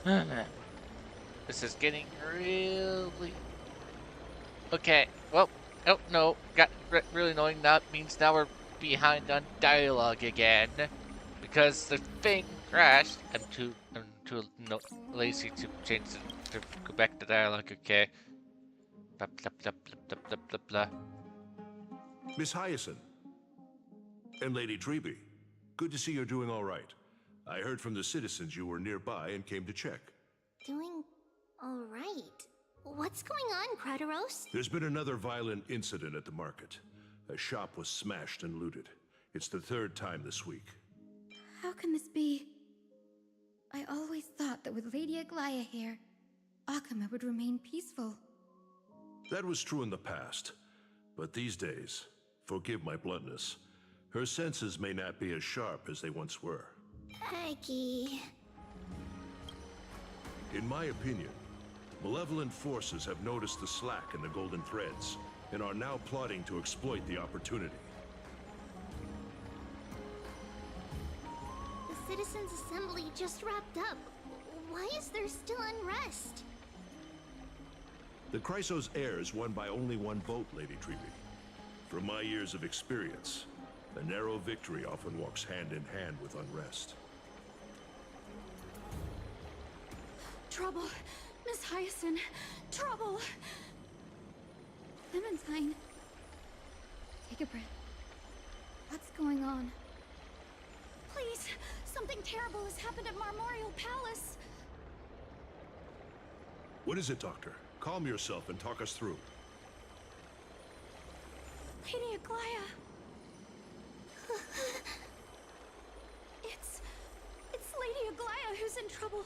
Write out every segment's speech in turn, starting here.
This is getting really... Okay, well, oh no, got really annoying. That means now we're behind on dialogue again. Because the thing crashed. I'm too no, lazy to change to go back to dialogue, okay. Blah blah blah blah blah blah blah blah. Miss Hyacinth and Lady Treby, good to see you're doing all right. I heard from the citizens you were nearby and came to check. Doing all right. What's going on, Crataros? There's been another violent incident at the market. A shop was smashed and looted. It's the third time this week. How can this be? I always thought that with Lady Aglaya here, Akama would remain peaceful. That was true in the past, but these days, forgive my bluntness, her senses may not be as sharp as they once were. Aggie. In my opinion, malevolent forces have noticed the slack in the golden threads and are now plotting to exploit the opportunity. The Citizens' Assembly just wrapped up. Why is there still unrest? The Chrysos heirs won by only one vote, Lady Treby. From my years of experience, a narrow victory often walks hand in hand with unrest. Trouble! Miss Hyacinth! Trouble! Clementine. Take a breath. What's going on? Please! Something terrible has happened at Marmorial Palace! What is it, Doctor? Calm yourself and talk us through. Lady Aglaya! It's Lady Aglaya who's in trouble.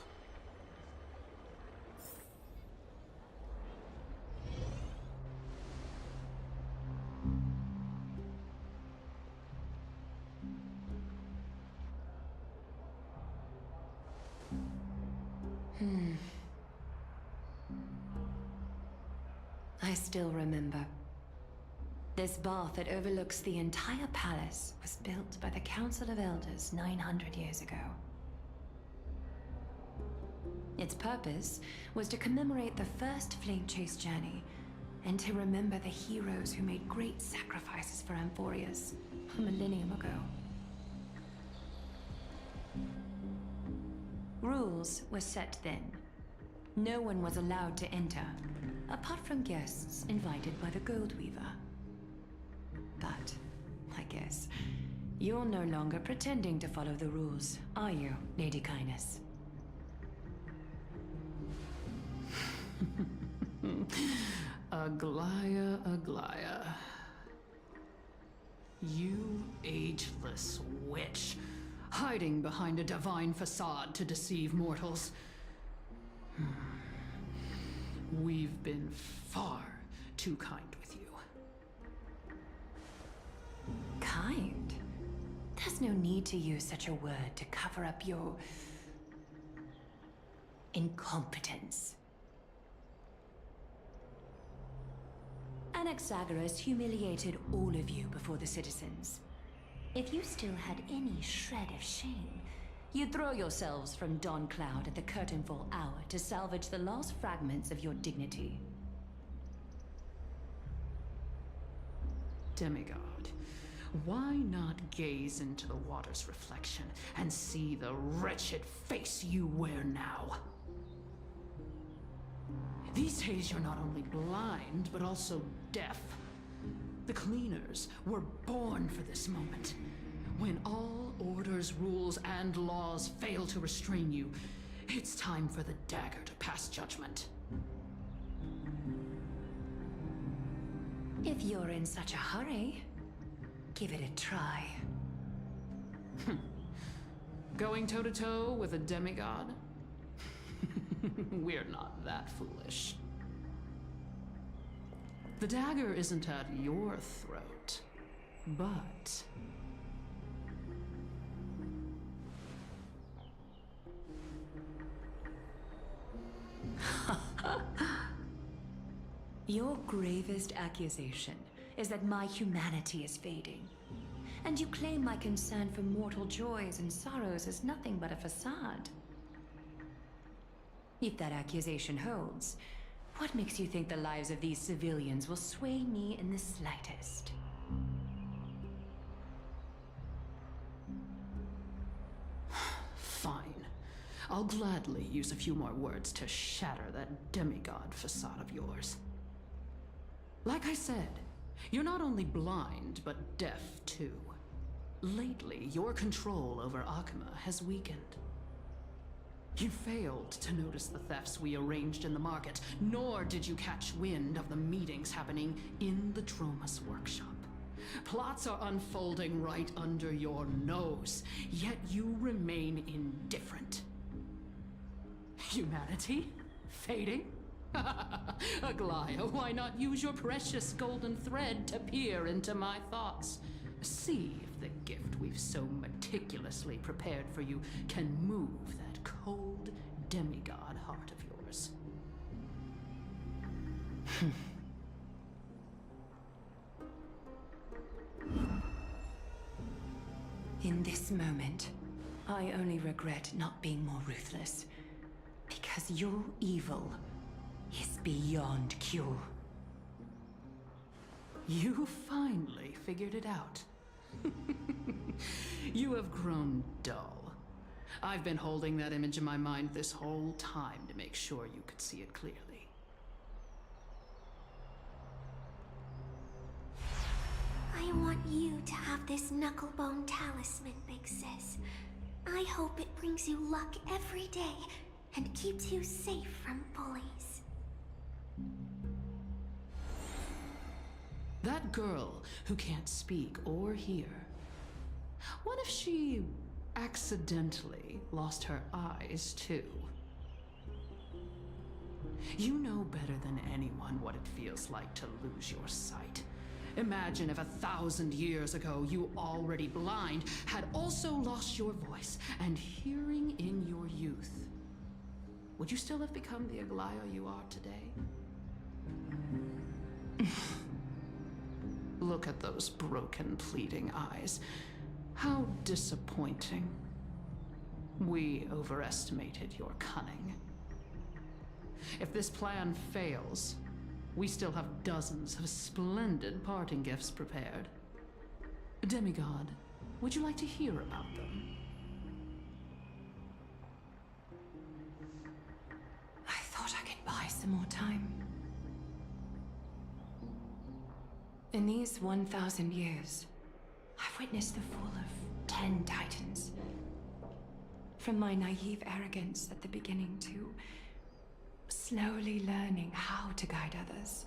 I still remember. This bath that overlooks the entire palace was built by the Council of Elders 900 years ago. Its purpose was to commemorate the first Flame Chase journey and to remember the heroes who made great sacrifices for Amphorius a millennium ago. Rules were set then. No one was allowed to enter, apart from guests invited by the Goldweaver. But, I guess, you're no longer pretending to follow the rules, are you, Lady Kindness? Aglaya, Aglaya. You ageless witch, hiding behind a divine facade to deceive mortals. We've been far too kind with you. Kind? There's no need to use such a word to cover up your incompetence. Anaxagoras humiliated all of you before the citizens. If you still had any shred of shame, you'd throw yourselves from Dawn Cloud at the curtainfall hour to salvage the last fragments of your dignity. Demigod, why not gaze into the water's reflection and see the wretched face you wear now? These days you're not only blind, but also deaf. The cleaners were born for this moment. When all orders, rules, and laws fail to restrain you, it's time for the dagger to pass judgment. If you're in such a hurry, give it a try. Going toe-to-toe with a demigod? We're not that foolish. The dagger isn't at your throat, but... Your gravest accusation is that my humanity is fading. And you claim my concern for mortal joys and sorrows is nothing but a facade. If that accusation holds, what makes you think the lives of these civilians will sway me in the slightest? Fine. I'll gladly use a few more words to shatter that demigod facade of yours. Like I said, you're not only blind, but deaf too. Lately, your control over Akuma has weakened. You failed to notice the thefts we arranged in the market, nor did you catch wind of the meetings happening in the Dromus workshop. Plots are unfolding right under your nose, yet you remain indifferent. Humanity? Fading? Aglaya, why not use your precious golden thread to peer into my thoughts? See if the gift we've so meticulously prepared for you can move that cold demigod heart of yours. In this moment, I only regret not being more ruthless. Because your evil is beyond cure. You finally figured it out. You have grown dull. I've been holding that image in my mind this whole time to make sure you could see it clearly. I want you to have this knucklebone talisman, Big Sis. I hope it brings you luck every day and keeps you safe from bullies. That girl who can't speak or hear. What if she accidentally lost her eyes too? You know better than anyone what it feels like to lose your sight. Imagine if 1,000 years ago you, already blind, had also lost your voice and hearing in your youth. Would you still have become the Aglaya you are today? Look at those broken, pleading eyes. How disappointing. We overestimated your cunning. If this plan fails, we still have dozens of splendid parting gifts prepared. Demigod, would you like to hear about them? I thought I could buy some more time. In these 1,000 years, I've witnessed the fall of 10 titans. From my naive arrogance at the beginning to slowly learning how to guide others.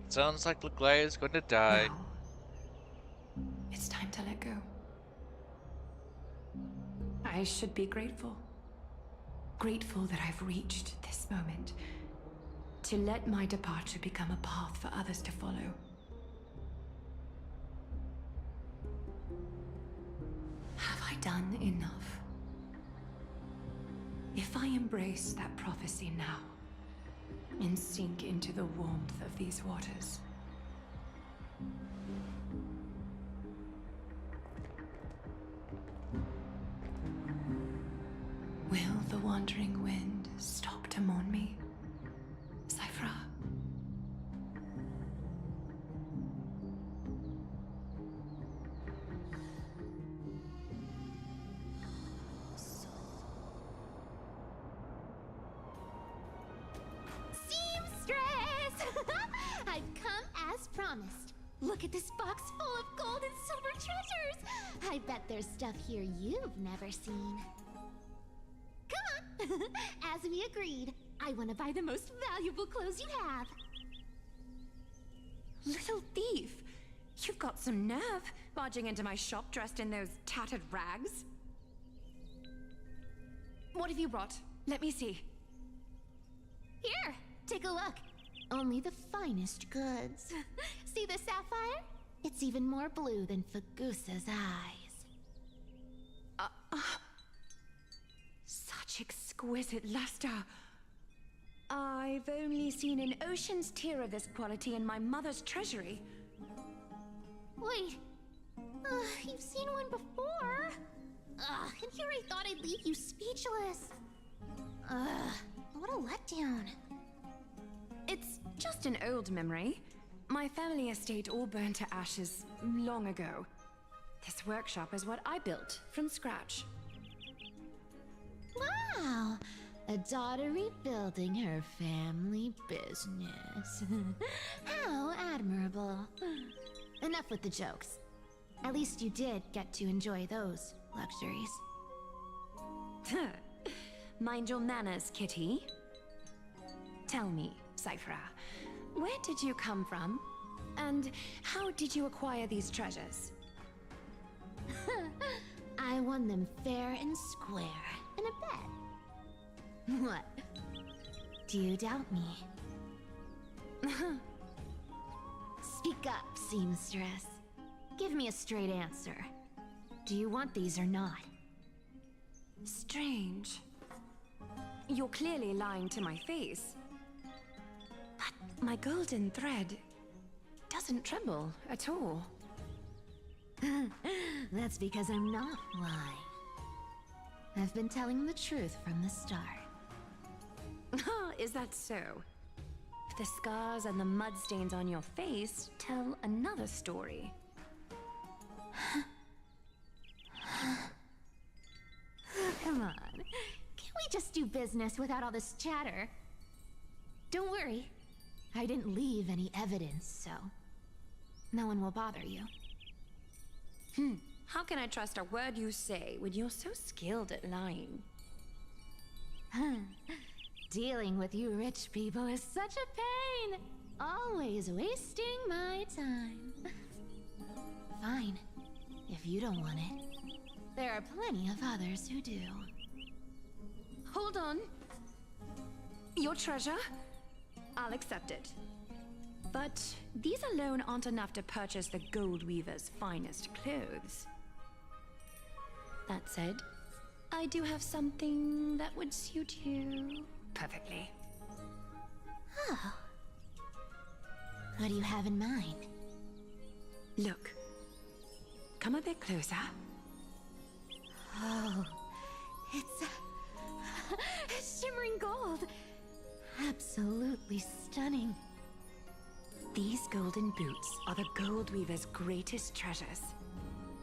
Sounds like Leglaya is going to die. Now, it's time to let go. I should be grateful. Grateful that I've reached this moment. To let my departure become a path for others to follow. Have I done enough? If I embrace that prophecy now, and sink into the warmth of these waters, will the wandering wind stop to mourn me, Cyphra? Seamstress! I've come as promised. Look at this box full of gold and silver treasures! I bet there's stuff here you've never seen. Come on! As we agreed, I want to buy the most valuable clothes you have. Little thief! You've got some nerve, barging into my shop dressed in those tattered rags. What have you brought? Let me see. Here, take a look. Only the finest goods. See the sapphire? It's even more blue than Fagusa's eyes. Such exquisite luster. I've only seen an ocean's tear of this quality in my mother's treasury. Wait, You've seen one before. And here I thought I'd leave you speechless. What a letdown. It's just an old memory. My family estate all burned to ashes long ago. This workshop is what I built from scratch. Wow, a daughter rebuilding her family business. How admirable. Enough with the jokes. At least you did get to enjoy those luxuries. Mind your manners, kitty. Tell me, Cyphera, where did you come from? And how did you acquire these treasures? I won them fair and square in a bet. What? Do you doubt me? Speak up, seamstress. Give me a straight answer. Do you want these or not? Strange. You're clearly lying to my face. But my golden thread doesn't tremble at all. That's because I'm not lying. I've been telling the truth from the start. Is that so? The scars and the mud stains on your face tell another story. Come on. Can't we just do business without all this chatter? Don't worry. I didn't leave any evidence, so no one will bother you. How can I trust a word you say when you're so skilled at lying? Dealing with you rich people is such a pain. Always wasting my time. Fine, if you don't want it. There are plenty of others who do. Hold on. Your treasure? I'll accept it. But these alone aren't enough to purchase the Gold Weaver's finest clothes. That said, I do have something that would suit you perfectly. Oh. What do you have in mind? Look. Come a bit closer. Oh, it's shimmering gold. Absolutely stunning. These golden boots are the Gold Weaver's greatest treasures.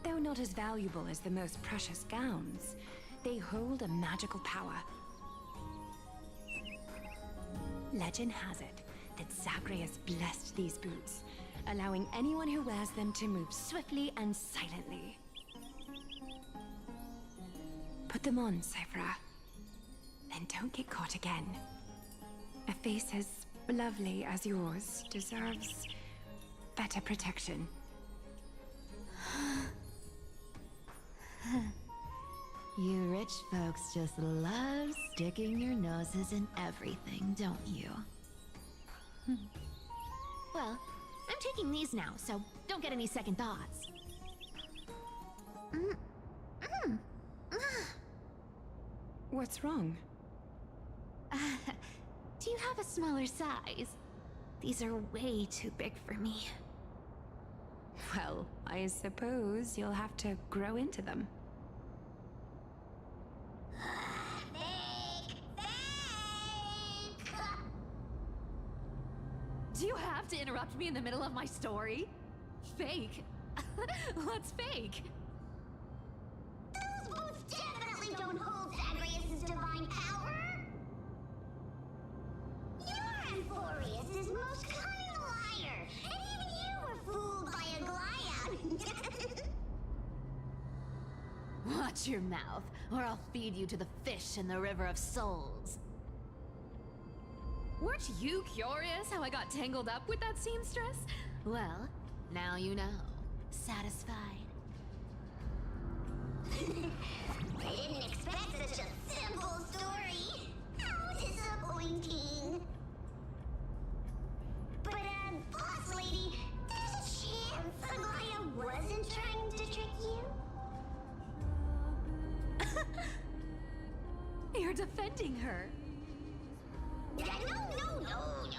Though not as valuable as the most precious gowns, they hold a magical power. Legend has it that Zagreus blessed these boots, allowing anyone who wears them to move swiftly and silently. Put them on, Cyphera. And don't get caught again. A face as lovely as yours deserves better protection. You rich folks just love sticking your noses in everything, don't you? Well, I'm taking these now, so don't get any second thoughts. What's wrong? Do you have a smaller size? These are way too big for me. Well, I suppose you'll have to grow into them. Do you have to interrupt me in the middle of my story? Fake? What's fake? Those boots definitely don't hold Zagreus' divine power! Your Amphorius is most cunning liar, and even you were fooled by a Glyon! Watch your mouth, or I'll feed you to the fish in the River of Souls. Weren't you curious how I got tangled up with that seamstress? Well, now you know. Satisfied? I didn't expect such a simple story! How disappointing! But, boss lady, there's a chance Aglaya wasn't trying to trick you? You're defending her. No.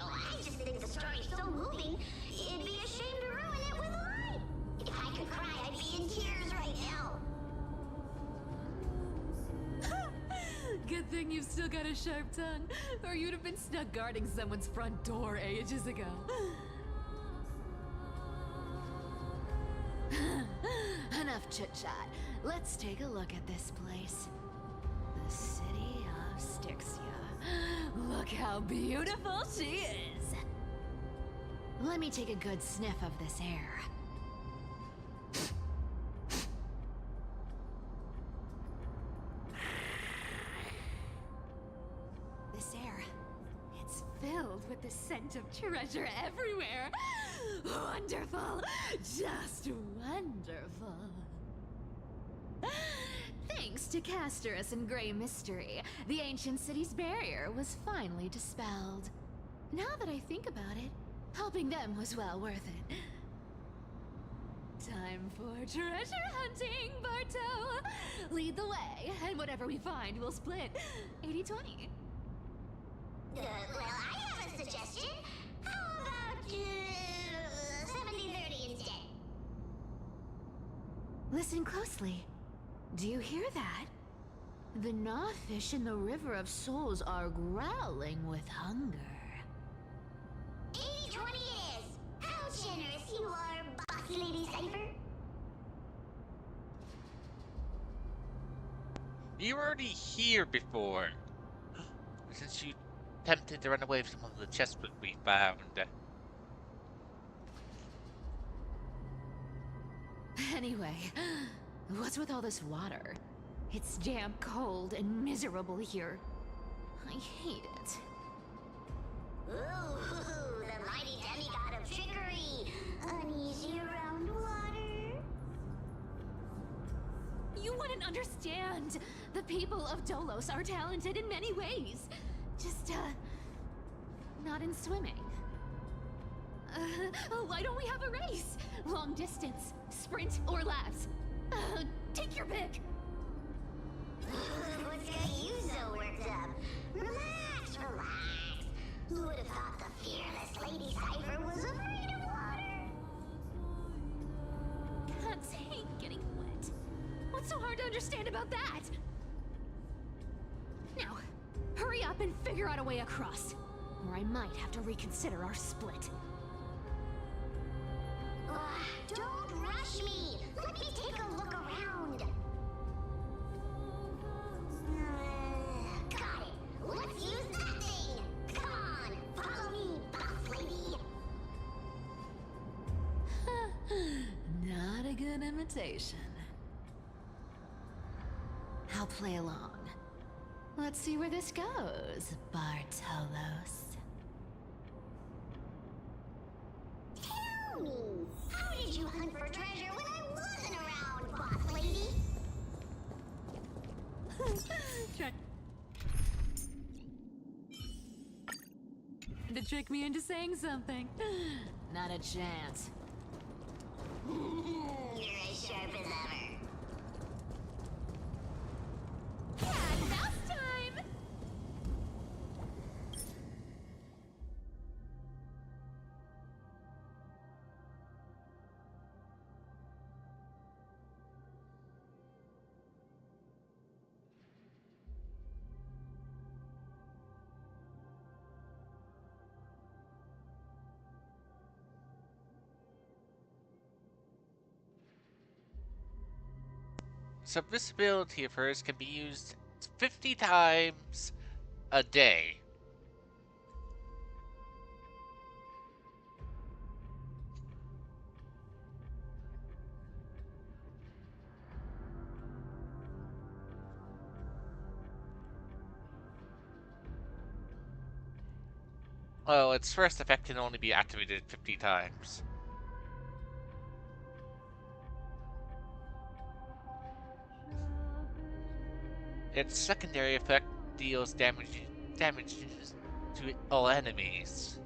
I just think the story's so moving, it'd be a shame to ruin it with a lie. If I could cry, I'd be in tears Good thing you've still got a sharp tongue, or you'd have been stuck guarding someone's front door ages ago. Enough chit-chat. Let's take a look at this place. The city of Styxia. Look how beautiful she is! Let me take a good sniff of this air. This air, it's Filled with the scent of treasure everywhere. Wonderful! Just wonderful. thanks to Castorus and Grey Mystery, the ancient city's barrier was finally dispelled. Now that I think about it, helping them was well worth it. Time for treasure hunting, Barto! Lead the way, and whatever we find, we'll split 80-20. Well, I have a suggestion. How about 70-30 instead? Listen closely. Do you hear that? The gnawfish in the River of Souls are growling with hunger. 80-20 is. How generous you are, Boss Lady Cypher. You were already here before. Since you attempted to run away from some of the chests that we found. Anyway, what's with all this water? It's damp, cold, and miserable here. I hate it. Ooh, the mighty demigod of trickery. Uneasy around water. You wouldn't understand. The people of Dolos are talented in many ways. Just, not in swimming. Why don't we have a race? Long distance, sprint, or laps? Take your pick. What's got you so worked up? Relax, relax. Who would have thought the fearless Lady Cypher was afraid of water? Can't take getting wet. What's so hard to understand about that? Now, hurry up and figure out a way across. Or I might have to reconsider our split. Don't rush me. Let me take a look around. Got it. Let's use that thing. Come on, follow me, boss lady. Not a good imitation. I'll play along. Let's see where this goes, Bartolos. Tell me, how did you hunt for treasure when I wasn't around, boss lady? To trick me into saying something. Not a chance. You're as sharp as ever. Cat mouse time! So this ability of hers can be used 50 times a day. Well, its first effect can only be activated 50 times. Its secondary effect deals damage to all enemies.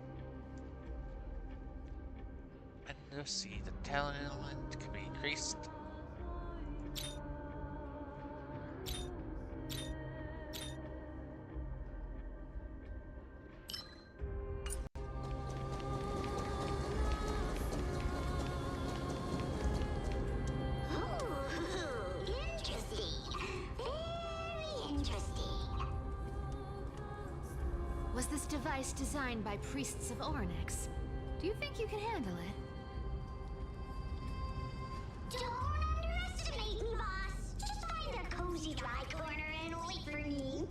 And let's see, the talent element can be increased. Ooh, interesting. Very interesting. device designed by priests of Ornyx. Do you think you can handle it? Don't underestimate me, boss. Just find a cozy dry corner and wait for me.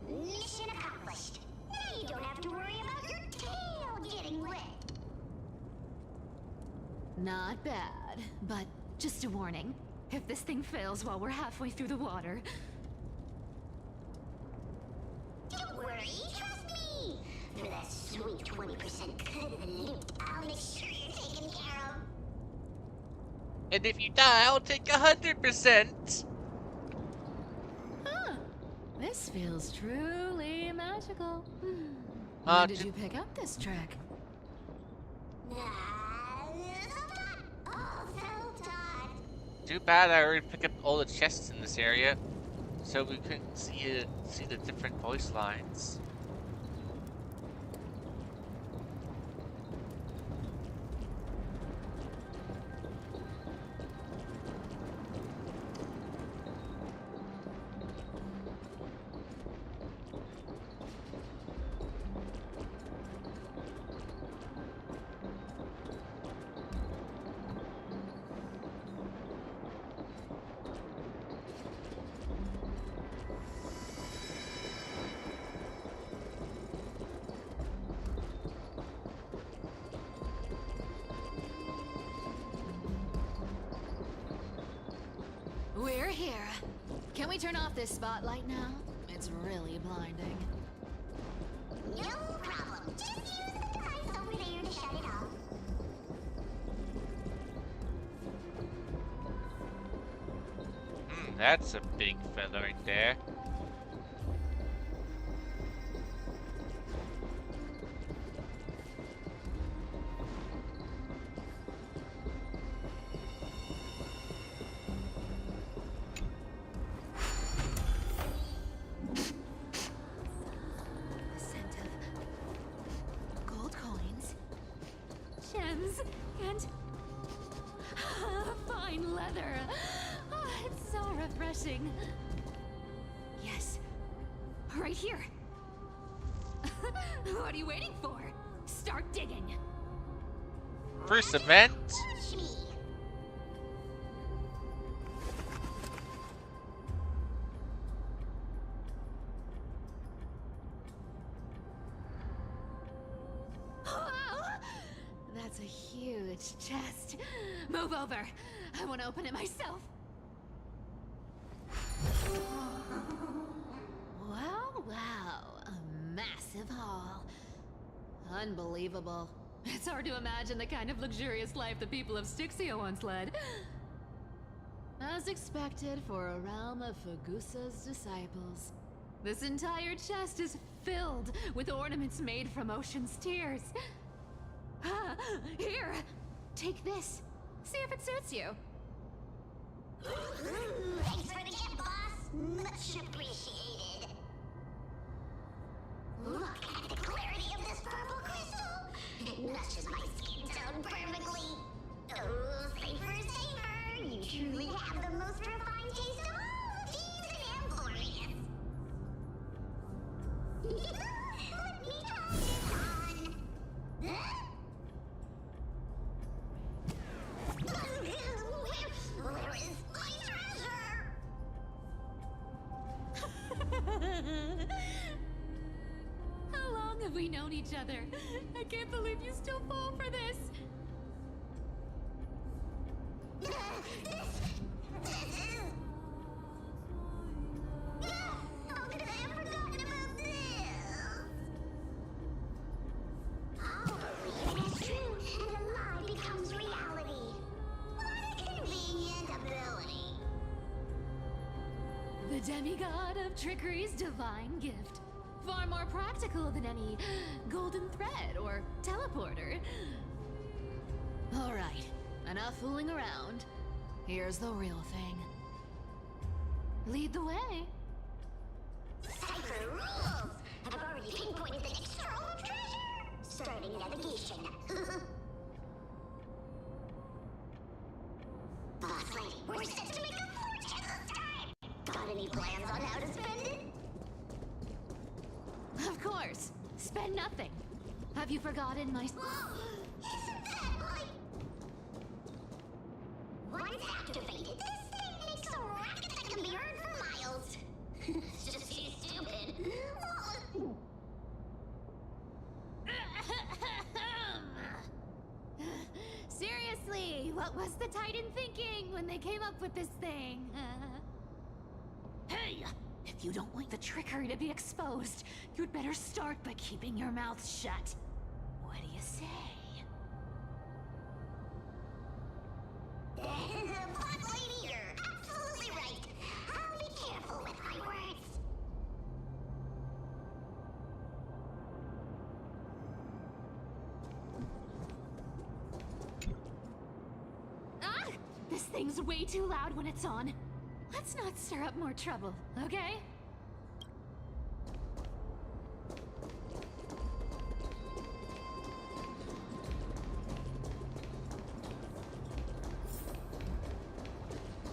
Mission accomplished. Now you don't have to worry about your tail getting wet. Not bad, but just a warning. If this thing fails while we're halfway through the water... Don't worry, trust me. For that sweet 20% cut of the loot, I'll make sure you're taken care of. And if you die, I'll take 100%. Huh. This feels truly magical. Uh, When did you pick up this trick? Too bad I already picked up all the chests in this area, so we couldn't see the different voice lines. We're here. Can we turn off this spotlight now? It's really blinding. No problem. Just use the device over there to shut it off. That's a big feather right there. The scent of gold coins, gems, and fine leather. It's so refreshing. Yes, right here. What are you waiting for? Start digging. For cement? Watch me. Wow! That's a huge chest. Move over. I want to open it myself. Wow. A massive haul. Unbelievable. It's hard to imagine the kind of luxurious life the people of Styxia once led. As expected for a realm of Fagusa's disciples. This entire chest is filled with ornaments made from ocean's tears. Here, take this. See if it suits you. Thanks for the gift, boss. Much appreciated. Look at the clarity of this purple crystal. It matches my skin tone perfectly. Oh, safer. You truly have the most refined taste of all thieves and glorious. Let me try this on. Where is my treasure? How long have we known each other? I can't believe you still fall for this. How could I have forgotten about this? I'll believe it's true, and a lie becomes reality. What a convenient ability. The demigod of trickery's divine gift. Far more practical than any golden thread or teleporter. All right, enough fooling around. Here's the real thing. Lead the way. Cipher rules! I've already pinpointed the next trove of treasure! Starting navigation. Boss lady, we're set to make a fortune this time! Gotta any plans on how to spend it? Of course. Spend nothing. Have you forgotten my... Isn't that like... Once activated, this thing makes a racket that can be heard for miles. It's just too stupid. Seriously, what was the Titan thinking when they came up with this thing? Hey! If you don't want the trickery to be exposed, you'd better start by keeping your mouth shut. What do you say? Black lady, you're absolutely right. I'll be careful with my words. Ah! This thing's way too loud when it's on. Let's not stir up more trouble, okay?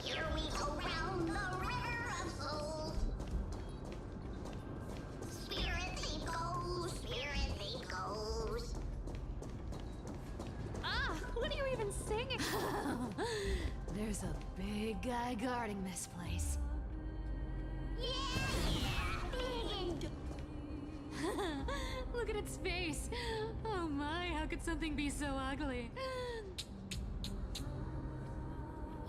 Here we go round the river of souls. Spirit thief goes, spirit thief goes. Ah! What are you even singing? There's a big guy guarding this place. Yeah, big and Look at its face. Oh my, how could something be so ugly?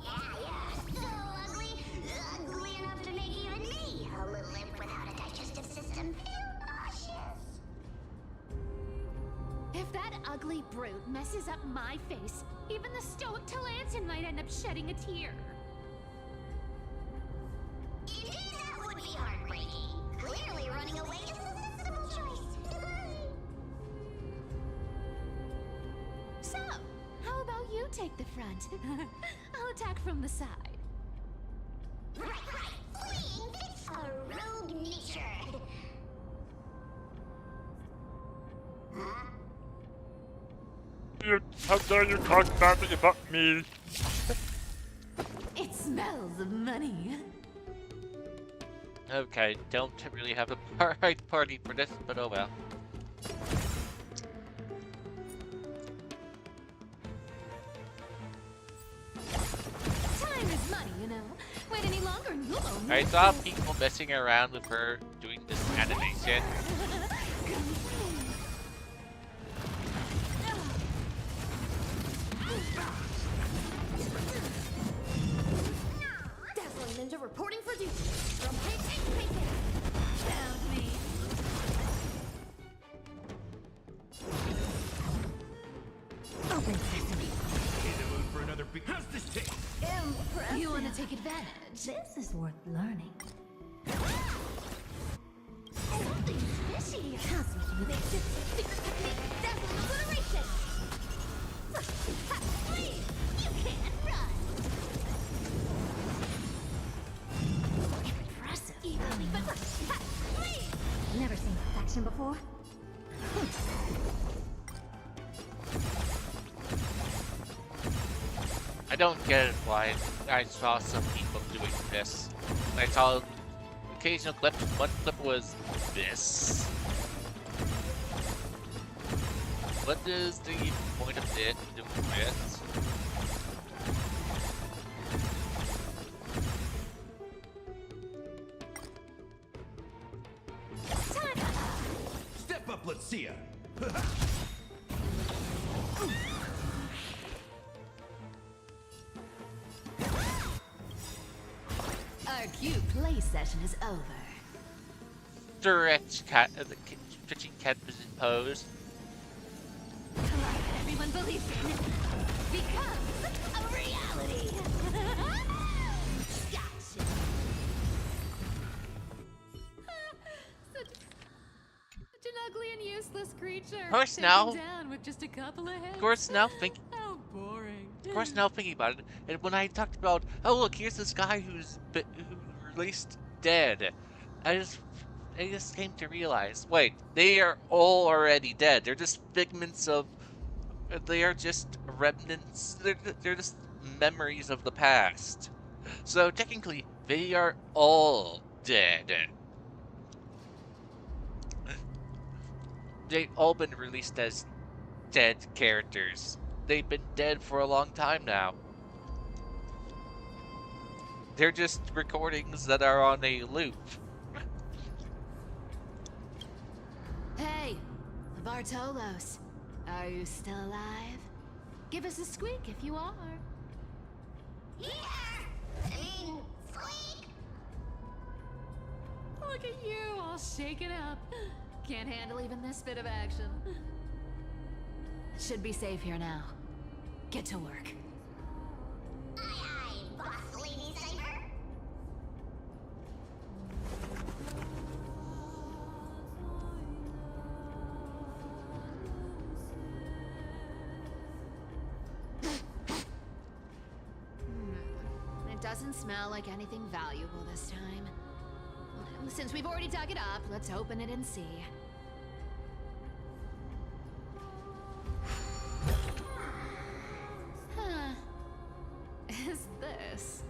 yeah, so ugly, ugly enough to make even me, a little imp without a digestive system, feel nauseous. If that ugly brute messes up my face, even the stoic Talantin might end up shedding a tear. Indeed, that would be heartbreaking. Clearly, running away is a sensible choice. So, how about you take the front? I'll attack from the side. Right. Fleeing fits a rogue nature. Huh? How dare you talk badly about me? It smells of money. Okay, don't really have a right party for this, but oh well. Time is money, you know. Wait any longer and you'll owe me. I saw people messing around with her doing this animation. Dazzling Ninja reporting for duty. From Found me. Open sesame. In the mood for another big... How's this taste? Impressive. You want to take advantage? This is worth learning. Something fishy. Cosmic elixir. Secret technique. Dazzling obliteration. Please, you can't run. Impressive. Evenly, but please. Never seen perfection before. I don't get it why I saw some people doing this. I saw occasional clips. One clip was this. What is the point of it doing this? Step up, let's see ya. Our cute play session is over. Stretching cat was imposed. Come on, everyone believes in becomes a reality. Gotcha. Such an ugly and useless creature. Of course taken now. Down with just a couple of heads. Of course now How boring. thinking about it, and when I talked about, oh look, here's this guy who released dead, I just came to realize, wait, they are all already dead. They're just figments of, they are just remnants. They're just memories of the past. So technically, They are all dead. They've all been released as dead characters. They've been dead for a long time now. They're just recordings that are on a loop. Hey, Bartolos, are you still alive? Give us a squeak if you are. Yeah! I mean, squeak! Look at you, all shaken up. Can't handle even this bit of action. Should be safe here now. Get to work. Aye, boss lady Cypher. It doesn't smell like anything valuable this time. Since we've already dug it up, let's open it and see. Huh. Is this?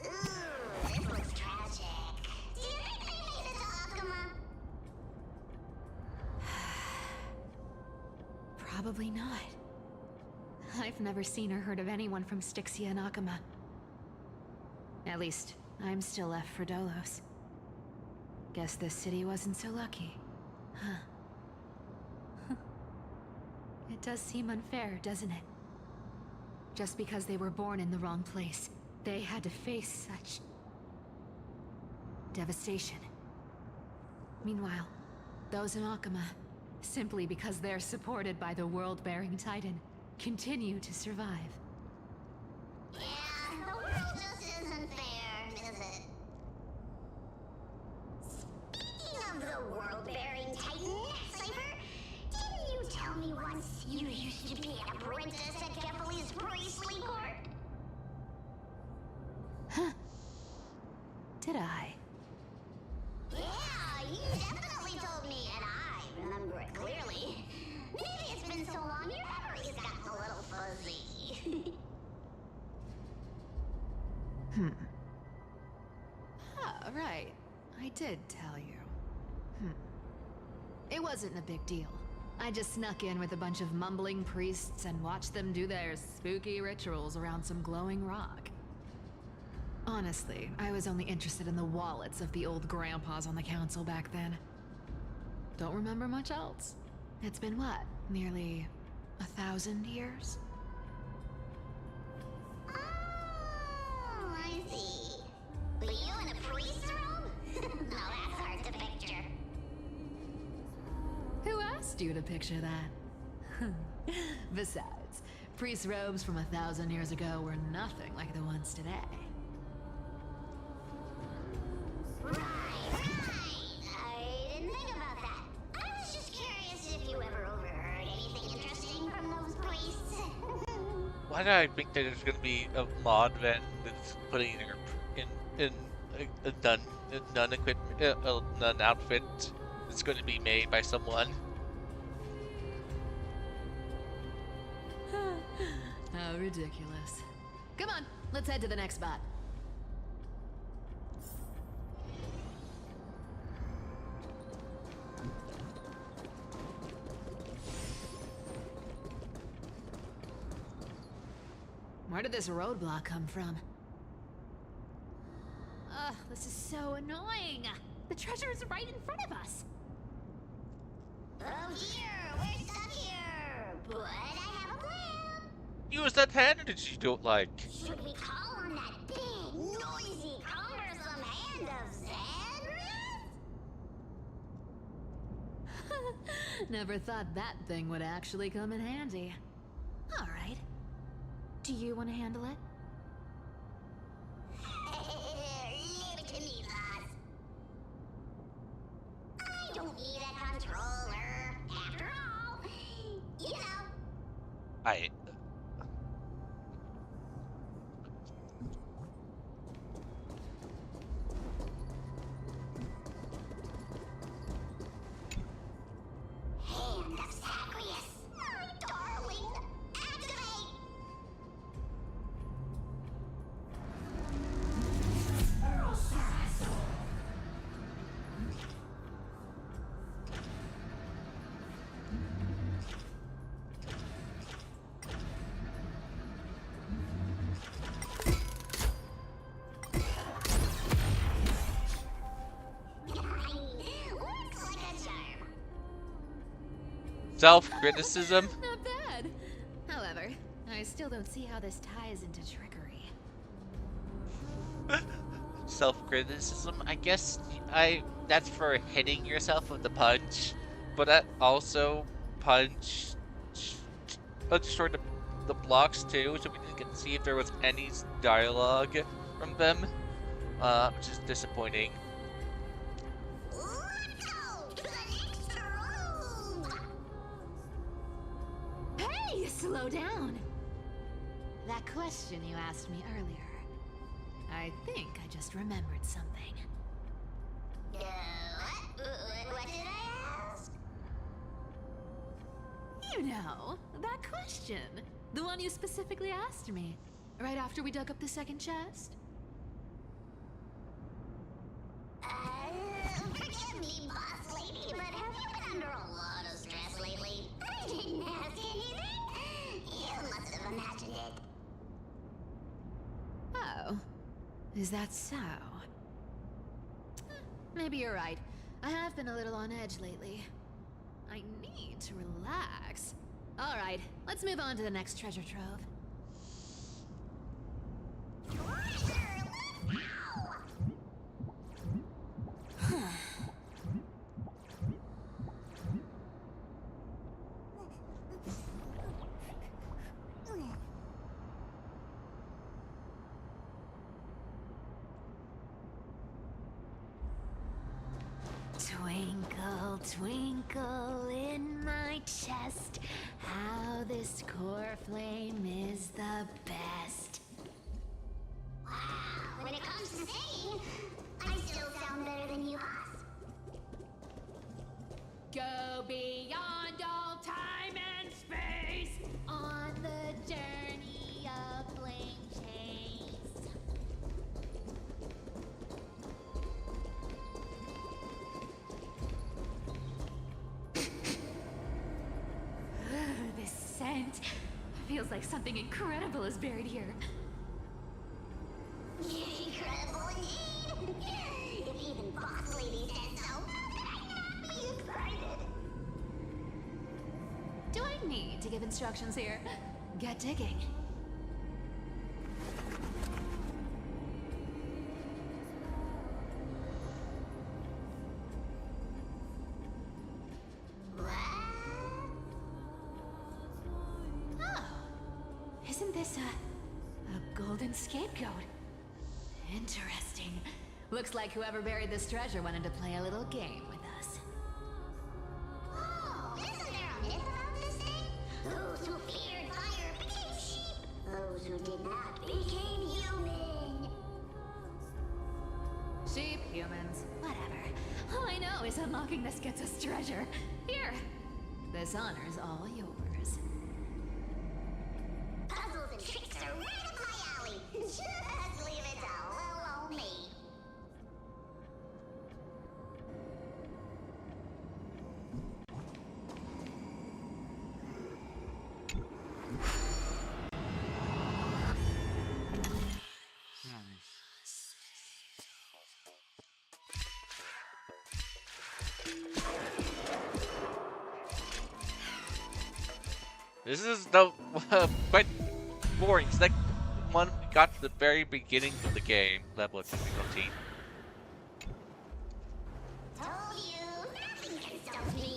Ooh, this looks tragic. Do you think they made it to Akuma? Probably not. I've never seen or heard of anyone from Styxia and Akuma. At least, I'm still left for Dolos. Guess this city wasn't so lucky. Huh. It does seem unfair, doesn't it? Just because they were born in the wrong place, they had to face such devastation. Meanwhile, those in Akuma, simply because they're supported by the world-bearing Titan, continue to survive. Yeah, the world just isn't fair, is it? Speaking of the world-bearing Titan, Cypher, didn't you tell me once you used to be an apprentice at Kefali's priestly court? Huh. Did I? Yeah, you definitely told me, and I remember it clearly. Maybe it's been so long your memory's gotten a little fuzzy. Ah, right. I did tell you. It wasn't a big deal. I just snuck in with a bunch of mumbling priests and watched them do their spooky rituals around some glowing rock. Honestly, I was only interested in the wallets of the old grandpas on the council back then. Don't remember much else. It's been what? Nearly 1,000 years? Oh, I see. But you in a priest's robe? No, that's hard to picture. Who asked you to picture that? Besides, priest robes from 1,000 years ago were nothing like the ones today. Right. I didn't think about that. I was just curious if you ever overheard anything interesting from those priests. Why did I think that there's gonna be a mod then that's putting her in a nun equipment, a nun outfit that's going to be made by someone? How ridiculous. Come on, let's head to the next spot. Where did this roadblock come from? Ugh, this is so annoying. The treasure is right in front of us. Oh dear, we're stuck here. But I have a plan. Use that hand that you don't like. Should we call on that big, noisy, cumbersome hand of Xanrith? Never thought that thing would actually come in handy. All right. Do you want to handle it? Leave it to me, boss. I don't need a controller. After all, you know. I. Hand of Zagreus. My darling. Activate. Self-criticism? Not bad. However, I still don't see how this ties into trickery. Self-criticism? I guess that's for hitting yourself with the punch, but that also punch toward the blocks too, so we didn't get to see if there was any dialogue from them, which is disappointing. Let's go to the next room! Hey, slow down! That question you asked me earlier. I think I just remembered something. What did I ask? You know, that question. The one you specifically asked me. Right after we dug up the second chest. Forgive me, boss lady, but have you been under a lot of stress lately? I didn't ask anything. You must have imagined it. Oh. Is that so? Maybe you're right. I have been a little on edge lately. I need to relax. Alright, let's move on to the next treasure trove. Treasure, let's go! Twinkle, twinkle in my chest, how this core flame is the best. Wow, when it comes to singing, I still sound better than you, boss. Go beyond all time and space on the journey of flame chase. This scent feels like something incredible is buried here. Incredible indeed! If even boss lady said so, how could I not be excited? Do I need to give instructions here? Get digging. Oh, isn't this a golden scapegoat? Interesting. Looks like whoever buried this treasure wanted to play a little game with us. Oh, isn't there a myth about this thing? Those who feared fire became sheep. Those who did not became human. Sheep, humans, whatever. All I know is unlocking this gets us treasure. Here. This honor's all yours. Puzzles and tricks are right up my alley. Just leave it to little old me. This is the quite boring. It's like one we got to the very beginning of the game, level of difficulty. Told you, nothing can stop me.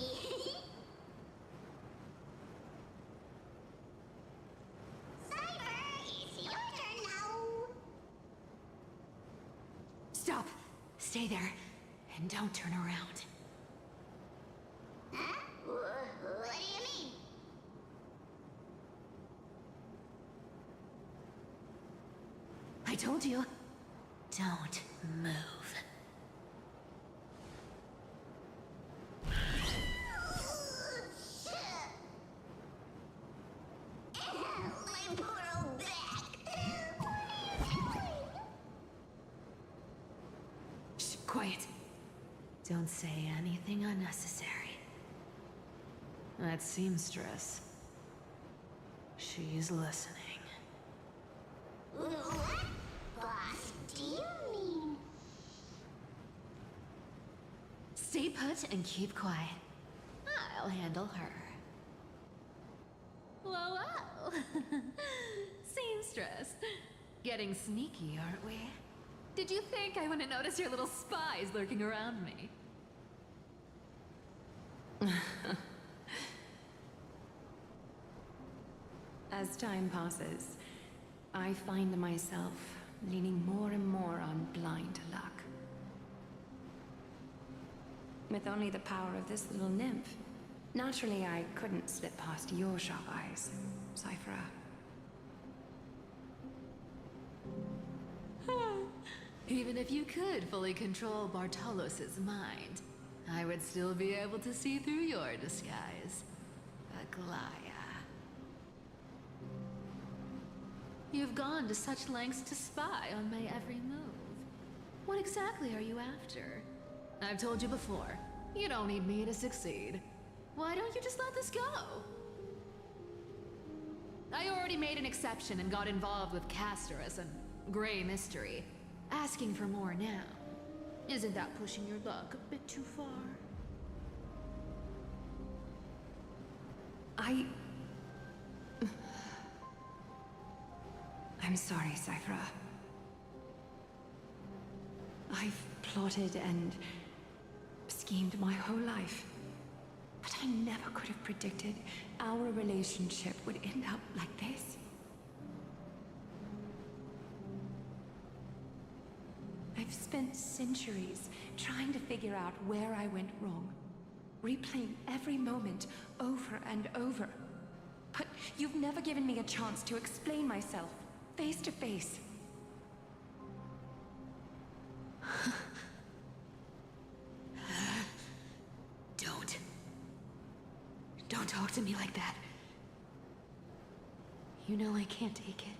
Cypher, it's your turn now. Stop. Stay there. And don't turn around. Huh? What do you mean? I told you. Don't move. My poor old back. Shh, quiet. Don't say anything unnecessary. That seamstress. She's listening. What? Boss, do you mean? Stay put and keep quiet. I'll handle her. Seamstress. Getting sneaky, aren't we? Did you think I wouldn't notice your little spies lurking around me? As time passes, I find myself leaning more and more on blind luck. With only the power of this little nymph, naturally I couldn't slip past your sharp eyes, Cyphera. Even if you could fully control Bartolos's mind, I would still be able to see through your disguise. Aglaya. You've gone to such lengths to spy on my every move. What exactly are you after? I've told you before, you don't need me to succeed. Why don't you just let this go? I already made an exception and got involved with Castor as a gray mystery. Asking for more now. Isn't that pushing your luck a bit too far? I'm sorry, Cyphera. I've plotted and schemed my whole life. But I never could have predicted our relationship would end up like this. I've spent centuries trying to figure out where I went wrong, replaying every moment over and over. But you've never given me a chance to explain myself, face to face. Don't talk to me like that. You know I can't take it.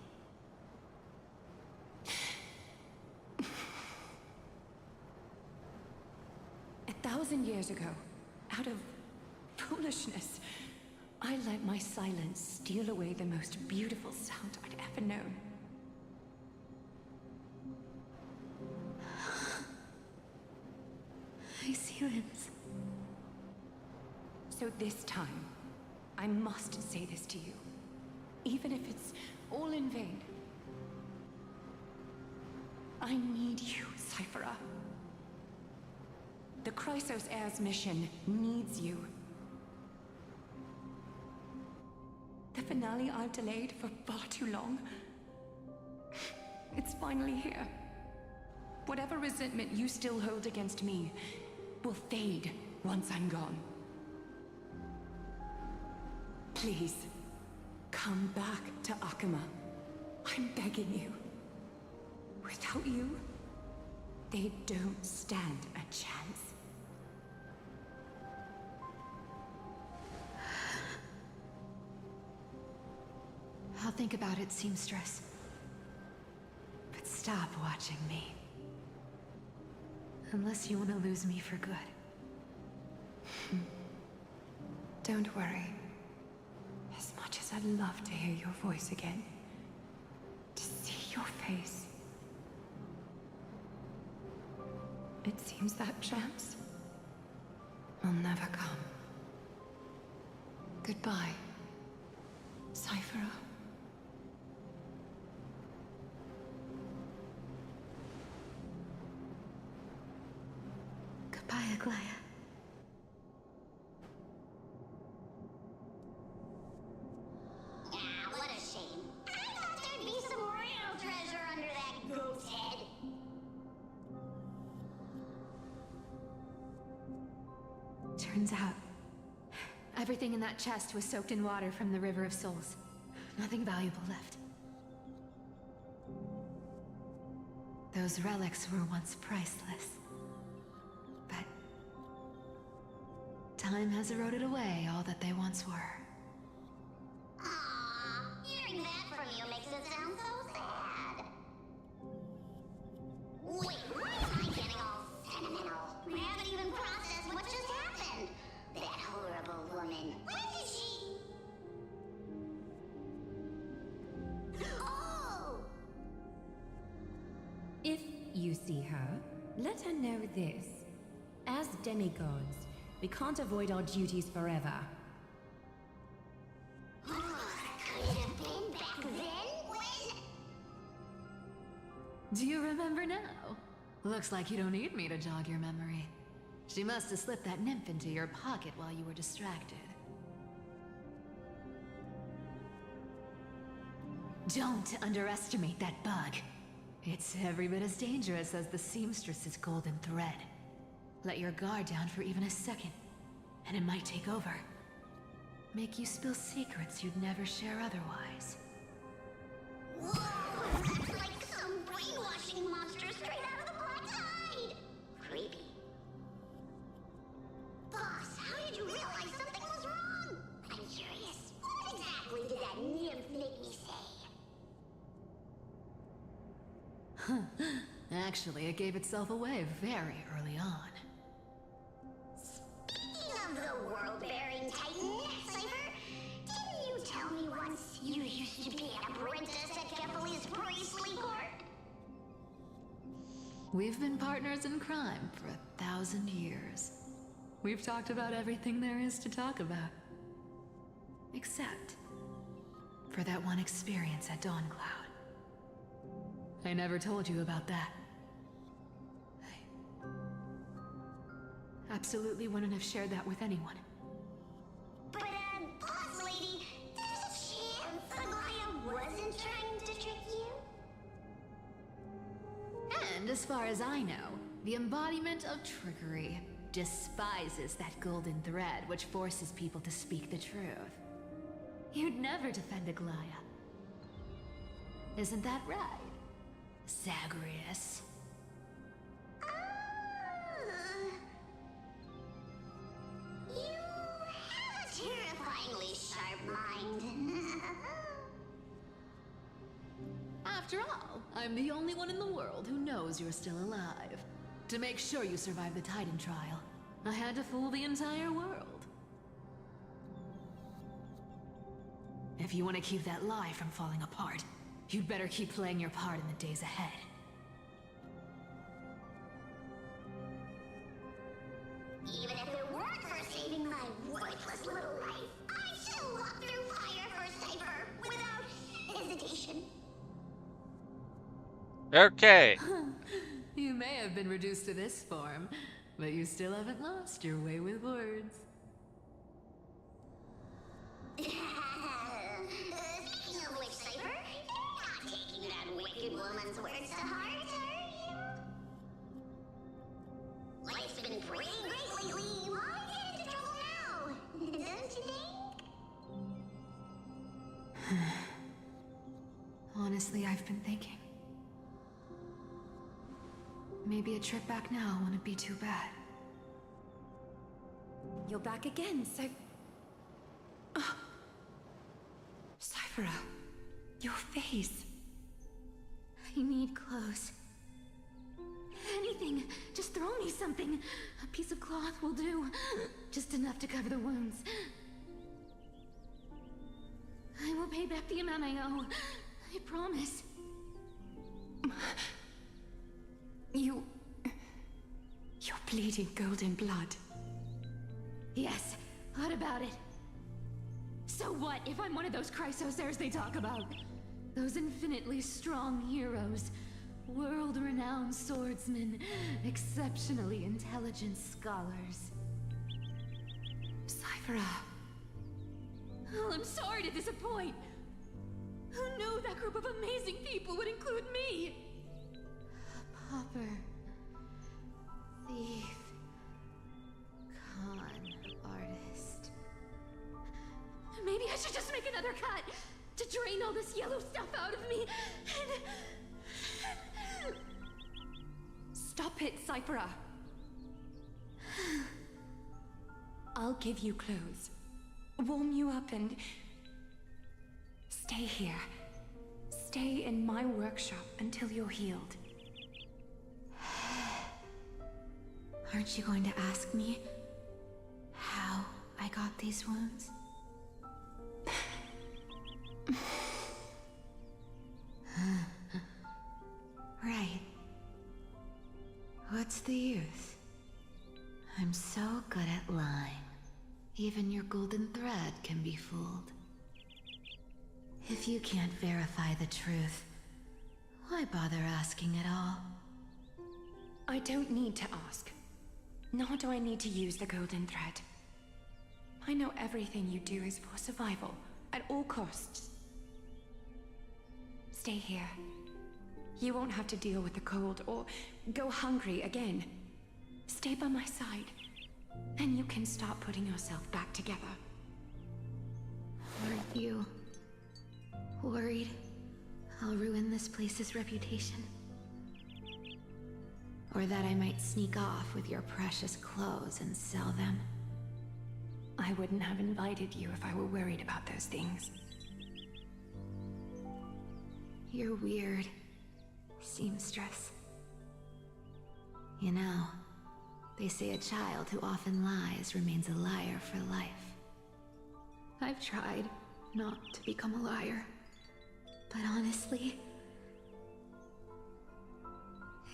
1,000 years ago, out of foolishness, I let my silence steal away the most beautiful sound I'd ever known. My silence. So this time, I must say this to you, even if it's all in vain. I need you, Cyphera. The Chrysos Heir's mission needs you. The finale I've delayed for far too long. It's finally here. Whatever resentment you still hold against me will fade once I'm gone. Please, come back to Akama. I'm begging you. Without you, they don't stand a chance. I'll think about it, seamstress. But stop watching me. Unless you want to lose me for good. Don't worry. As much as I'd love to hear your voice again, to see your face, it seems that chance will never come. Goodbye, Cyphera. Goodbye, Aglaya. Ah, what a shame. I thought there'd be some real treasure under that goat's head. Turns out, everything in that chest was soaked in water from the River of Souls. Nothing valuable left. Those relics were once priceless. But time has eroded away all that they once were. Aw, hearing that from you makes it sound so sad. Wait, why am I getting all sentimental? I haven't even processed what just happened. That horrible woman. When did she... Oh! If you see her, let her know this. As demigods, we can't avoid our duties forever. Could it have been Do you remember now? Looks like you don't need me to jog your memory. She must have slipped that nymph into your pocket while you were distracted. Don't underestimate that bug. It's every bit as dangerous as the seamstress's golden thread. Let your guard down for even a second, and it might take over. Make you spill secrets you'd never share otherwise. Whoa! That's like some brainwashing monster straight out of the Black Tide! Creepy. Boss, how did you realize something was wrong? I'm curious. What exactly did that nymph make me say? Actually, it gave itself away very early on. Speaking of the world-bearing titan, Cypher, didn't you tell me once you used to be an apprentice at Kefali's priestly court? We've been partners in crime for 1,000 years. We've talked about everything there is to talk about. Except for that one experience at Dawncloud. I never told you about that. I absolutely wouldn't have shared that with anyone. But, boss lady, there's a chance Aglaia wasn't trying to trick you? And as far as I know, the embodiment of trickery despises that golden thread which forces people to speak the truth. You'd never defend Aglaia. Isn't that right, Zagreus? You have a terrifyingly sharp mind. After all, I'm the only one in the world who knows you're still alive. To make sure you survive the Titan trial, I had to fool the entire world. If you want to keep that lie from falling apart, you'd better keep playing your part in the days ahead. Even if it weren't for saving my worthless little life, I'd still walk through fire for Cypher without hesitation. Okay. You may have been reduced to this form, but you still haven't lost your way with words. Speaking of which, Cypher, you're not taking that wicked woman's words to heart, are you? Life's been pretty great lately. Why get into trouble now? Don't you think? Honestly, I've been thinking. Maybe a trip back now wouldn't be too bad. You're back again, so... Cyphera, Your face. I need clothes. Anything. Just throw me something. A piece of cloth will do. Just enough to cover the wounds. I will pay back the amount I owe. I promise. You're bleeding golden blood. Yes, what about it? So what if I'm one of those Chrysosairs they talk about? Those infinitely strong heroes, world-renowned swordsmen, exceptionally intelligent scholars. Cyphera. Oh, I'm sorry to disappoint. Who knew that group of amazing people would include me? A pauper, thief, con artist. Maybe I should just make another cut to drain all this yellow stuff out of me and... Stop it, Cyphera. I'll give you clothes, warm you up, and stay here. Stay in my workshop until you're healed. Aren't you going to ask me how I got these wounds? Right. What's the use? I'm so good at lying. Even your golden thread can be fooled. If you can't verify the truth, Why bother asking at all? I don't need to ask. Nor do I need to use the golden thread. I know everything you do is for survival, at all costs. Stay here. You won't have to deal with the cold or go hungry again. Stay by my side, and you can start putting yourself back together. Aren't you worried I'll ruin this place's reputation? Or that I might sneak off with your precious clothes and sell them? I wouldn't have invited you if I were worried about those things. You're weird, seamstress. You know, they say a child who often lies remains a liar for life. I've tried not to become a liar, but honestly,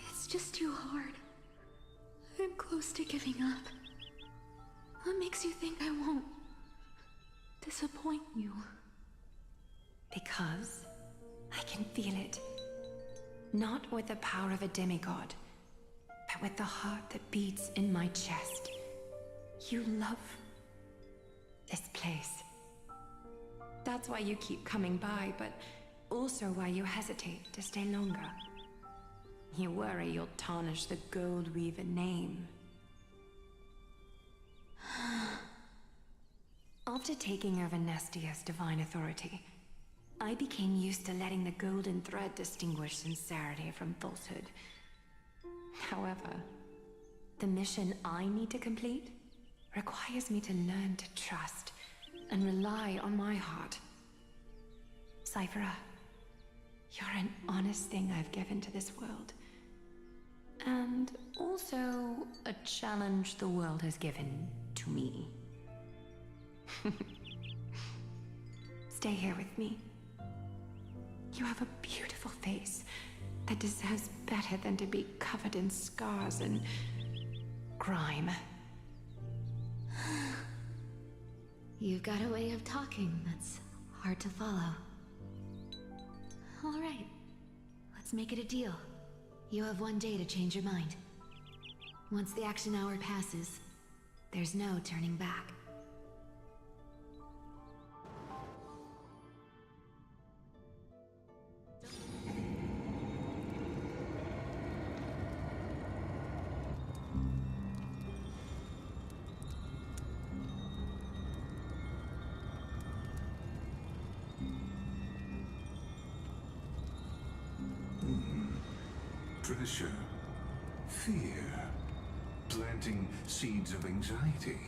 it's just too hard. I'm close to giving up. What makes you think I won't disappoint you? Because I can feel it. Not with the power of a demigod, but with the heart that beats in my chest. You love this place. That's why you keep coming by, but also why you hesitate to stay longer. You worry you'll tarnish the Goldweaver name. After taking over Nestia's divine authority, I became used to letting the golden thread distinguish sincerity from falsehood. However, the mission I need to complete requires me to learn to trust and rely on my heart. Cyphera, you're an honest thing I've given to this world. And also a challenge the world has given to me. Stay here with me. You have a beautiful face that deserves better than to be covered in scars and grime. You've got a way of talking that's hard to follow. All right, let's make it a deal. You have 1 day to change your mind. Once the action hour passes, there's no turning back. Pressure, fear, planting seeds of anxiety.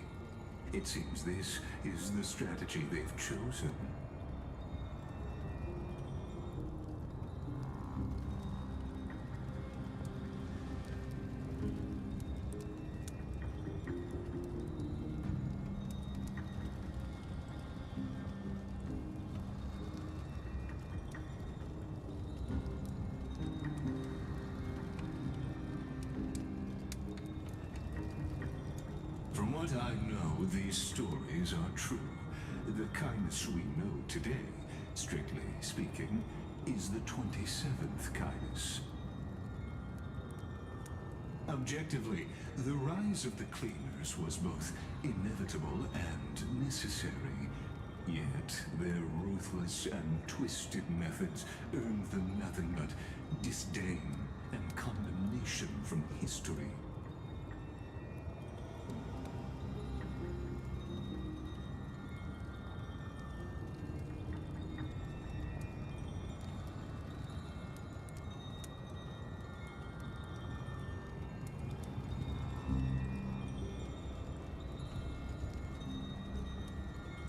It seems this is the strategy they've chosen. From what I know, these stories are true. The kindness we know today, strictly speaking, is the 27th kindness. Objectively, the rise of the cleaners was both inevitable and necessary. Yet, their ruthless and twisted methods earned them nothing but disdain and condemnation from history.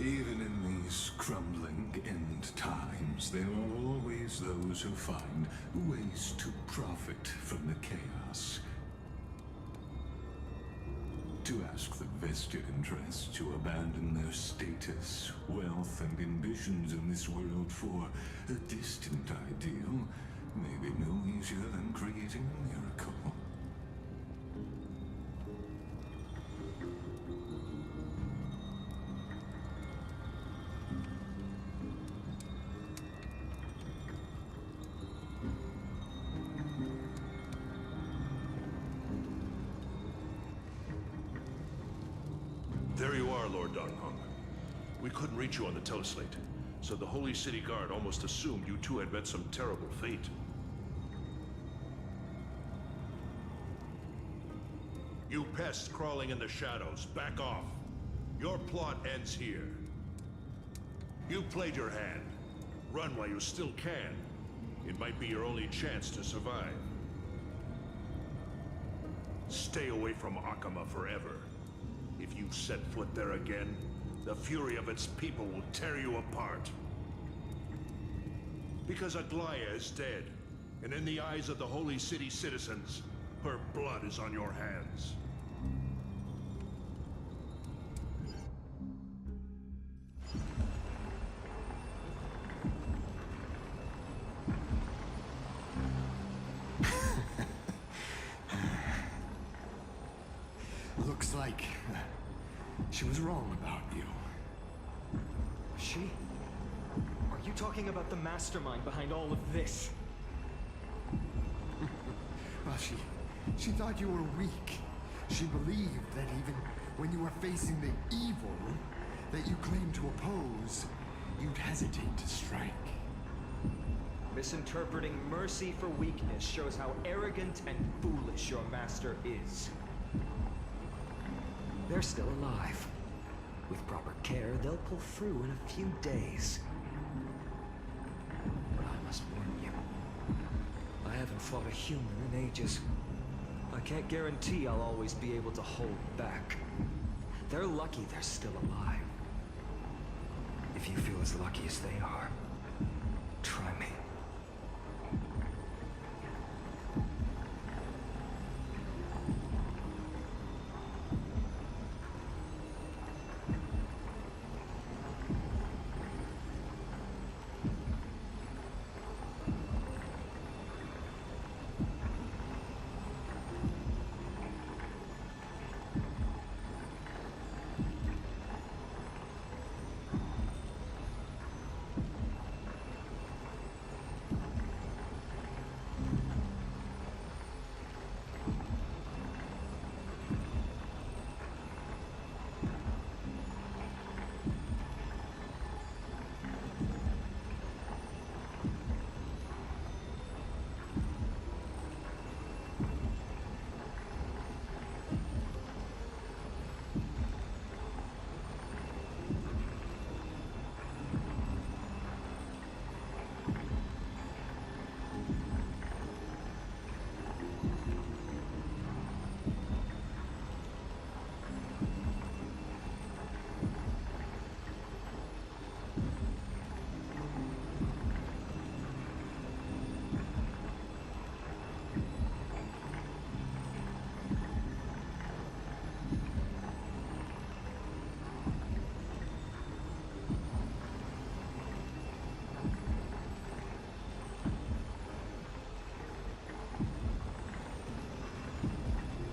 Even in these crumbling end times, there are always those who find ways to profit from the chaos. To ask the vested interests to abandon their status, wealth, and ambitions in this world for a distant ideal may be no easier than creating a miracle. Lord Donghong. We couldn't reach you on the teleslate, so the Holy City Guard almost assumed you two had met some terrible fate. You pests crawling in the shadows, back off. Your plot ends here. You played your hand. Run while you still can. It might be your only chance to survive. Stay away from Akama forever. If you set foot there again, the fury of its people will tear you apart. Because Aglaya is dead, and in the eyes of the Holy City citizens, her blood is on your hands. Looks like she was wrong about you. She? Are you talking about the mastermind behind all of this? Well, she thought you were weak. She believed that even when you were facing the evil that you claimed to oppose, you'd hesitate to strike. Misinterpreting mercy for weakness shows how arrogant and foolish your master is. They're still alive. With proper care, they'll pull through in a few days. But I must warn you, I haven't fought a human in ages. I can't guarantee I'll always be able to hold back. They're lucky they're still alive. If you feel as lucky as they are, try me.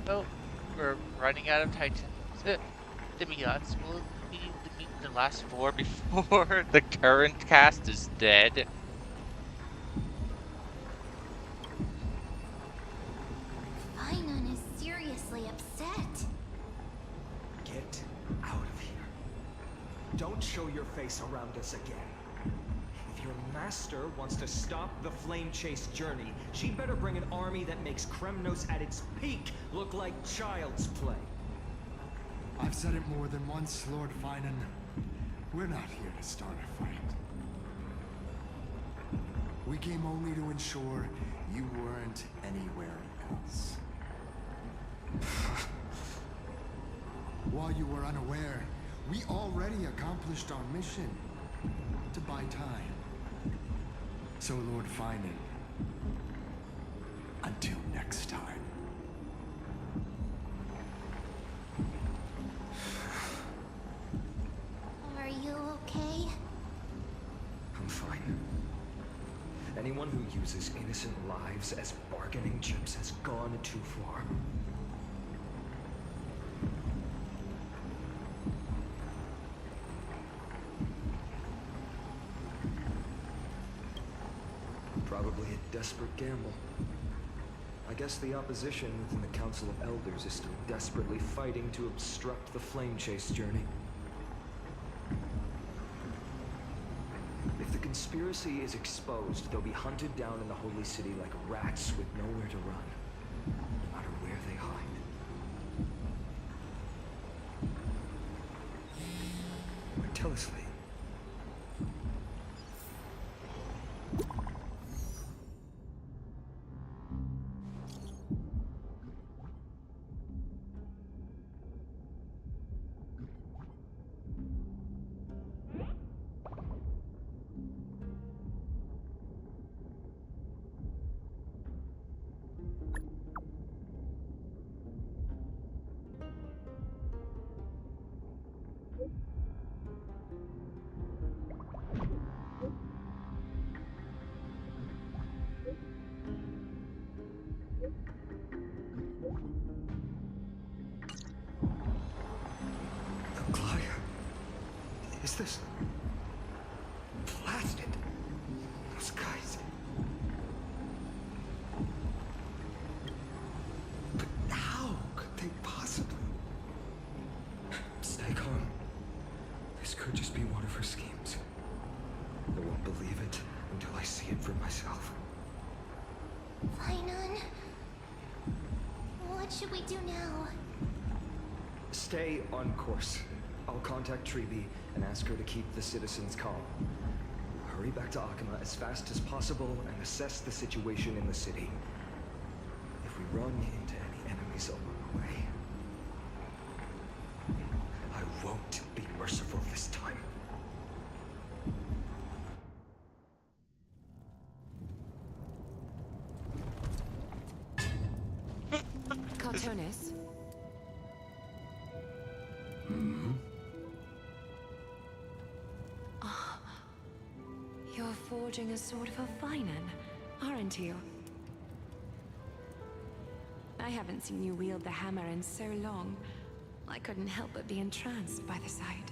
Oh, we're running out of Titans. To be honest, will we meet the last four before the current cast is dead? Finon is seriously upset. Get out of here. Don't show your face around us again. If your master wants to stop the Flame Chase journey, she'd better bring an army that makes Kremnos at its peak look like child's play. I've said it more than once, Lord Finan. We're not here to start a fight. We came only to ensure you weren't anywhere else. While you were unaware, we already accomplished our mission to buy time. So, Lord Finan, until next time. Are you okay? I'm fine. Anyone who uses innocent lives as bargaining chips has gone too far. Probably a desperate gamble. I guess the opposition within the Council of Elders is still desperately fighting to obstruct the Flame Chase journey. conspiracy is exposed, they'll be hunted down in the Holy City like rats with nowhere to run, no matter where they hide. Tell us, Lee. Is this blasted? Those guys. But how could they possibly? Stay calm. This could just be one of her schemes. I won't believe it until I see it for myself. Fainan, what should we do now? Stay on course. I'll contact Treeby and ask her to keep the citizens calm. Hurry back to Akima as fast as possible and assess the situation in the city. If we run into any enemies along the way, I won't be merciful this time. Cartonis? You're forging a sword for Fainan, aren't you? I haven't seen you wield the hammer in so long. I couldn't help but be entranced by the sight.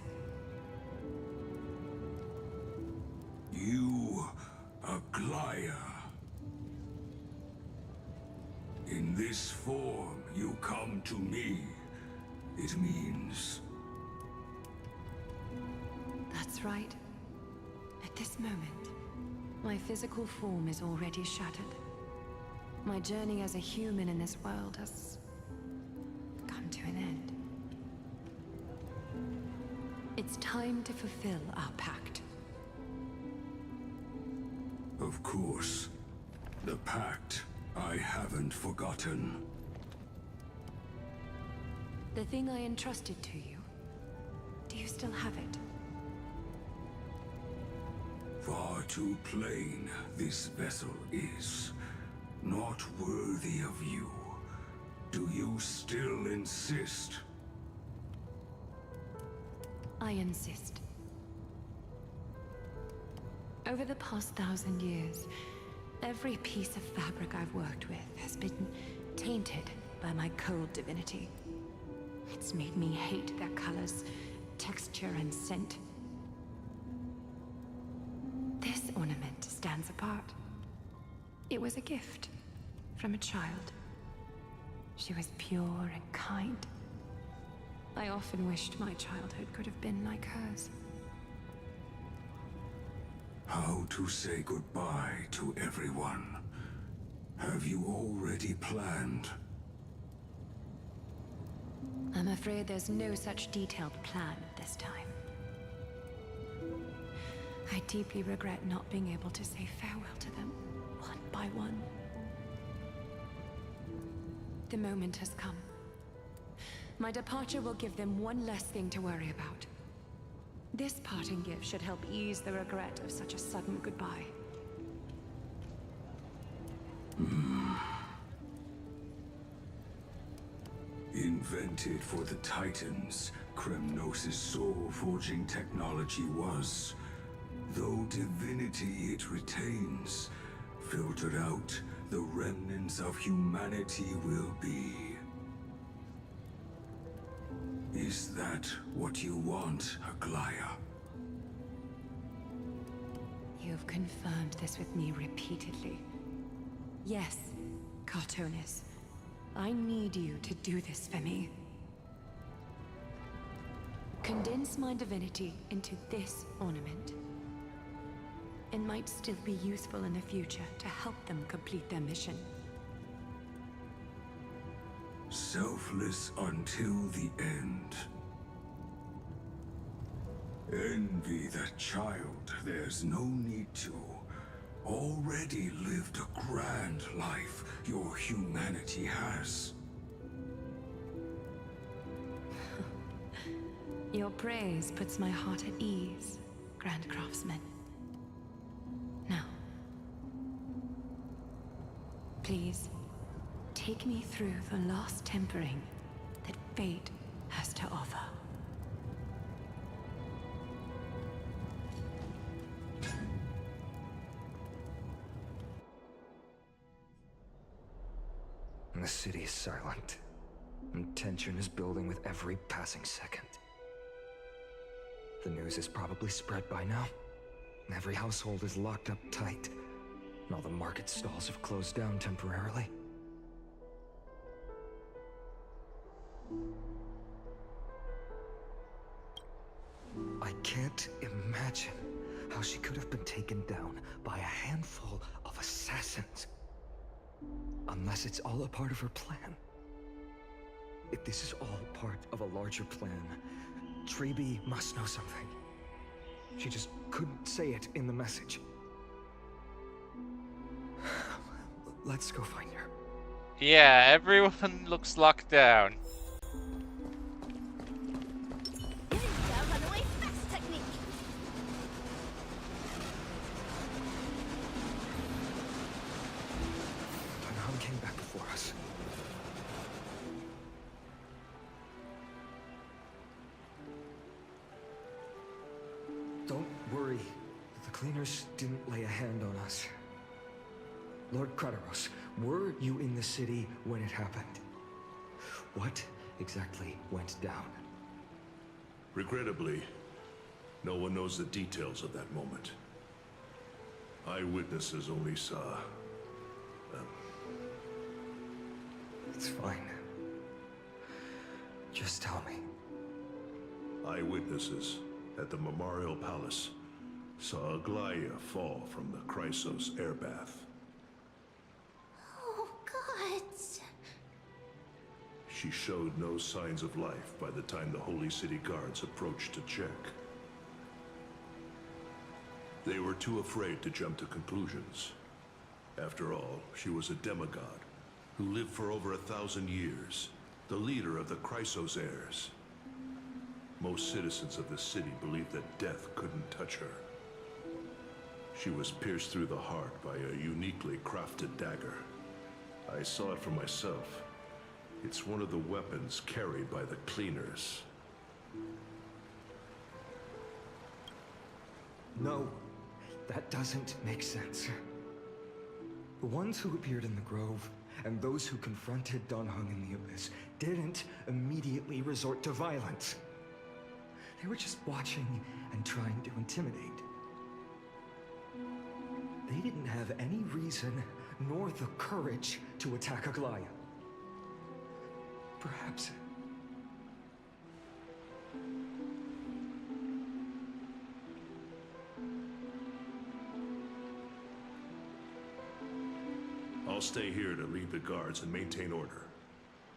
You, Aglaya. In this form, you come to me. It means... That's right. At this moment, my physical form is already shattered. My journey as a human in this world has come to an end. It's time to fulfill our pact. Of course. The pact I haven't forgotten. The thing I entrusted to you, do you still have it? Far too plain this vessel is. Not worthy of you. Do you still insist? I insist. Over the past 1,000 years, every piece of fabric I've worked with has been tainted by my cold divinity. It's made me hate their colors, texture, and scent. This ornament stands apart. It was a gift from a child. She was pure and kind. I often wished my childhood could have been like hers. How to say goodbye to everyone? Have you already planned? I'm afraid there's no such detailed plan this time. I deeply regret not being able to say farewell to them, one by one. The moment has come. My departure will give them one less thing to worry about. This parting gift should help ease the regret of such a sudden goodbye. Invented for the Titans, Kremnos' soul-forging technology was, though divinity it retains, filtered out, the remnants of humanity will be. Is that what you want, Aglaya? You've confirmed this with me repeatedly. Yes, Cartonis. I need you to do this for me. Condense my divinity into this ornament. It might still be useful in the future to help them complete their mission. Selfless until the end. Envy that child, there's no need to. Already lived a grand life your humanity has. Your praise puts my heart at ease, Grand Craftsman. Now, please, take me through the last tempering that fate has to offer. The city is silent, and tension is building with every passing second. The news is probably spread by now. Every household is locked up tight, and all the market stalls have closed down temporarily. I can't imagine how she could have been taken down by a handful of assassins. Unless it's all a part of her plan. If this is all part of a larger plan, Treeby must know something. She just couldn't say it in the message. Let's go find her. Yeah, everyone looks locked down. Came back before us. Don't worry. The cleaners didn't lay a hand on us. Lord Kratos, were you in the city when it happened? What exactly went down? Regrettably, no one knows the details of that moment. Eyewitnesses only saw It's fine. Just tell me. eyewitnesses at the Memorial Palace saw Aglaia fall from the Chrysos airbath. Oh, God. She showed no signs of life by the time the Holy City guards approached to check. They were too afraid to jump to conclusions. After all, she was a demigod who lived for over 1,000 years, the leader of the Chrysos heirs. Most citizens of the city believed that death couldn't touch her. She was pierced through the heart by a uniquely crafted dagger. I saw it for myself. It's one of the weapons carried by the cleaners. No, that doesn't make sense. The ones who appeared in the grove and those who confronted Don Hung in the Abyss didn't immediately resort to violence. They were just watching and trying to intimidate. They didn't have any reason nor the courage to attack Aglaia. Perhaps... I'll stay here to lead the guards and maintain order.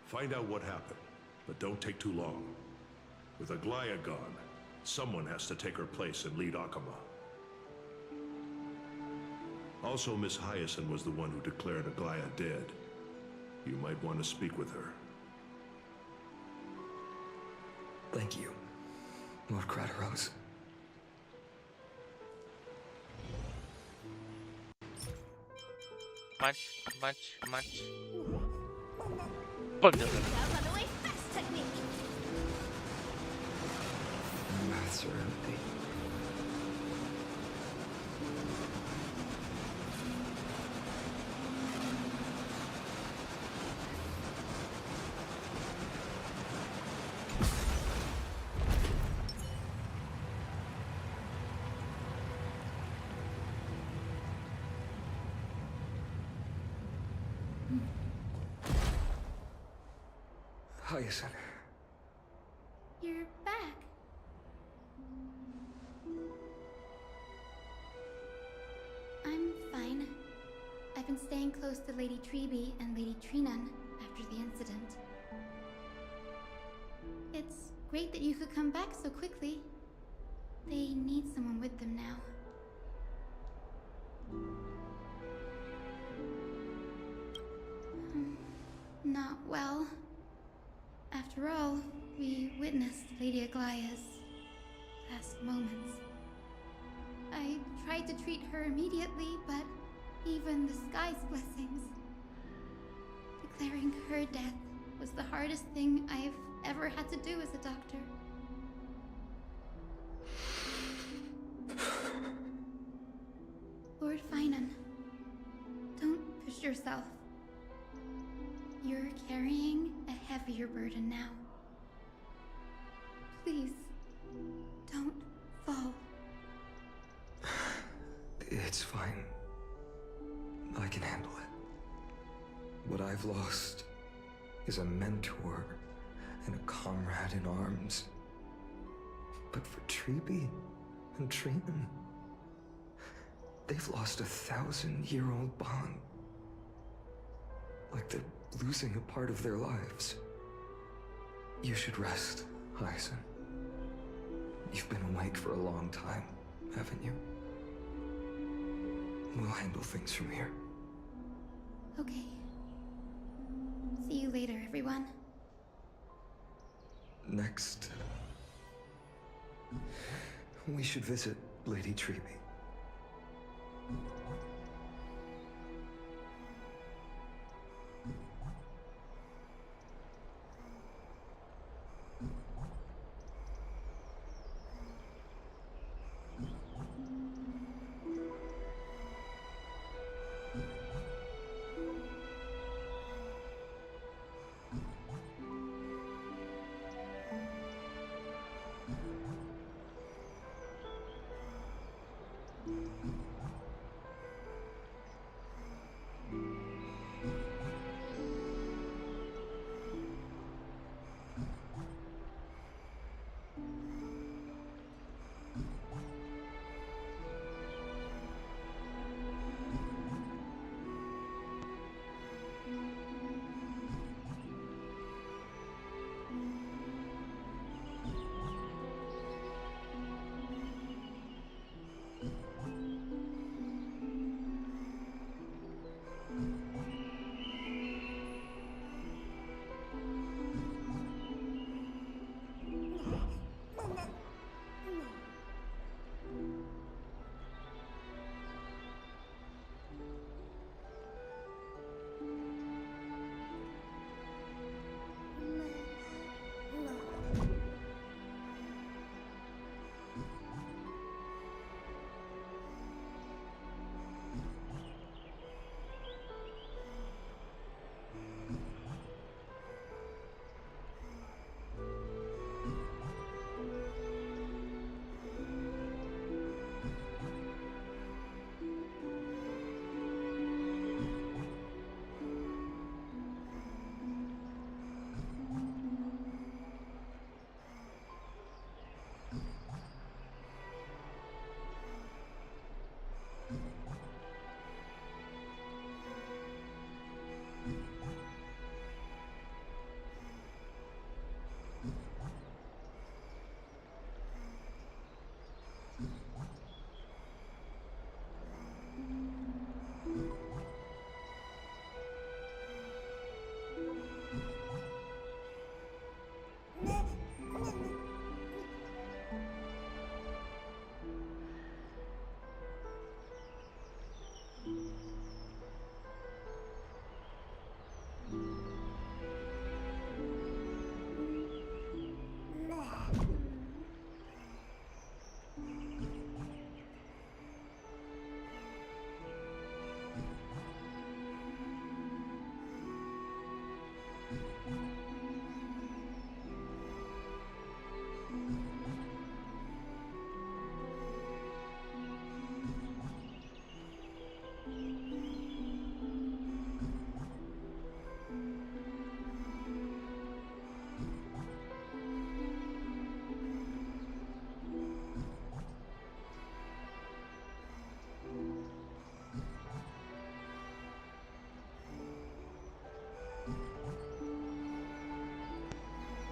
Find out what happened, but don't take too long. With Aglaia gone, someone has to take her place and lead Akama. Also, Miss Hyacinth was the one who declared Aglaia dead. You might want to speak with her. Thank you, Lord Kratos. Much. Runaway fast technique. Maths are empty. Hyacinth. You're back. I've been staying close to Lady Treby and Lady Trinan after the incident. It's great that you could come back so quickly. They need someone with them now. Not well. After all, we witnessed Lady Aglaya's last moments. I tried to treat her immediately, but even the sky's blessings. Declaring her death was the hardest thing I've ever had to do as a doctor. Lord Finan, don't push yourself. You're carrying a heavier burden now. Please, don't fall. It's fine. I can handle it. What I've lost is a mentor and a comrade in arms. But for Treby and Trinan, they've lost a 1,000-year-old bond. Like they're losing a part of their lives. You should rest, Hyacin. You've been awake for a long time, haven't you? We'll handle things from here. Okay. See you later, everyone. Next, we should visit Lady Treby.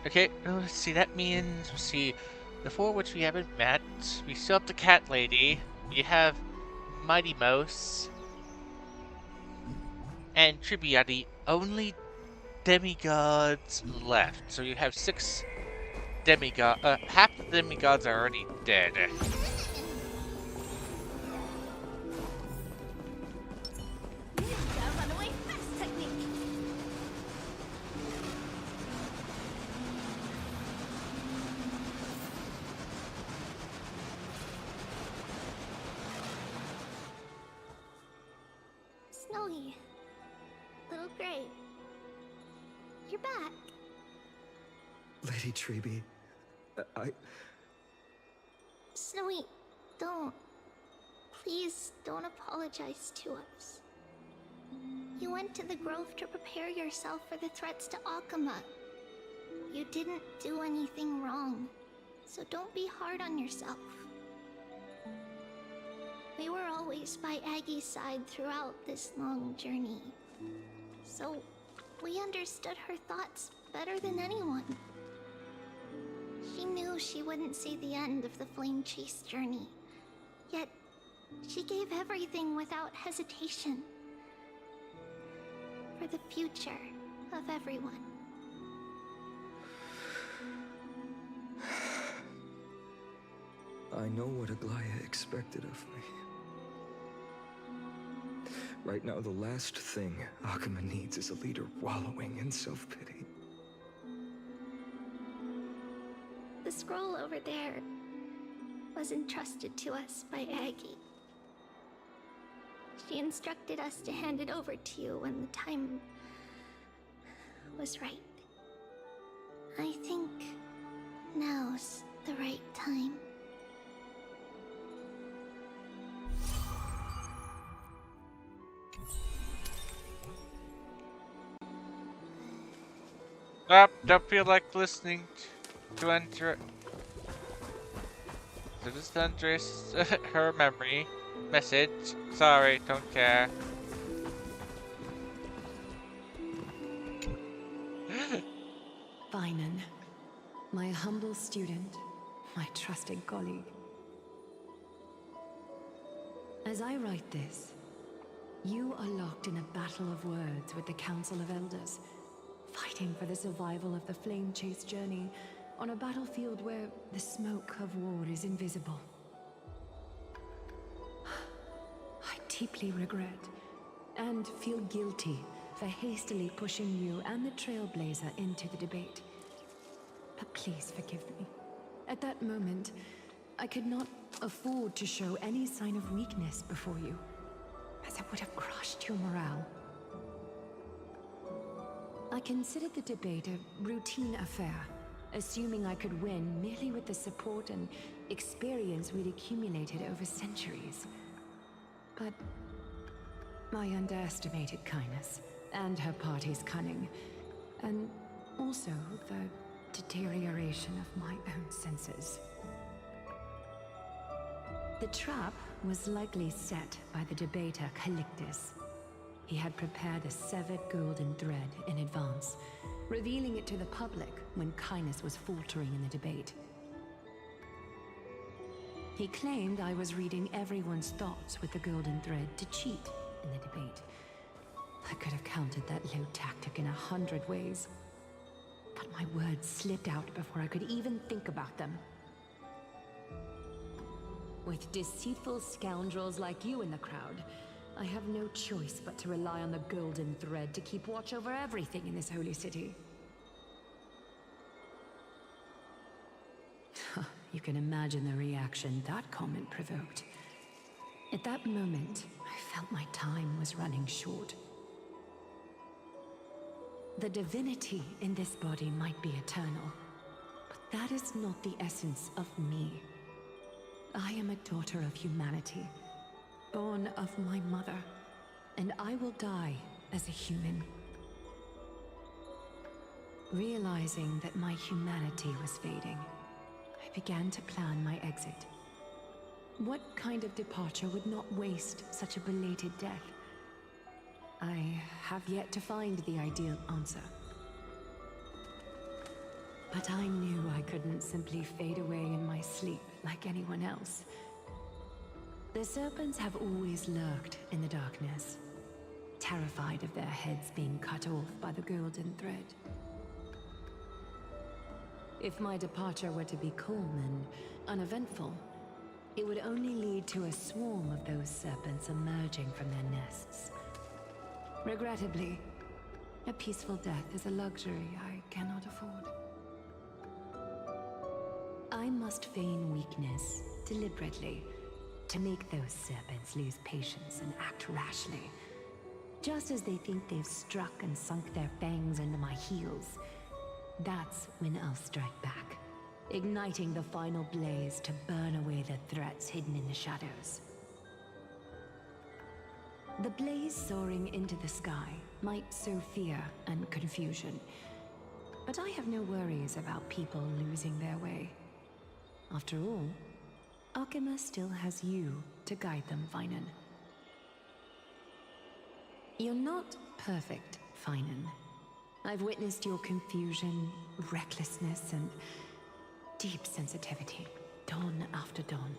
Okay, let's see, that means, let's see, the four which we haven't met. We still have the cat lady. We have Mighty Mouse. And Tribby are the only demigods left. So you have 6 demigods. Half the demigods are already dead. Runaway fast technique. Snowy. Little Gray. You're back. Lady Treby, Snowy, don't. Please don't apologize to us. You went to the grove to prepare yourself for the threats to Akama. You didn't do anything wrong, so don't be hard on yourself. We were always by Aggie's side throughout this long journey, so we understood her thoughts better than anyone. She knew she wouldn't see the end of the Flame Chase journey, yet she gave everything without hesitation. For the future of everyone. I know what Aglaya expected of me. Right now, the last thing Akama needs is a leader wallowing in self-pity. The scroll over there was entrusted to us by Aggie. She instructed us to hand it over to you when the time was right. I think now's the right time. Don't feel like listening to Andrea. This is Andrea's her memory message. Sorry, don't care. Finan, my humble student, my trusted colleague. As I write this, you are locked in a battle of words with the Council of Elders, fighting for the survival of the Flame Chase journey on a battlefield where the smoke of war is invisible. I deeply regret and feel guilty for hastily pushing you and the Trailblazer into the debate. But please forgive me. At that moment, I could not afford to show any sign of weakness before you, as it would have crushed your morale. I considered the debate a routine affair, assuming I could win merely with the support and experience we'd accumulated over centuries. But I underestimated Kindness and her party's cunning, and also the deterioration of my own senses. The trap was likely set by the debater Calictus. He had prepared a severed golden thread in advance, revealing it to the public when Kindness was faltering in the debate. He claimed I was reading everyone's thoughts with the golden thread to cheat in the debate. I could have countered that low tactic in 100 ways, but my words slipped out before I could even think about them. With deceitful scoundrels like you in the crowd, I have no choice but to rely on the golden thread to keep watch over everything in this holy city. You can imagine the reaction that comment provoked. At that moment, I felt my time was running short. The divinity in this body might be eternal, but that is not the essence of me. I am a daughter of humanity, born of my mother, and I will die as a human. Realizing that my humanity was fading, I began to plan my exit. What kind of departure would not waste such a belated death? I have yet to find the ideal answer. But I knew I couldn't simply fade away in my sleep like anyone else. The serpents have always lurked in the darkness, terrified of their heads being cut off by the golden thread. If my departure were to be calm and uneventful, it would only lead to a swarm of those serpents emerging from their nests. Regrettably, a peaceful death is a luxury I cannot afford. I must feign weakness deliberately to make those serpents lose patience and act rashly. Just as they think they've struck and sunk their fangs into my heels, that's when I'll strike back, igniting the final blaze to burn away the threats hidden in the shadows. The blaze soaring into the sky might sow fear and confusion, but I have no worries about people losing their way. After all, Akima still has you to guide them, Finan. You're not perfect, Finan. I've witnessed your confusion, recklessness, and deep sensitivity, dawn after dawn.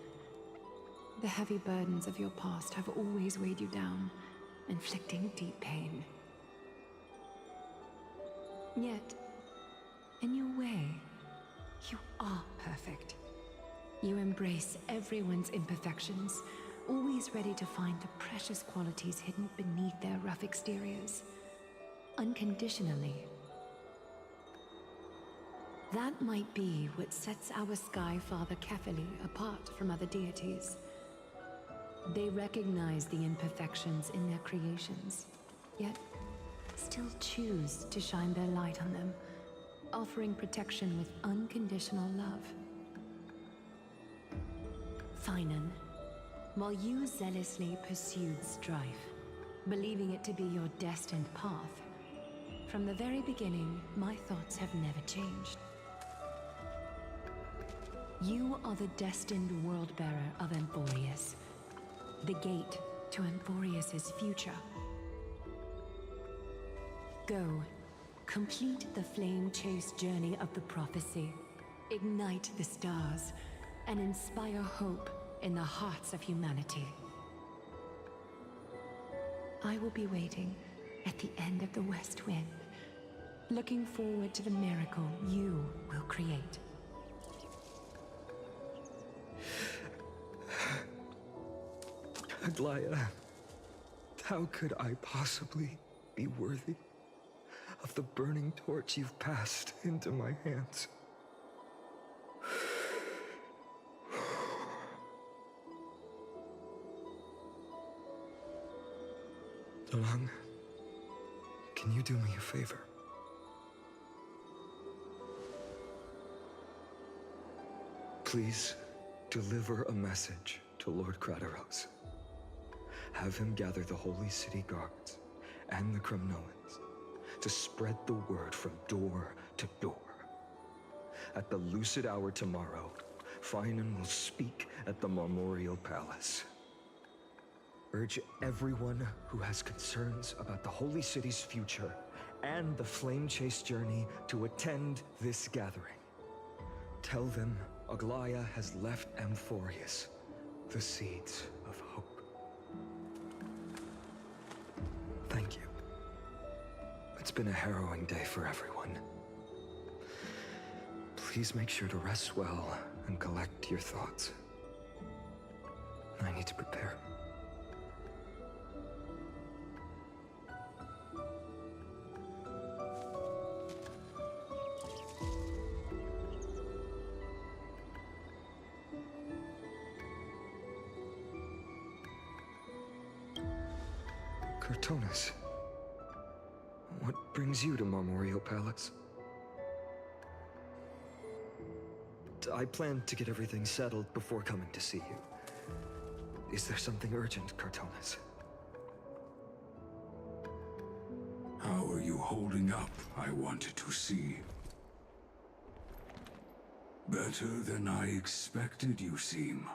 The heavy burdens of your past have always weighed you down, inflicting deep pain. Yet, in your way, you are perfect. You embrace everyone's imperfections, always ready to find the precious qualities hidden beneath their rough exteriors. Unconditionally. That might be what sets our Sky Father Kefili apart from other deities. They recognize the imperfections in their creations, yet still choose to shine their light on them, offering protection with unconditional love. Finan, while you zealously pursued strife, believing it to be your destined path, from the very beginning, my thoughts have never changed. You are the destined world-bearer of Amphorius, the gate to Amphorius's future. Go, complete the flame-chased journey of the prophecy, ignite the stars, and inspire hope in the hearts of humanity. I will be waiting at the end of the West Wind, looking forward to the miracle you will create. Aglaya, how could I possibly be worthy of the burning torch you've passed into my hands? Dalang, can you do me a favor? Please deliver a message to Lord Krateros. Have him gather the Holy City guards and the Kremnoans to spread the word from door to door. At the lucid hour tomorrow, Finan will speak at the Marmorial Palace. Urge everyone who has concerns about the Holy City's future and the Flame Chase journey to attend this gathering. Tell them Aglaya has left Amphorius the seeds of hope. Thank you. It's been a harrowing day for everyone. Please make sure to rest well and collect your thoughts. I need to prepare. Cartonis, what brings you to Marmorial Palace? I plan to get everything settled before coming to see you. Is there something urgent, Cartonis? How are you holding up, I wanted to see. Better than I expected, you seem.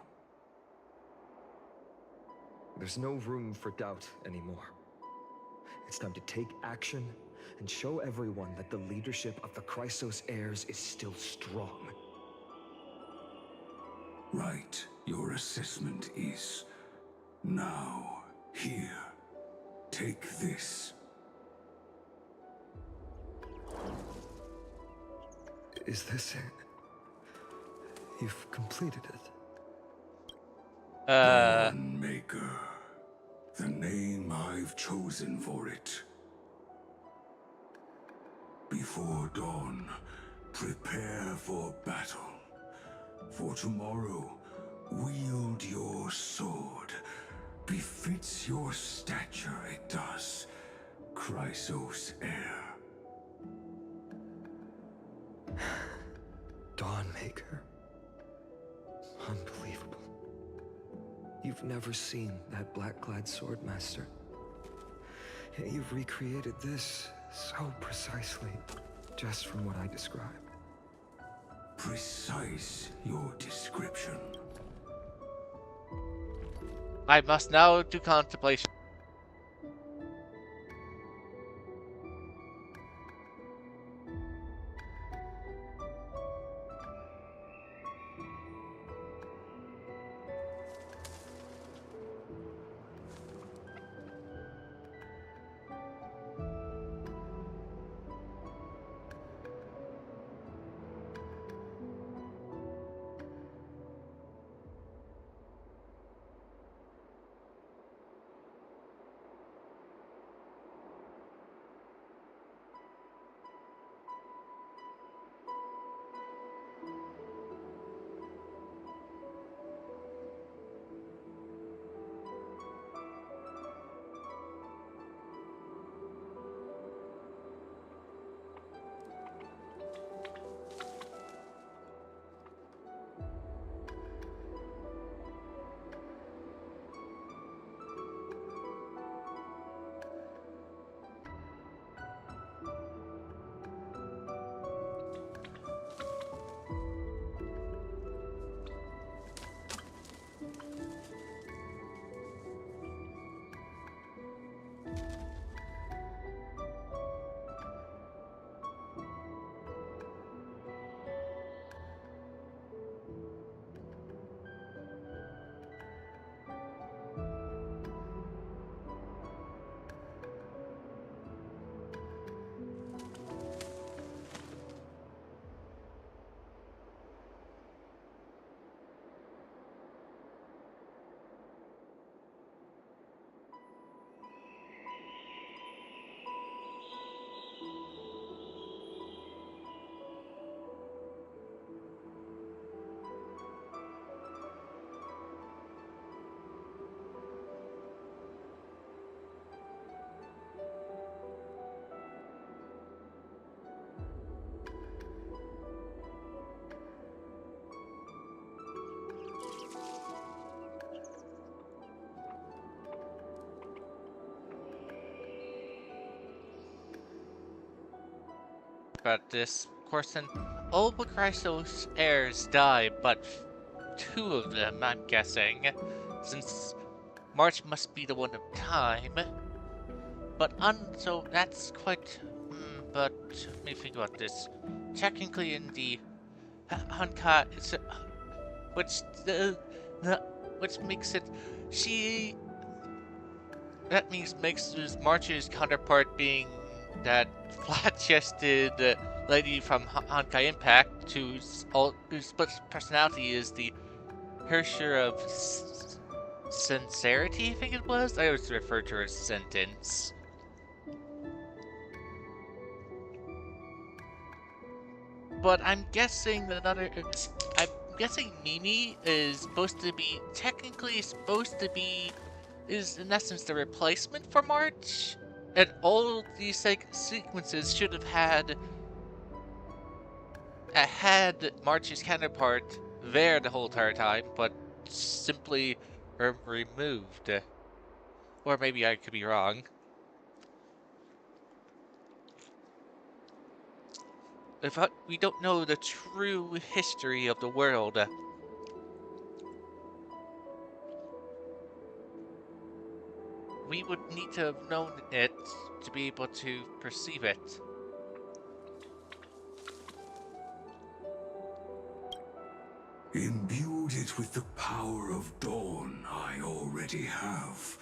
There's no room for doubt anymore. It's time to take action and show everyone that the leadership of the Chrysos heirs is still strong. Right. Your assessment is now here. Take this. Is this it? You've completed it. Dawnmaker. The name I've chosen for it. Before dawn, prepare for battle. For tomorrow, wield your sword. Befits your stature, it does. Chrysos heir. Dawnmaker. Unbelievable. You've never seen that black-clad swordmaster. Yet you've recreated this so precisely, just from what I described. Precise your description. I must now do contemplation. About this, of course, then all but Chrysos heirs die, but two of them, I'm guessing, since March must be the one of time. But so that's quite. But let me think about this. Technically, in the Honkai, it's which makes it she. That makes March's counterpart being that flat-chested lady from Honkai Impact, whose split personality is the Hersher of Sincerity, I think it was? I always refer to her as Sentence. But I'm guessing I'm guessing Mimi is is in essence the replacement for March? And all these sequences should have had March's counterpart there the whole entire time, but simply removed. Or maybe I could be wrong. We don't know the true history of the world. We would need to have known it to be able to perceive it. Imbued it with the power of dawn I already have.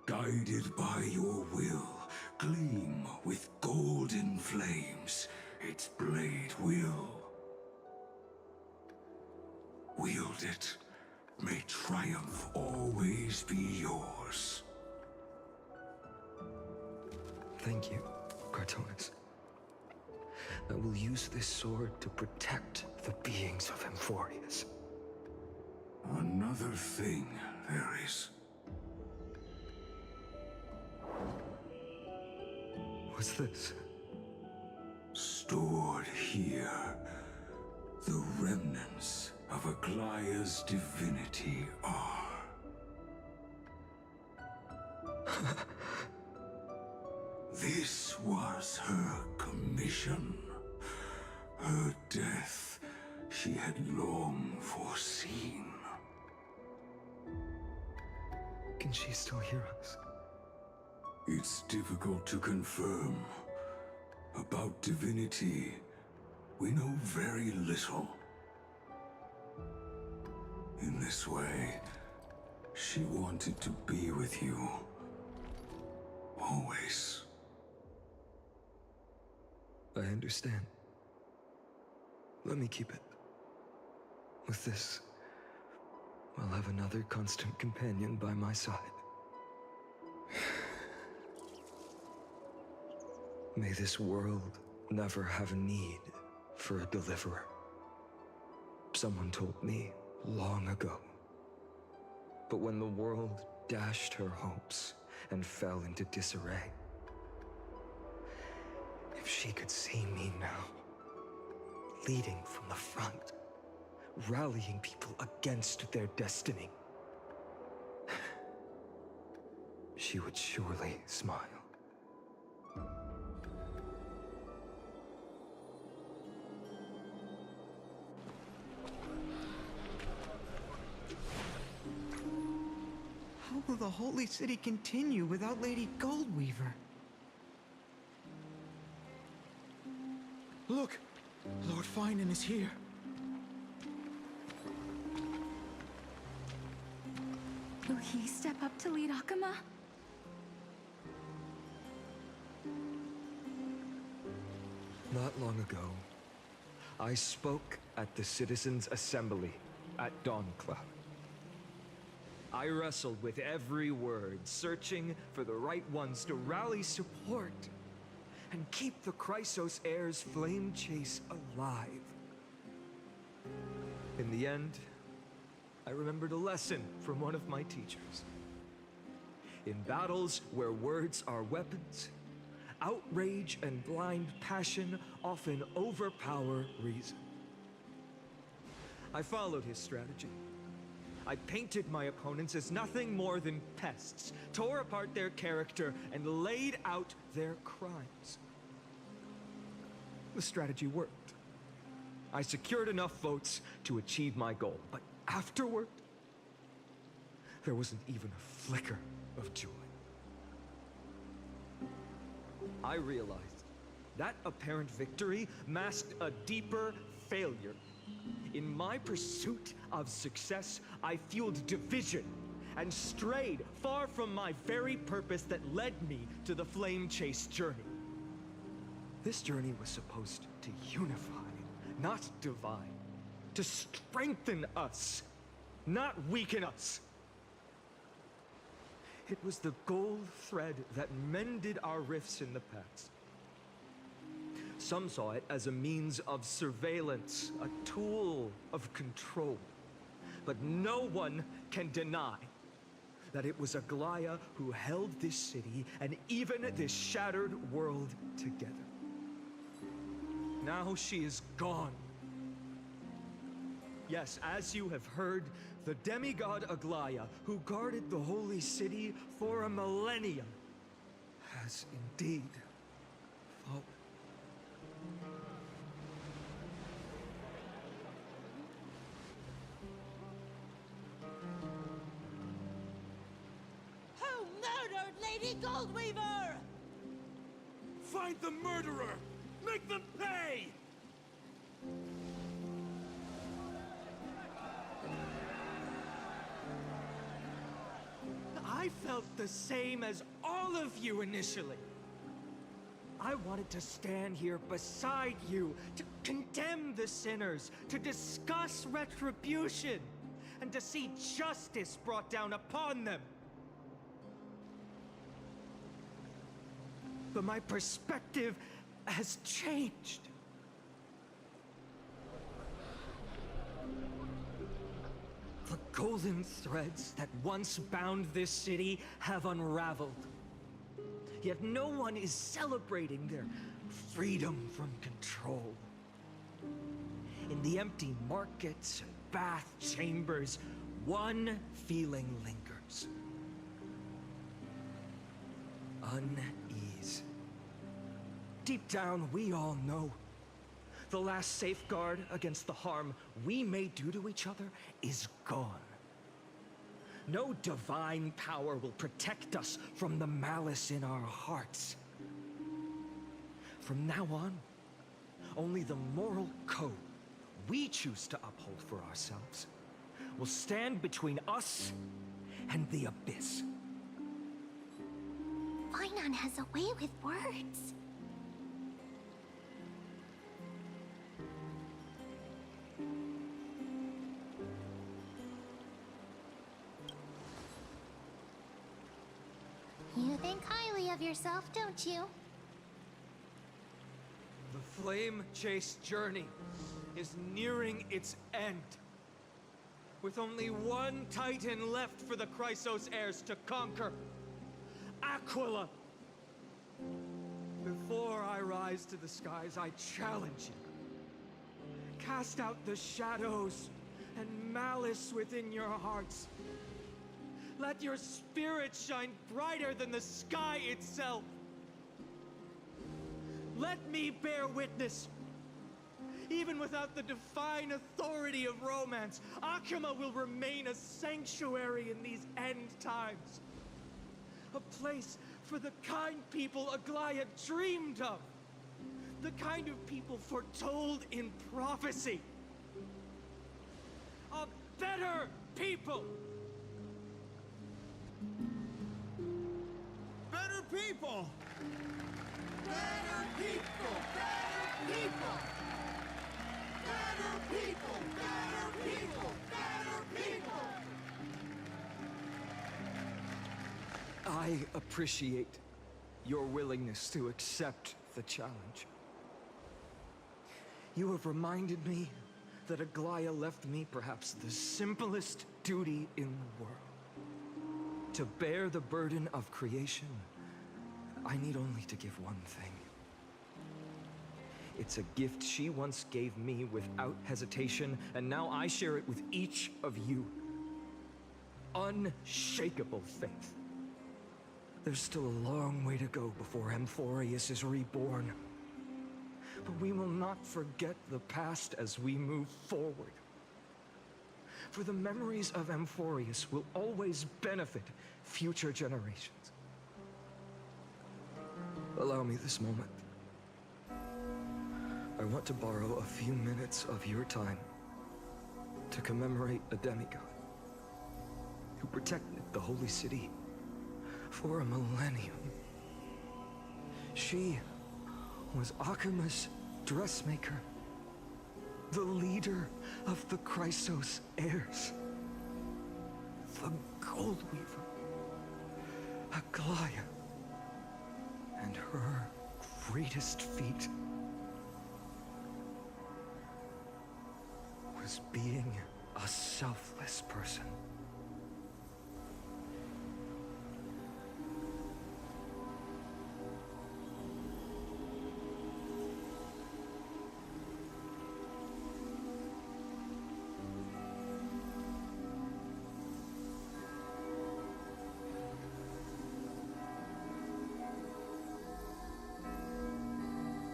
Guided by your will, gleam with golden flames, its blade will. Wield it, may triumph always be yours. Thank you, Cartonis. I will use this sword to protect the beings of Emphorius. Another thing there is. What's this? Stored here, the remnants of Aglaya's divinity are. This was her commission. Her death she had long foreseen. Can she still hear us? It's difficult to confirm. About divinity, we know very little. In this way, she wanted to be with you. Always. I understand. Let me keep it. With this, I'll have another constant companion by my side. May this world never have a need for a deliverer. Someone told me long ago. But when the world dashed her hopes and fell into disarray, if she could see me now, leading from the front, rallying people against their destiny, she would surely smile. How will the Holy City continue without Lady Goldweaver? Look! Lord Finan is here. Will he step up to lead Akama? Not long ago, I spoke at the Citizens' Assembly at Dawncloud. I wrestled with every word, searching for the right ones to rally support and keep the Chrysos heir's flame chase alive. In the end, I remembered a lesson from one of my teachers. In battles where words are weapons, outrage and blind passion often overpower reason. I followed his strategy. I painted my opponents as nothing more than pests, tore apart their character, and laid out their crimes. The strategy worked. I secured enough votes to achieve my goal, but afterward, there wasn't even a flicker of joy. I realized that apparent victory masked a deeper failure. In my pursuit of success, I fueled division and strayed far from my very purpose that led me to the flame chase journey. This journey was supposed to unify, not divide, to strengthen us, not weaken us. It was the gold thread that mended our rifts in the past. Some saw it as a means of surveillance, a tool of control. But no one can deny that it was Aglaya who held this city and even this shattered world together. Now she is gone. Yes, as you have heard, the demigod Aglaya, who guarded the holy city for a millennium, has indeed fallen. Who murdered Lady Goldweaver? Find the murderer! Make them pay! I felt the same as all of you initially. I wanted to stand here beside you, to condemn the sinners, to discuss retribution, and to see justice brought down upon them. But my perspective has changed. The golden threads that once bound this city have unraveled. Yet no one is celebrating their freedom from control. In the empty markets and bath chambers, one feeling lingers. Unease. Deep down, we all know the last safeguard against the harm we may do to each other is gone. No divine power will protect us from the malice in our hearts. From now on, only the moral code we choose to uphold for ourselves will stand between us and the abyss. Finon has a way with words. You think highly of yourself, don't you? The flame-chased journey is nearing its end. With only one Titan left for the Chrysos heirs to conquer. Aquila! Before I rise to the skies, I challenge you. Cast out the shadows and malice within your hearts. Let your spirit shine brighter than the sky itself. Let me bear witness. Even without the divine authority of romance, Akuma will remain a sanctuary in these end times. A place for the kind people Aglaya dreamed of. The kind of people foretold in prophecy. A better people! Better people! Better people! Better people! Better people! Better people! Better people! I appreciate your willingness to accept the challenge. You have reminded me that Aglaya left me perhaps the simplest duty in the world. To bear the burden of creation, I need only to give one thing. It's a gift she once gave me without hesitation, and now I share it with each of you. Unshakable faith. There's still a long way to go before Amphorius is reborn. But we will not forget the past as we move forward. For the memories of Amphorius will always benefit future generations. Allow me this moment. I want to borrow a few minutes of your time to commemorate a demigod who protected the holy city for a millennium. She was Akuma's dressmaker, the leader of the Chrysos heirs, the Gold Weaver, Aglaya, and her greatest feat was being a selfless person.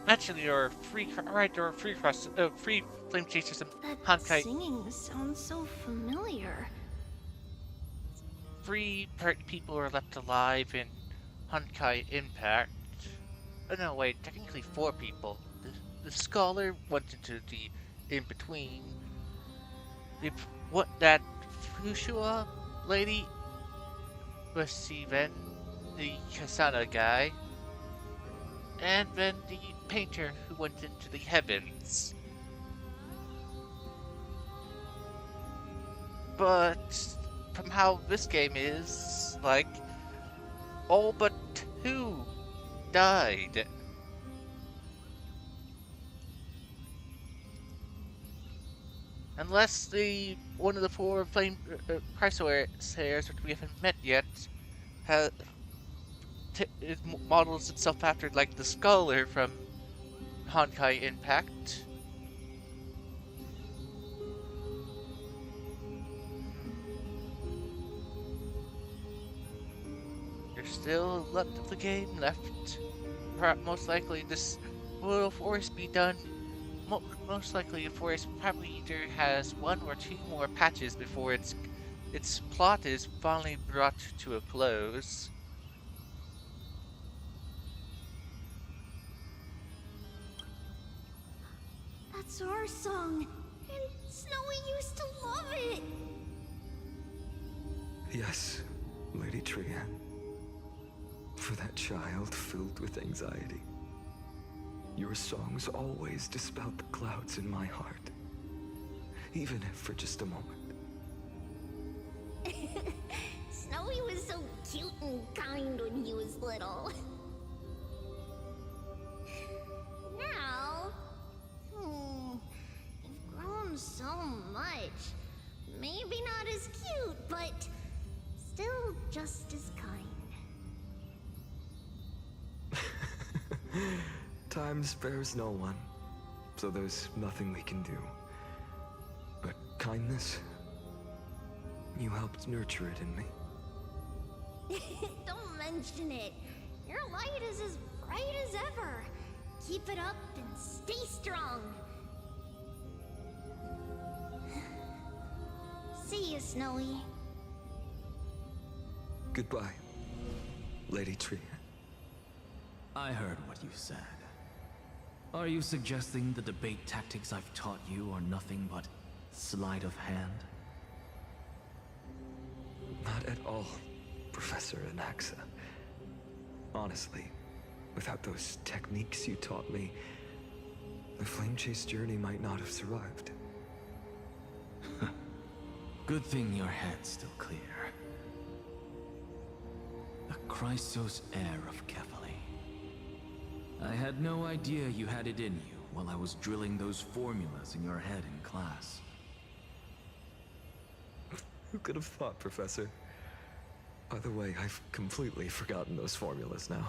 Mention your free or free free flame chasers and That Honkai. singing sounds so familiar. People are left alive in Honkai Impact. Oh, no, wait, technically 4 people. The scholar went into the in-between. What, that Fushua lady was Steven, the Kasana guy, and then the painter who went into the heavens. But from how this game is, like, all but 2 died. Unless one of the 4 flame Chrysosairs, which we haven't met yet, has it models itself after like the scholar from Honkai Impact. There's still a lot of the game left. Most likely this will forest be done. Most likely the forest probably either has 1 or 2 more patches before its plot is finally brought to a close. That's our song, and Snowy used to love it. Yes, Lady Tria. For that child filled with anxiety. Your songs always dispelled the clouds in my heart. Even if for just a moment. Snowy was so cute and kind when he was little. Now, you've grown so much. Maybe not as cute, but still just as kind. Time spares no one, so there's nothing we can do. But kindness, you helped nurture it in me. Don't mention it. Your light is as bright as ever. Keep it up and stay strong. See you, Snowy. Goodbye, Lady Tria. I heard what you said. Are you suggesting the debate tactics I've taught you are nothing but sleight of hand? Not at all, Professor Anaxa. Honestly, without those techniques you taught me, the Flame Chase journey might not have survived. Good thing your head's still clear. The Chrysos heir of Kefali. I had no idea you had it in you while I was drilling those formulas in your head in class. Who could have thought, Professor? By the way, I've completely forgotten those formulas now.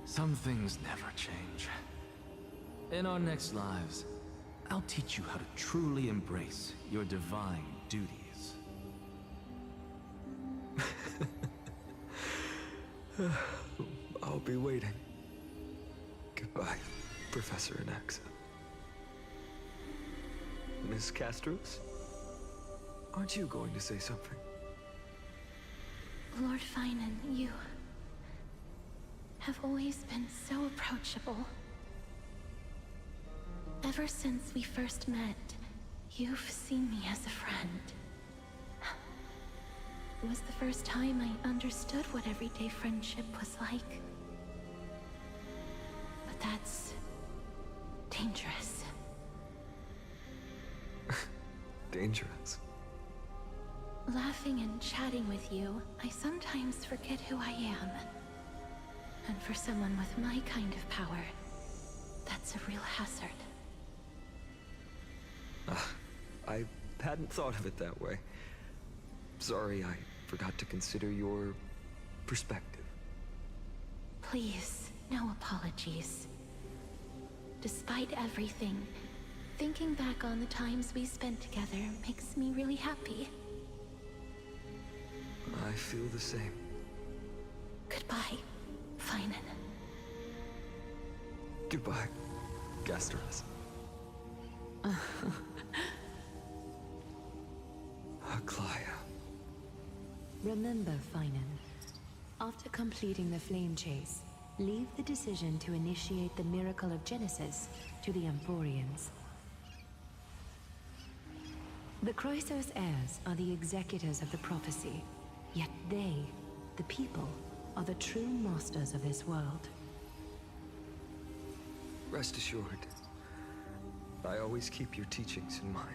Some things never change. In our next lives, I'll teach you how to truly embrace your divine duties. I'll be waiting. Goodbye, Professor Anaxa. Miss Castros? Aren't you going to say something? Lord Finan, you have always been so approachable. Ever since we first met, you've seen me as a friend. It was the first time I understood what everyday friendship was like. But that's dangerous. Dangerous? Laughing and chatting with you, I sometimes forget who I am. And for someone with my kind of power, that's a real hazard. I hadn't thought of it that way. Sorry, I forgot to consider your perspective. Please, no apologies. Despite everything, thinking back on the times we spent together makes me really happy. I feel the same. Goodbye, Finan. Goodbye, Gasteros. Remember, Finan, After completing the flame chase, leave the decision to initiate the miracle of Genesis to the Emporians. The Chrysos heirs are the executors of the prophecy, yet they, the people, are the true masters of this world. Rest assured, I always keep your teachings in mind.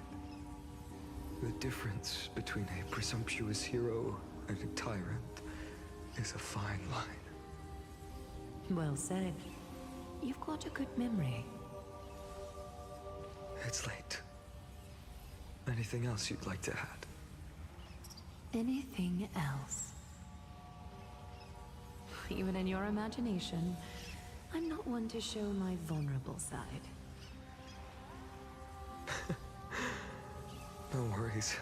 The difference between a presumptuous hero and a tyrant is a fine line. Well said. You've got a good memory. It's late. Anything else you'd like to add? Anything else? Even in your imagination, I'm not one to show my vulnerable side. No worries.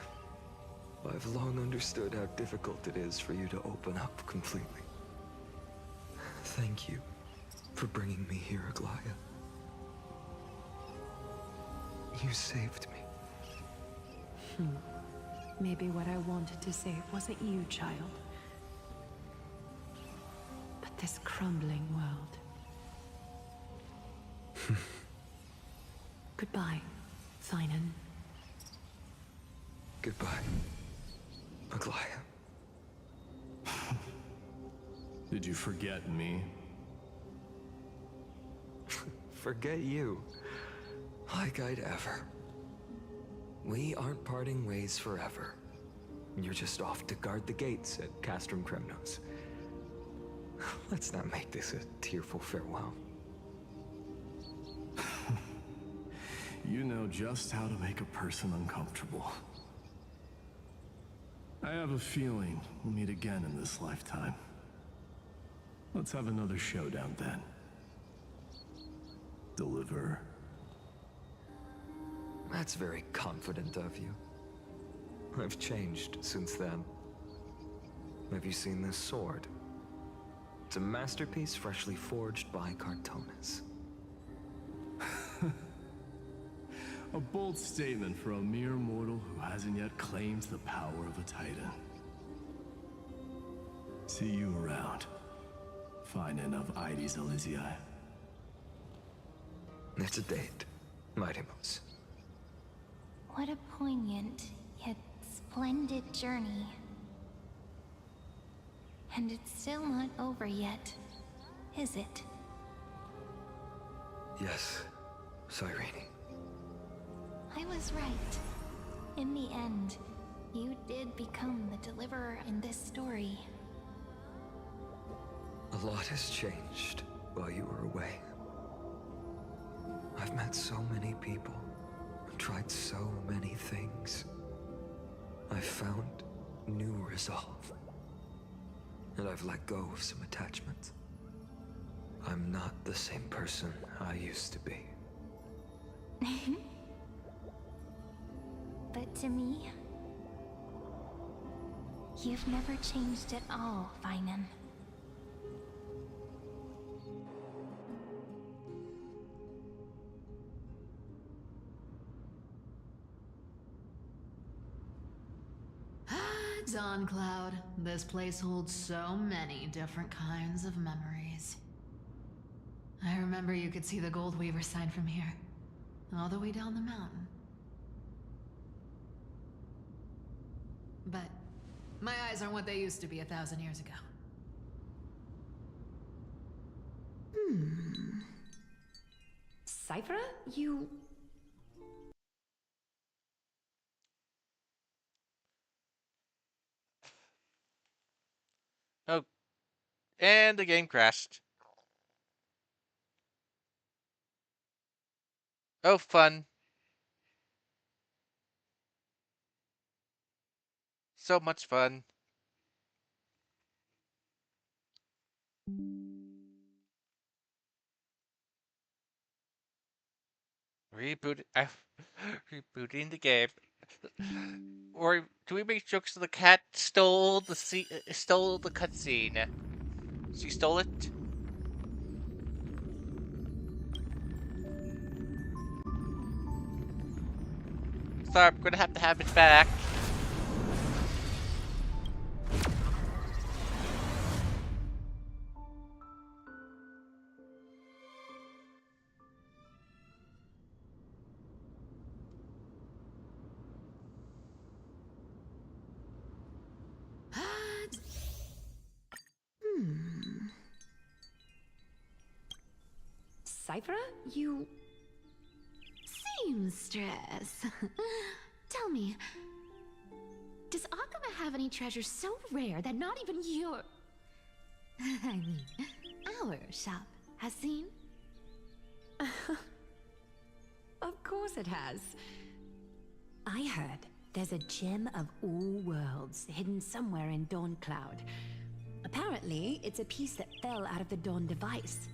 I've long understood how difficult it is for you to open up completely. Thank you for bringing me here, Aglaya. You saved me. Maybe what I wanted to save wasn't you, child, but this crumbling world. Goodbye, Finan. Goodbye, Aglaya. Did you forget me? Forget you. Like I'd ever. We aren't parting ways forever. You're just off to guard the gates at Castrum Kremnos. Let's not make this a tearful farewell. You know just how to make a person uncomfortable. I have a feeling we'll meet again in this lifetime. Let's have another showdown then. Deliver. That's very confident of you. I've changed since then. Have you seen this sword? It's a masterpiece freshly forged by Cartonis. A bold statement for a mere mortal who hasn't yet claimed the power of a titan. See you around. Finan of Ides Elysiae. It's a date, Mightymouse. What a poignant, yet splendid journey. And it's still not over yet, is it? Yes, Cyrene. I was right. In the end, you did become the deliverer in this story. A lot has changed while you were away. I've met so many people, tried so many things. I've found new resolve. And I've let go of some attachments. I'm not the same person I used to be. But to me, you've never changed at all, Finan. Dawn Cloud. This place holds so many different kinds of memories. I remember you could see the Goldweaver sign from here, all the way down the mountain. But my eyes aren't what they used to be 1,000 years ago. Cypher, you... Oh, and the game crashed. Oh, fun. So much fun. Rebooting the game. Or do we make jokes that the cat stole the cutscene? She stole it? Sorry, I'm gonna have it back. Cyphera, you... Seamstress. Tell me, does Akuma have any treasures so rare that not even your... I mean, our shop has seen? Of course it has. I heard there's a gem of all worlds hidden somewhere in Dawn Cloud. Apparently, it's a piece that fell out of the Dawn device.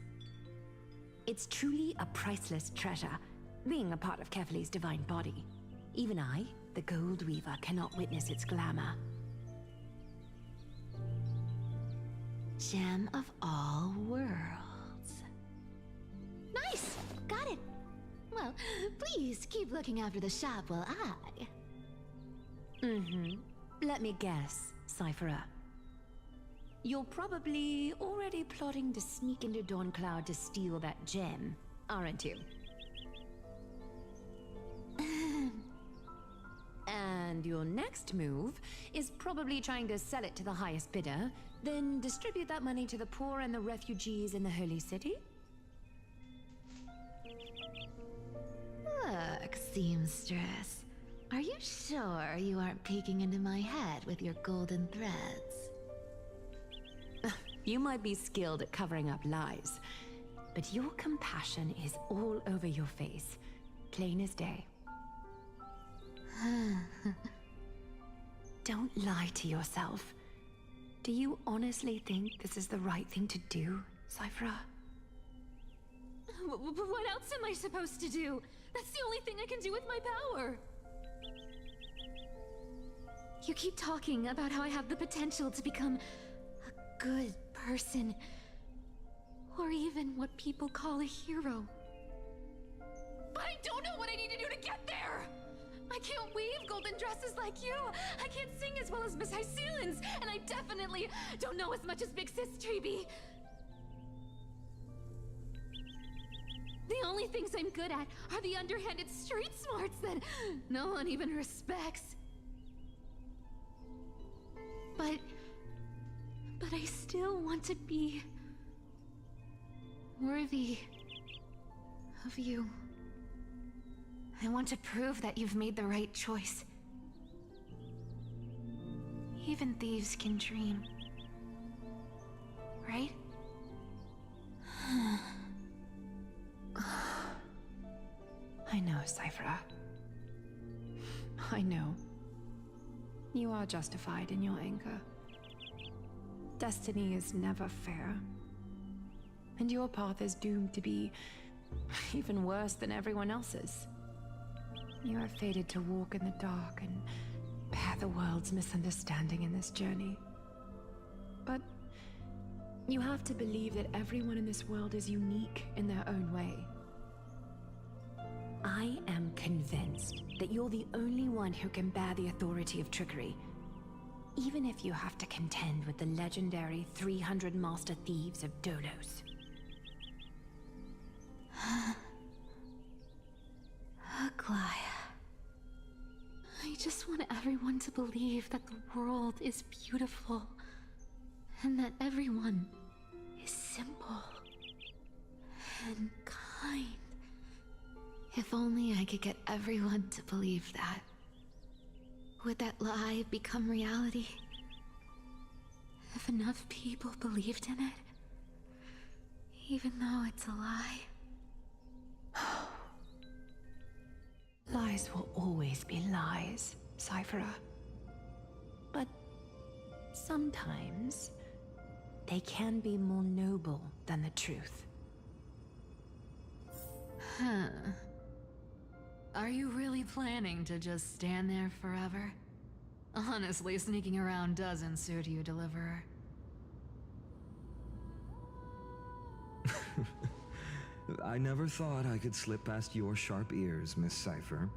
It's truly a priceless treasure, being a part of Kefali's divine body. Even I, the Gold Weaver, cannot witness its glamour. Gem of all worlds. Nice! Got it! Well, please keep looking after the shop while I... Let me guess, Cyphera. You're probably already plotting to sneak into Dawn Cloud to steal that gem, aren't you? And your next move is probably trying to sell it to the highest bidder, then distribute that money to the poor and the refugees in the Holy City? Look, seamstress. Are you sure you aren't peeking into my head with your golden threads? You might be skilled at covering up lies, but your compassion is all over your face, plain as day. Don't lie to yourself. Do you honestly think this is the right thing to do, Cyphera? What else am I supposed to do? That's the only thing I can do with my power. You keep talking about how I have the potential to become a good person, or even what people call a hero. But I don't know what I need to do to get there! I can't weave golden dresses like you! I can't sing as well as Miss Hyceelins! And I definitely don't know as much as Big Sis Treeby! The only things I'm good at are the underhanded street smarts that no one even respects. But I still want to be worthy of you. I want to prove that you've made the right choice. Even thieves can dream. Right? I know, Cyphera. I know. You are justified in your anger. Destiny is never fair. And your path is doomed to be even worse than everyone else's. You are fated to walk in the dark and bear the world's misunderstanding in this journey. But you have to believe that everyone in this world is unique in their own way. I am convinced that you're the only one who can bear the authority of trickery, even if you have to contend with the legendary 300 master thieves of Dolos. Aglaya. I just want everyone to believe that the world is beautiful, and that everyone is simple and kind. If only I could get everyone to believe that. Would that lie become reality? If enough people believed in it, even though it's a lie. Lies will always be lies, Cyphera. But sometimes they can be more noble than the truth. Huh. Are you really planning to just stand there forever? Honestly, sneaking around doesn't suit you, Deliverer. I never thought I could slip past your sharp ears, Miss Cypher.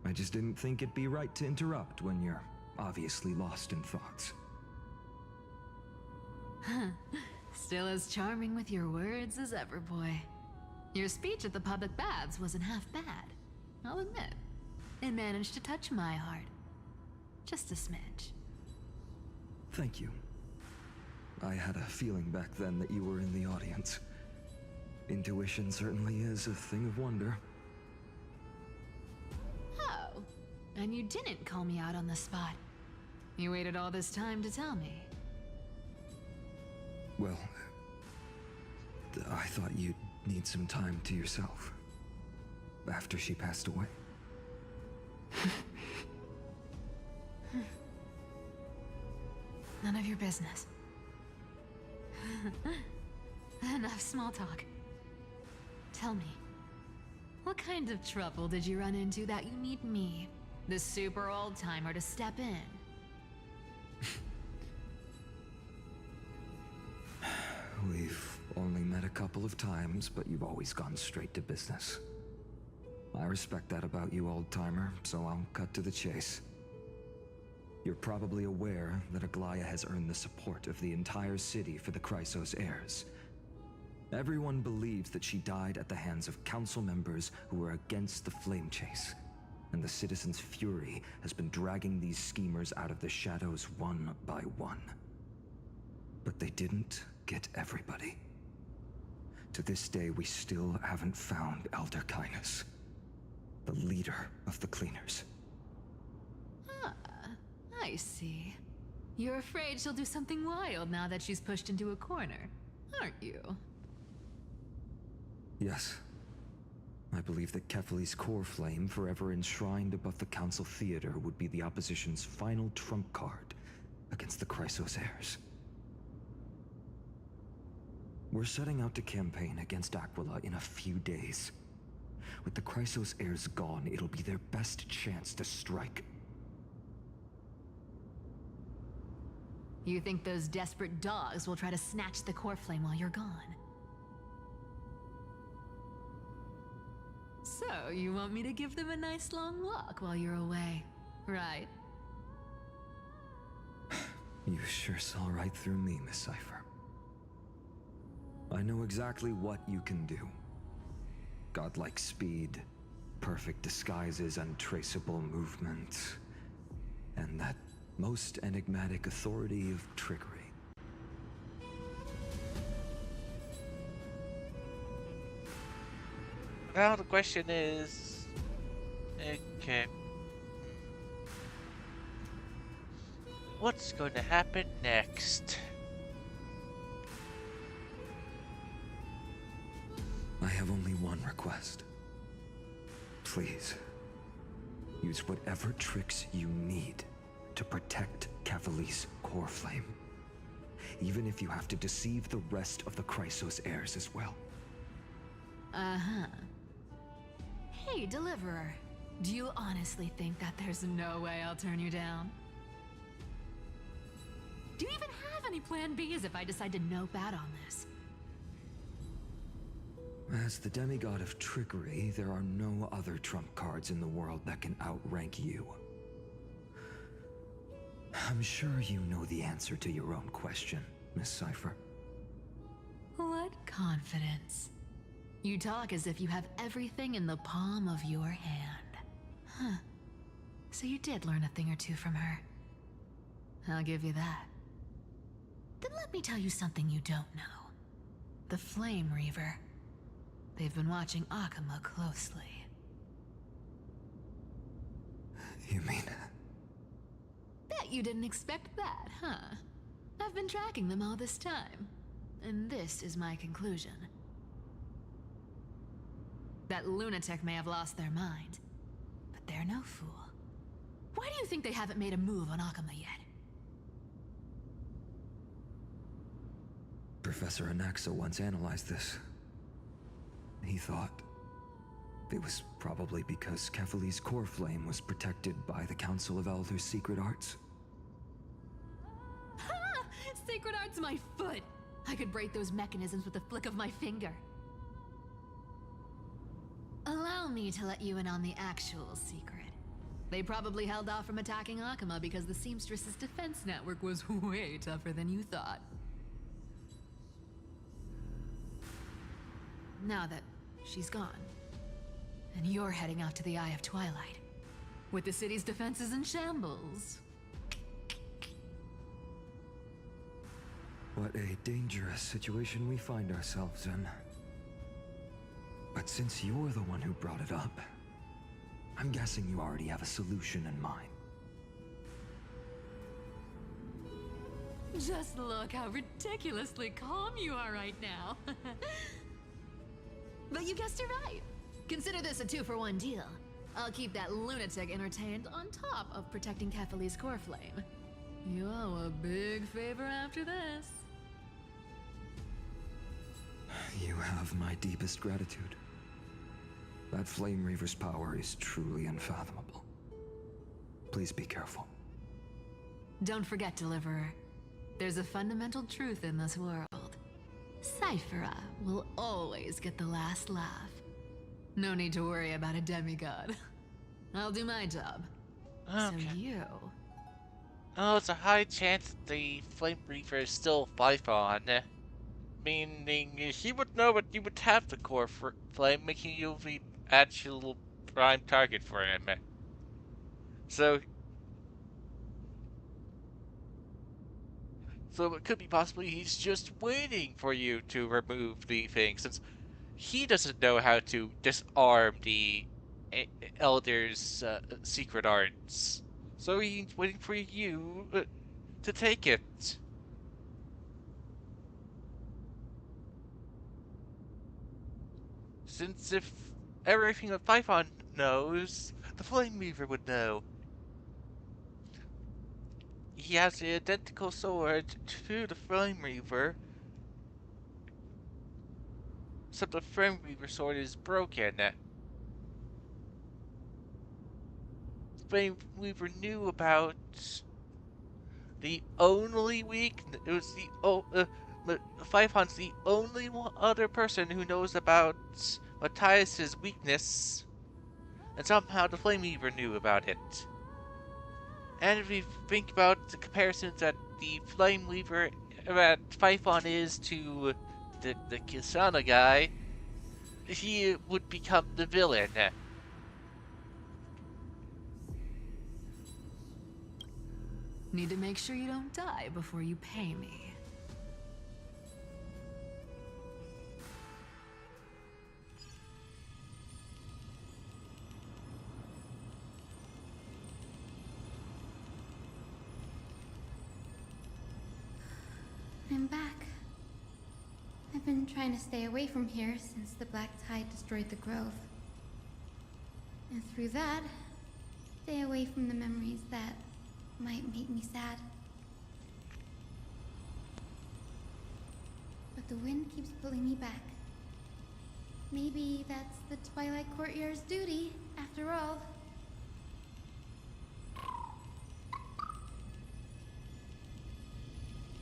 I just didn't think it'd be right to interrupt when you're obviously lost in thoughts. Still as charming with your words as ever, boy. Your speech at the public baths wasn't half bad, I'll admit. It managed to touch my heart. Just a smidge. Thank you. I had a feeling back then that you were in the audience. Intuition certainly is a thing of wonder. Oh, and you didn't call me out on the spot. You waited all this time to tell me. Well, I thought you'd need some time to yourself. After she passed away. None of your business. Enough small talk. Tell me, what kind of trouble did you run into that you need me, the super old-timer, to step in? We've only met a couple of times, but you've always gone straight to business. I respect that about you, old-timer, so I'll cut to the chase. You're probably aware that Aglaya has earned the support of the entire city for the Chrysos heirs. Everyone believes that she died at the hands of council members who were against the flame chase, and the citizens' fury has been dragging these schemers out of the shadows one by one. But they didn't get everybody. To this day, we still haven't found Elder Kynus, the leader of the cleaners. Ah, I see. You're afraid she'll do something wild now that she's pushed into a corner, aren't you? Yes. I believe that Kefali's core flame, forever enshrined above the council theater, would be the opposition's final trump card against the Chrysos heirs. We're setting out to campaign against Aquila in a few days. With the Chrysos heirs gone, it'll be their best chance to strike. You think those desperate dogs will try to snatch the core flame while you're gone? So, you want me to give them a nice long walk while you're away, right? You sure saw right through me, Miss Cypher. I know exactly what you can do. Godlike speed, perfect disguises, untraceable movement, and that most enigmatic authority of trickery. Now the question is... Okay. What's going to happen next? I have only one request. Please, use whatever tricks you need to protect Kefali's core flame. Even if you have to deceive the rest of the Chrysos heirs as well. Uh-huh. Hey, Deliverer. Do you honestly think that there's no way I'll turn you down? Do you even have any plan Bs if I decide to nope out on this? As the demigod of trickery, there are no other trump cards in the world that can outrank you. I'm sure you know the answer to your own question, Miss Cypher. What confidence. You talk as if you have everything in the palm of your hand. Huh. So you did learn a thing or two from her. I'll give you that. Then let me tell you something you don't know. The Flame Reaver. They've been watching Akama closely. You mean... Bet you didn't expect that, huh? I've been tracking them all this time. And this is my conclusion. That lunatic may have lost their mind, but they're no fool. Why do you think they haven't made a move on Akama yet? Professor Anaxa once analyzed this. He thought it was probably because Kefali's core flame was protected by the Council of Elders' secret arts. Ha! Secret art's my foot! I could break those mechanisms with a flick of my finger. Allow me to let you in on the actual secret. They probably held off from attacking Akama because the Seamstress's defense network was way tougher than you thought. Now that she's gone, and you're heading out to the Eye of Twilight, with the city's defenses in shambles. What a dangerous situation we find ourselves in. But since you're the one who brought it up, I'm guessing you already have a solution in mind. Just look how ridiculously calm you are right now. But you guessed it right. Consider this a 2-for-1 deal. I'll keep that lunatic entertained on top of protecting Kefali's core flame. You owe a big favor after this. You have my deepest gratitude. That Flame Reaver's power is truly unfathomable. Please be careful. Don't forget, Deliverer. There's a fundamental truth in this world. Cyphera will always get the last laugh. No need to worry about a demigod. I'll do my job. Okay. So you... Oh, it's a high chance that the Flame Reaver is still Python. Meaning he would know that you would have the core flame, making you the actual prime target for him. So it could be possibly he's just waiting for you to remove the thing, since he doesn't know how to disarm the Elder's secret arts. So he's waiting for you to take it. Since if everything that Python knows, the Flame Weaver would know. He has the identical sword to the Flame Reaver, except the Flame Reaver sword is broken. The Flame Weaver knew about the only weakness. It was Python's the only other person who knows about Matthias's weakness, and somehow the Flame Weaver knew about it. And if you think about the comparisons that the Flame Weaver, that Python is to the Kisana guy, he would become the villain. Need to make sure you don't die before you pay me. I'm back. I've been trying to stay away from here since the Black Tide destroyed the grove. And through that, stay away from the memories that might make me sad. But the wind keeps pulling me back. Maybe that's the Twilight Courtier's duty, after all.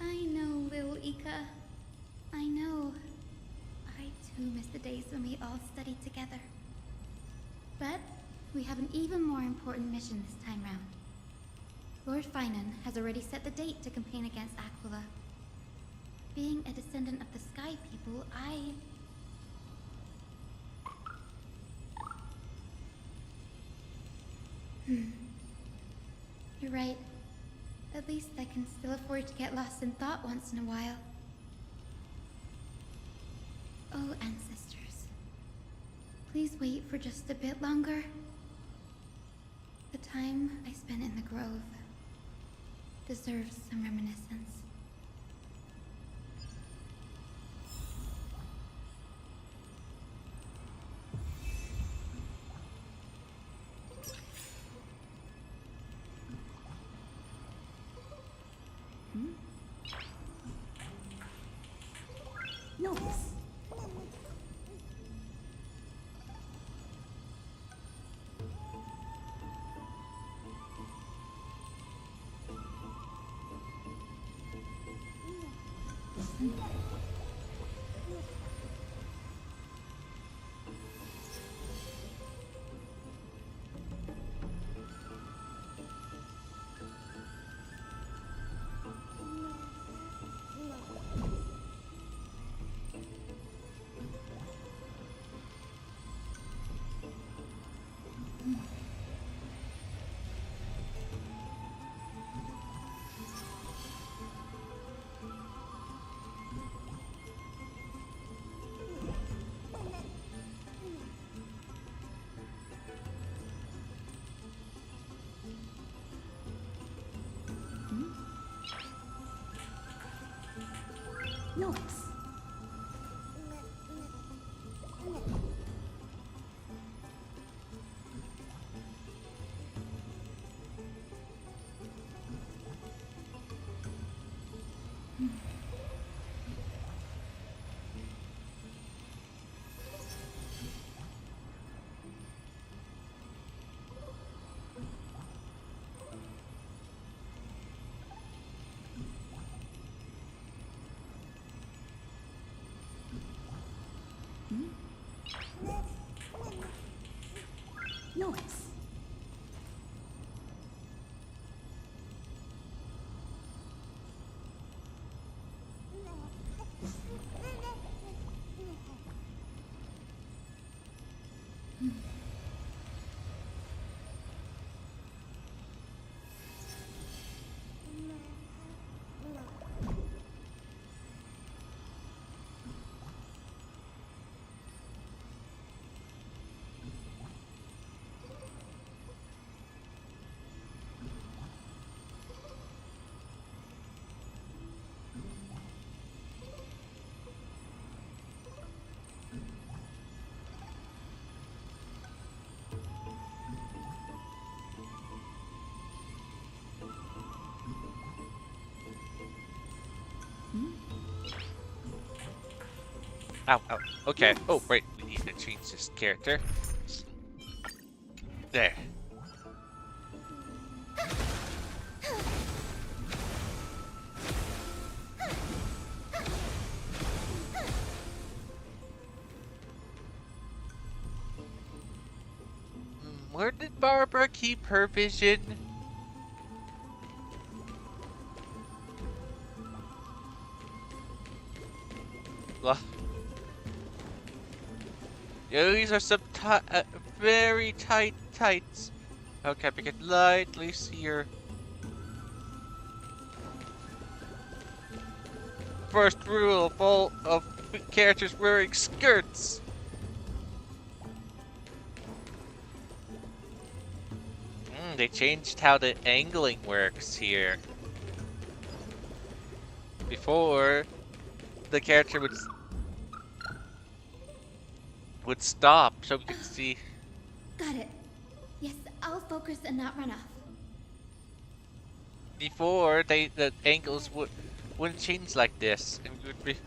I know, little Ika. I know. I too miss the days when we all studied together. But we have an even more important mission this time round. Lord Finan has already set the date to campaign against Aquila. Being a descendant of the Sky People, You're right. At least I can still afford to get lost in thought once in a while. Oh, ancestors. Please wait for just a bit longer. The time I spent in the grove deserves some reminiscence. Notice. Noise. Noise. Ow, ow. Okay. Oh, right. We need to change this character. There. Where did Barbara keep her vision? Well, yeah, these are some very tight tights. Okay, we can lightly see her. First rule of all of characters wearing skirts. They changed how the angling works here. Before, the character would stop so we could see. Got it. Yes, I'll focus and not run off. Before, the angles wouldn't change like this, and we would be.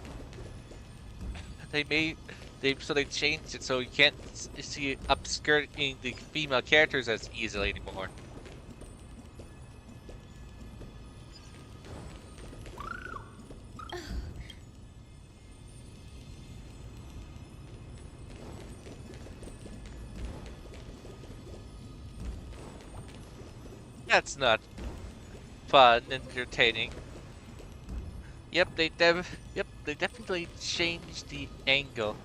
They changed it so you can't see upskirting the female characters as easily anymore. That's not fun and entertaining. Yep, they definitely changed the angle.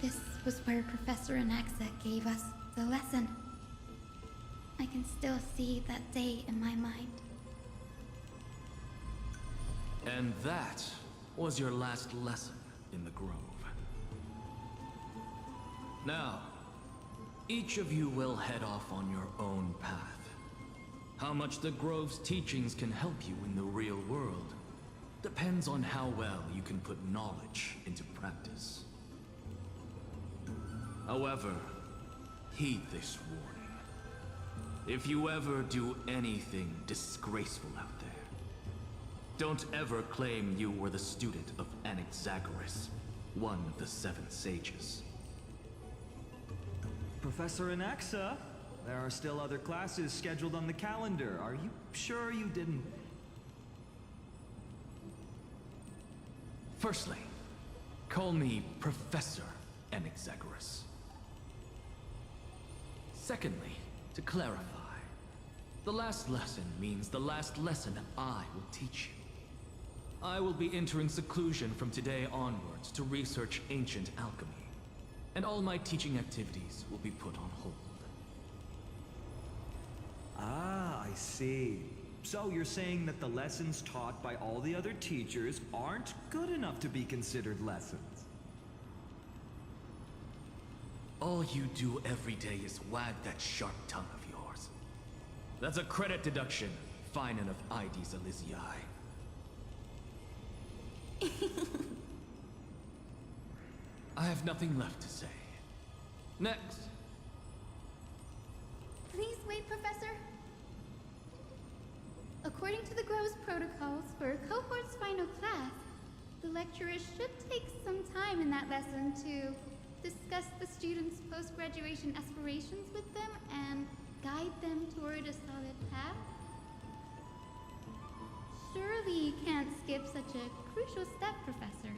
This was where Professor Anaxa gave us the lesson. I can still see that day in my mind. And that was your last lesson in the Grove. Now, each of you will head off on your own path. How much the Grove's teachings can help you in the real world depends on how well you can put knowledge into practice. However, heed this warning. If you ever do anything disgraceful out there, don't ever claim you were the student of Anaxagoras, one of the 7 sages. Professor Anaxa, there are still other classes scheduled on the calendar. Are you sure you didn't... Firstly, call me Professor Anaxagoras. Secondly, to clarify, the last lesson means the last lesson I will teach you. I will be entering seclusion from today onwards to research ancient alchemy. and all my teaching activities will be put on hold. Ah, I see. So you're saying that the lessons taught by all the other teachers aren't good enough to be considered lessons? All you do every day is wag that sharp tongue of yours. That's a credit deduction, fine enough IDs Elysiae. I have nothing left to say. Next. Please wait, Professor. According to the Grove's protocols for a cohort's final class, the lecturers should take some time in that lesson to discuss the students' post-graduation aspirations with them and guide them toward a solid path. Surely you can't skip such a crucial step, Professor.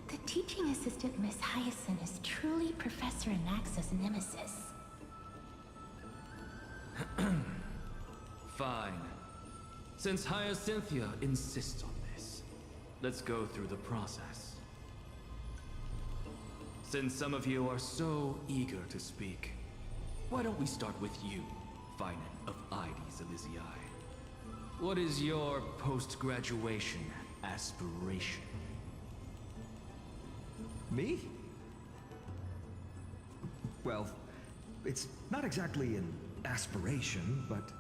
The teaching assistant, Miss Hyacinth, is truly Professor Anaxa's nemesis. Fine. Since Hyacinthia insists on this, let's go through the process. Since some of you are so eager to speak, why don't we start with you, Finan of IDs Elysiae? What is your post-graduation aspiration? Me? Well, it's not exactly an aspiration, but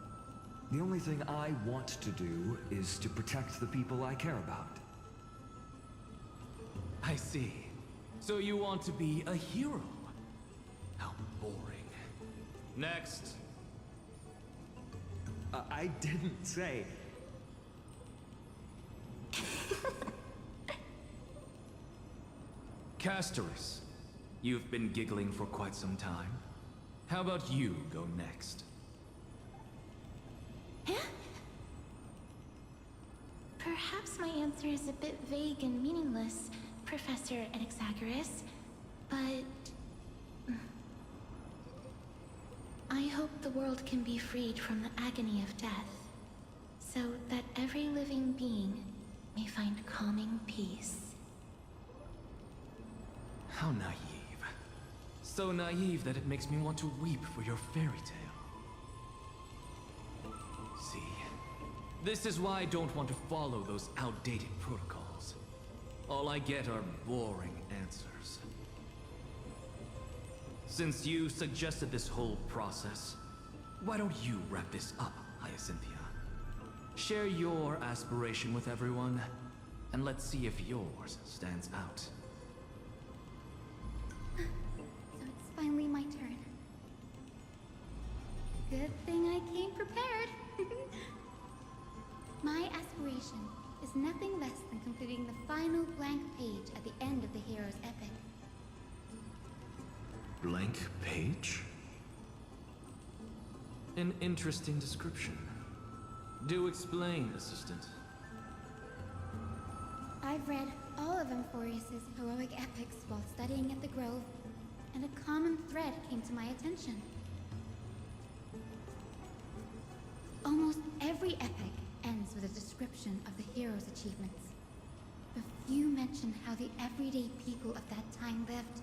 the only thing I want to do is to protect the people I care about. I see. So you want to be a hero? How boring. Next. I didn't say. Castorus, you've been giggling for quite some time. How about you go next? Perhaps my answer is a bit vague and meaningless, Professor Anaxagoras, but I hope the world can be freed from the agony of death, so that every living being may find calming peace. How naive. So naive that it makes me want to weep for your fairy tale. See, this is why I don't want to follow those outdated protocols. All I get are boring answers. Since you suggested this whole process, why don't you wrap this up, Hyacinthia? Share your aspiration with everyone, and let's see if yours stands out. So it's finally my turn. Good thing I came prepared. My aspiration is nothing less than completing the final blank page at the end of the hero's epic. Blank page? An interesting description. Do explain, Assistant. I've read all of Amphorius's heroic epics while studying at the Grove, and a common thread came to my attention. Almost every epic ends with a description of the hero's achievements. But few mention how the everyday people of that time lived.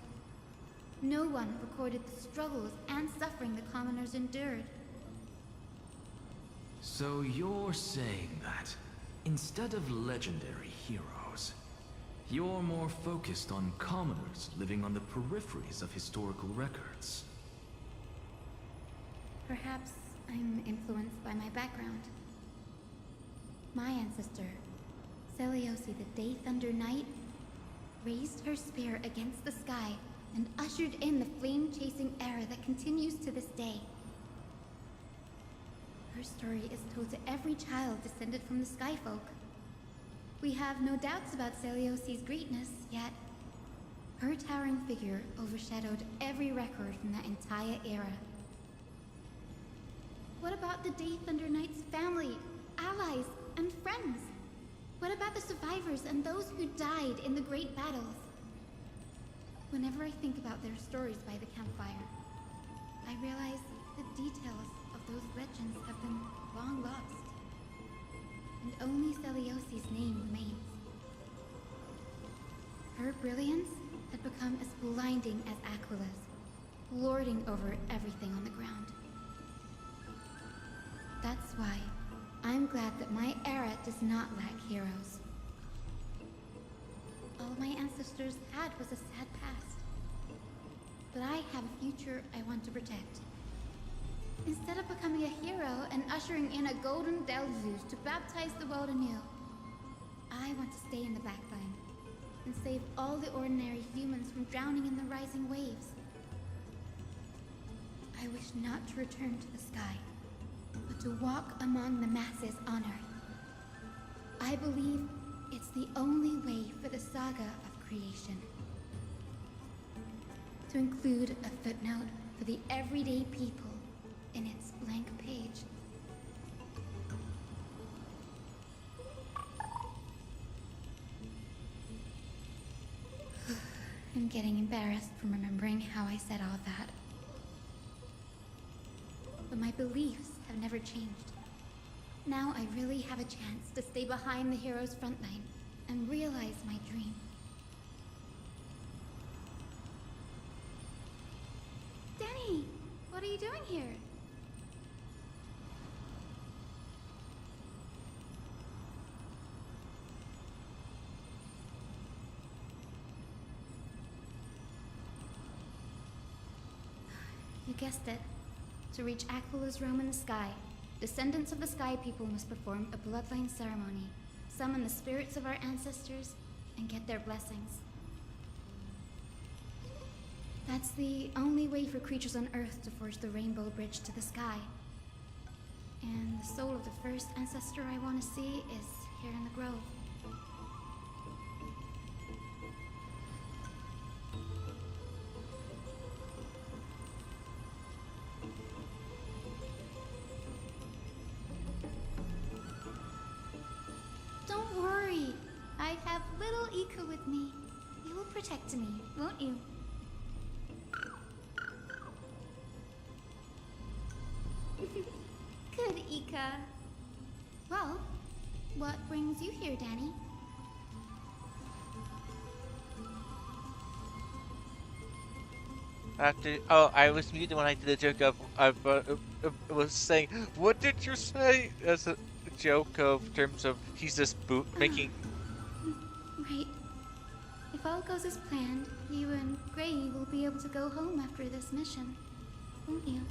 No one recorded the struggles and suffering the commoners endured. So you're saying that, instead of legendary heroes, you're more focused on commoners living on the peripheries of historical records. Perhaps I'm influenced by my background. My ancestor, Seliosi the Day Thunder Knight, raised her spear against the sky and ushered in the flame-chasing era that continues to this day. Her story is told to every child descended from the Skyfolk. We have no doubts about Seliosi's greatness, yet her towering figure overshadowed every record from that entire era. What about the Day Thunder Knight's family, allies, and friends? What about the survivors and those who died in the great battles? Whenever I think about their stories by the campfire, I realize the details of those legends have been long lost. And only Celiosi's name remains. Her brilliance had become as blinding as Aquila's, lording over everything on the ground. That's why I'm glad that my era does not lack heroes. All my ancestors had was a sad past. But I have a future I want to protect. Instead of becoming a hero and ushering in a golden Delzus to baptize the world anew, I want to stay in the backline and save all the ordinary humans from drowning in the rising waves. I wish not to return to the sky, but to walk among the masses on Earth. I believe it's the only way for the saga of creation. To include a footnote for the everyday people in its blank page. I'm getting embarrassed from remembering how I said all that. But my beliefs have never changed. Now I really have a chance to stay behind the hero's front line and realize my dream. Danny, what are you doing here? You guessed it. To reach Aquila's realm in the sky, descendants of the Sky People must perform a bloodline ceremony, summon the spirits of our ancestors, and get their blessings. That's the only way for creatures on Earth to forge the rainbow bridge to the sky. And the soul of the first ancestor I want to see is here in the grove. Don't worry. I have little Ika with me. You will protect me, won't you? Good, Ika. Well, what brings you here, Danny? I was muted when I did a joke of, was saying, what did you say? As a joke of terms of he's just making. Right. If all goes as planned, you and Gray will be able to go home after this mission, won't you?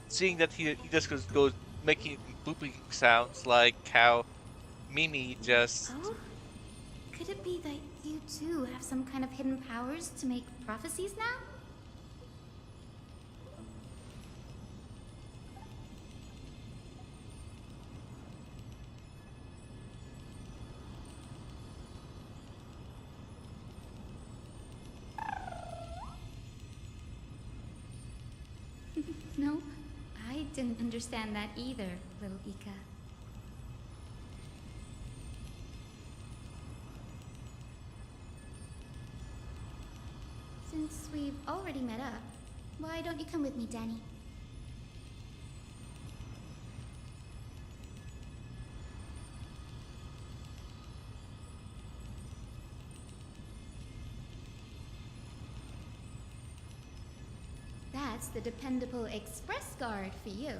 Seeing that he just goes making booping sounds like how Mimi just. Oh? Could it be that you too have some kind of hidden powers to make prophecies now? No, I didn't understand that either, little Ika. Since we've already met up, why don't you come with me, Danny? That's the dependable express guard for you.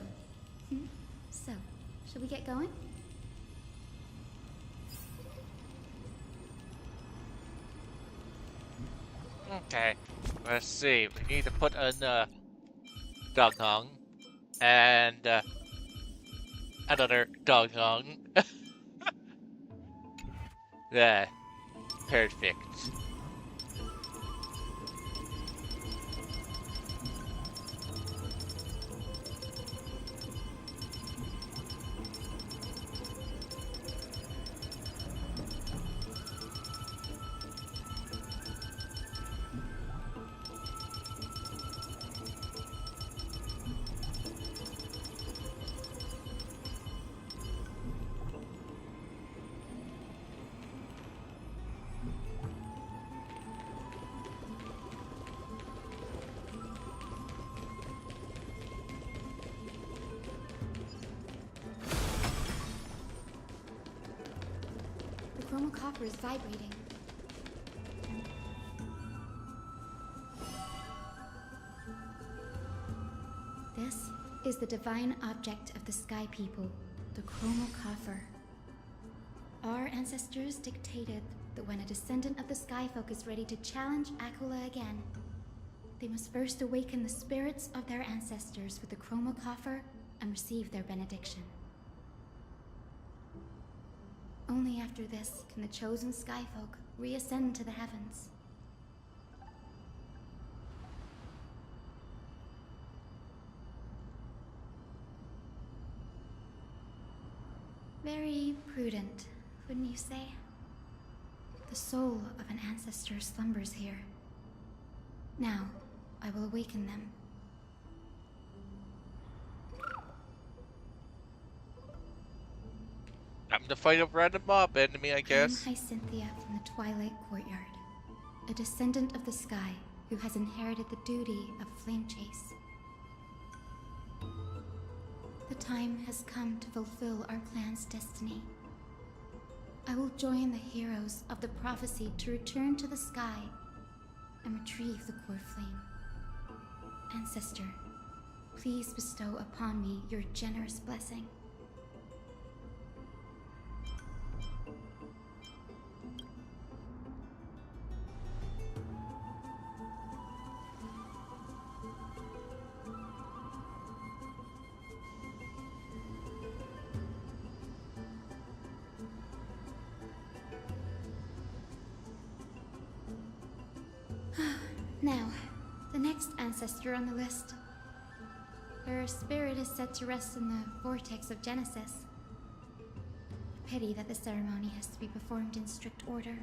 So, shall we get going? Okay, let's see. We need to put in dog hong and another dog hong. Yeah, perfect. chromal copper is vibrating. This is the divine object of the Sky People, the chromal coffer. Our ancestors dictated that when a descendant of the Skyfolk is ready to challenge Aquila again, they must first awaken the spirits of their ancestors with the chromal coffer and receive their benediction. Only after this can the chosen Skyfolk reascend to the heavens. Very prudent, wouldn't you say? The soul of an ancestor slumbers here. Now, I will awaken them. I'm to fight a random mob enemy, I guess. I am Hyacinthia from the Twilight Courtyard, a descendant of the sky who has inherited the duty of flame chase. The time has come to fulfill our clan's destiny. I will join the heroes of the prophecy to return to the sky and retrieve the core flame. Ancestor, please bestow upon me your generous blessing. Now, the next ancestor on the list. Her spirit is said to rest in the vortex of Genesis. Pity that the ceremony has to be performed in strict order.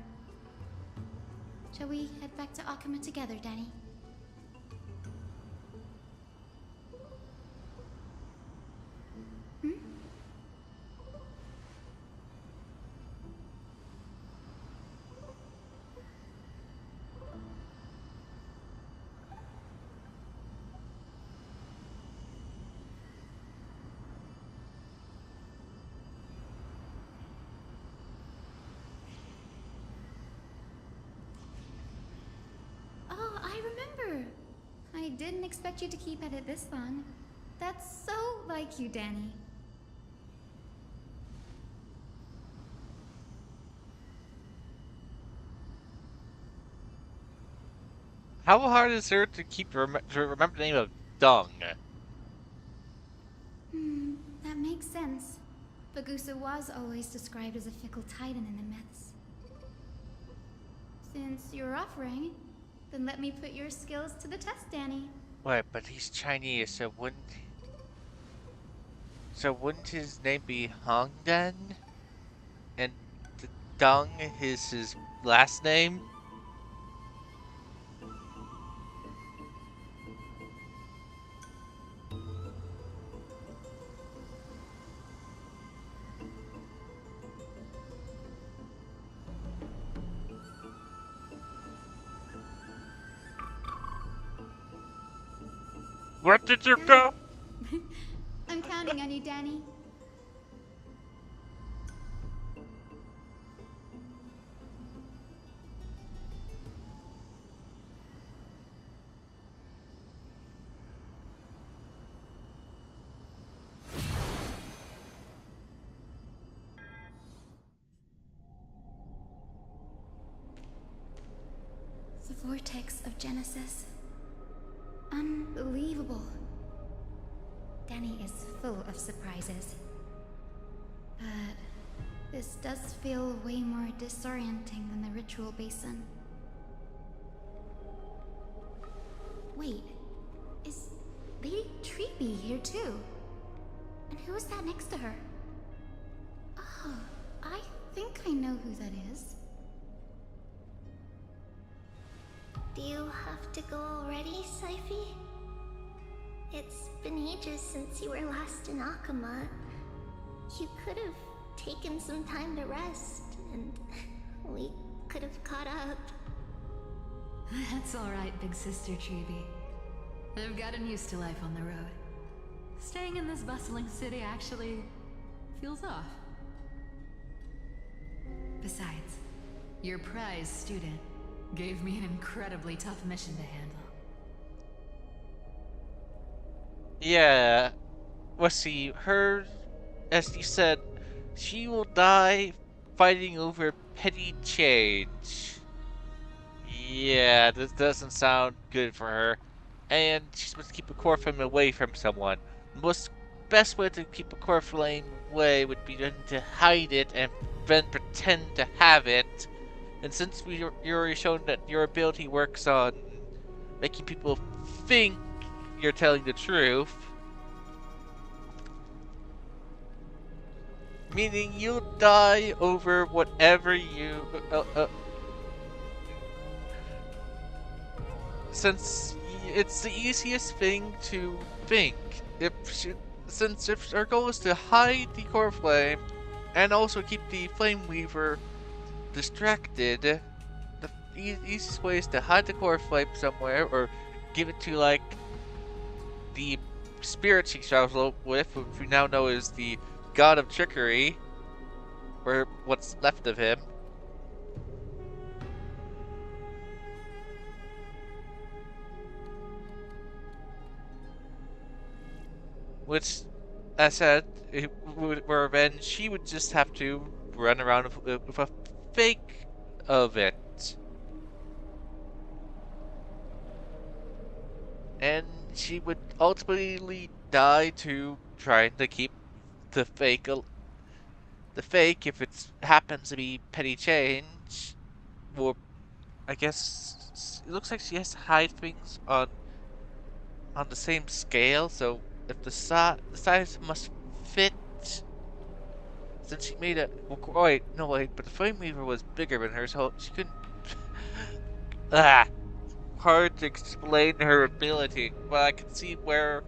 Shall we head back to Akama together, Danny? I didn't expect you to keep at it this long. That's so like you, Danny. How hard is it to keep to remember the name of Dung? That makes sense. Bagusa was always described as a fickle titan in the myths. Since you're offering, then let me put your skills to the test, Danny. Wait, but he's Chinese, so wouldn't his name be Hong then? And the Dung is his last name? What did you go? I'm counting on you, Danny. The vortex of Genesis. Unbelievable. Danny is full of surprises. But this does feel way more disorienting than the ritual basin. Wait, is Lady Treepy here too? And who is that next to her? Oh, I think I know who that is. Do you have to go already, Syphie? It's been ages since you were last in Akama. You could have taken some time to rest, and we could have caught up. That's alright, big sister Treeby. I've gotten used to life on the road. Staying in this bustling city actually feels off. Besides, your prize student gave me an incredibly tough mission to handle. Yeah. Let's see. Her, as you said, she will die fighting over petty change. Yeah, this doesn't sound good for her. And she's supposed to keep a core flame away from someone. The best way to keep a core flame away would be then to hide it and then pretend to have it. And since you already shown that your ability works on making people think you're telling the truth, meaning you'll die over whatever you since it's the easiest thing to think. Since if our goal is to hide the core flame and also keep the flame weaver distracted, the easiest way is to hide the core flame somewhere or give it to like the spirit she travels with, which we now know is the god of trickery, or what's left of him. Which, as I said, where then she would just have to run around with a fake of it. And she would ultimately die to trying to keep the fake, if it happens to be petty change. Or, I guess, it looks like she has to hide things on the same scale, so if the size must fit, since she made it. Well, wait, no wait, but the flame weaver was bigger than her, so she couldn't. Hard to explain her ability, but I can see where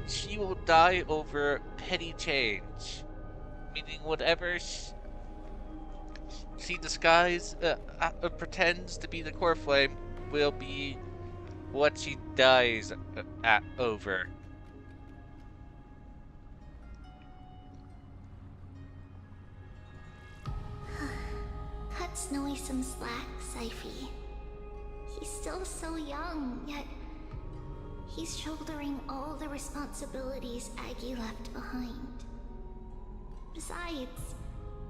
she will die over petty change, meaning whatever she pretends to be the core flame will be what she dies over. Cut Snowy some slack, Syphie. He's still so young, yet he's shouldering all the responsibilities Aggie left behind. Besides,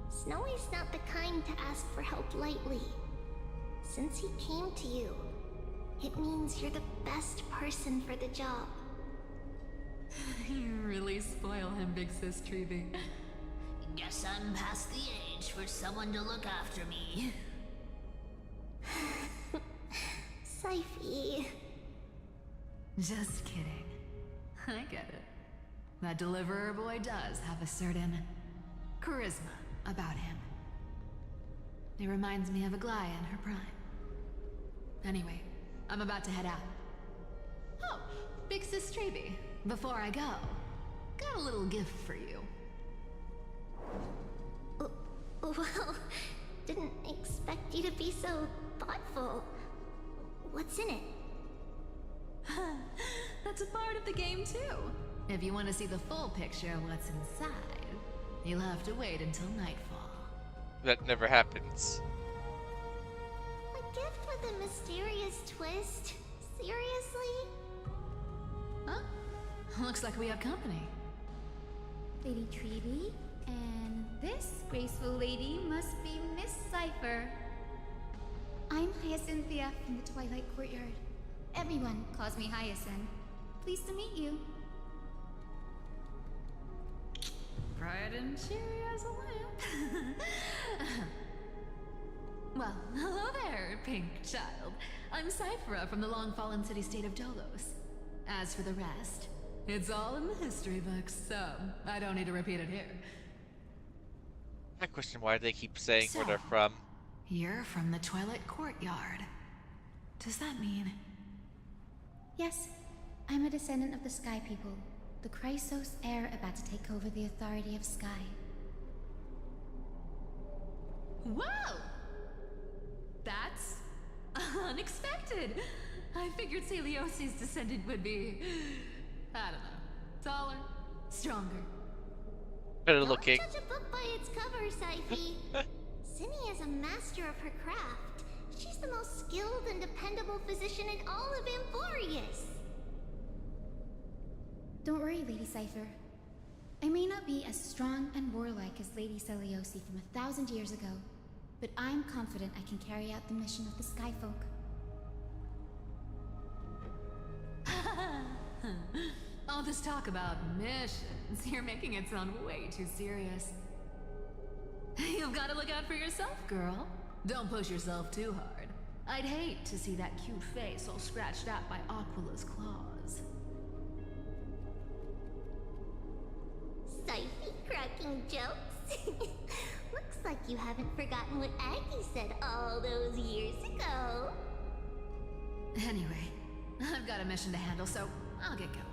Snowy's not the kind to ask for help lightly. Since he came to you, it means you're the best person for the job. You really spoil him, Big Sis Treeby. Guess I'm past the age for someone to look after me. Syphie. Just kidding. I get it. That deliverer boy does have a certain charisma about him. It reminds me of Aglaia in her prime. Anyway, I'm about to head out. Oh, Big Sis Treeby, before I go, got a little gift for you. Well, didn't expect you to be so thoughtful. What's in it? That's a part of the game, too. If you want to see the full picture of what's inside, you'll have to wait until nightfall. That never happens. A gift with a mysterious twist? Seriously? Huh? Looks like we have company. Lady Treeby, and this graceful lady must be Miss Cypher. I'm Hyacinthia from the Twilight Courtyard. Everyone calls me Hyacinth. Pleased to meet you. Bright and cheery as a lamp. Well, hello there, pink child. I'm Cyphra from the long-fallen city-state of Dolos. As for the rest, it's all in the history books, so I don't need to repeat it here. I question why they keep saying where So, they're from. You're from the Twilight Courtyard. Does that mean... Yes, I'm a descendant of the Sky People, the Chrysos heir about to take over the authority of Sky. Whoa! That's unexpected. I figured Celiosi's descendant would be, I don't know, taller, stronger. Better looking. Don't judge a book by its cover, Syphie. Zinni is a master of her craft. She's the most skilled and dependable physician in all of Amphorius. Don't worry, Lady Cypher. I may not be as strong and warlike as Lady Celiosi from 1,000 years ago, but I'm confident I can carry out the mission of the Skyfolk. All this talk about missions, you're making it sound way too serious. You've got to look out for yourself, girl. Don't push yourself too hard. I'd hate to see that cute face all scratched out by Aquila's claws. Siphy cracking jokes? Looks like you haven't forgotten what Aggie said all those years ago. Anyway, I've got a mission to handle, so I'll get going.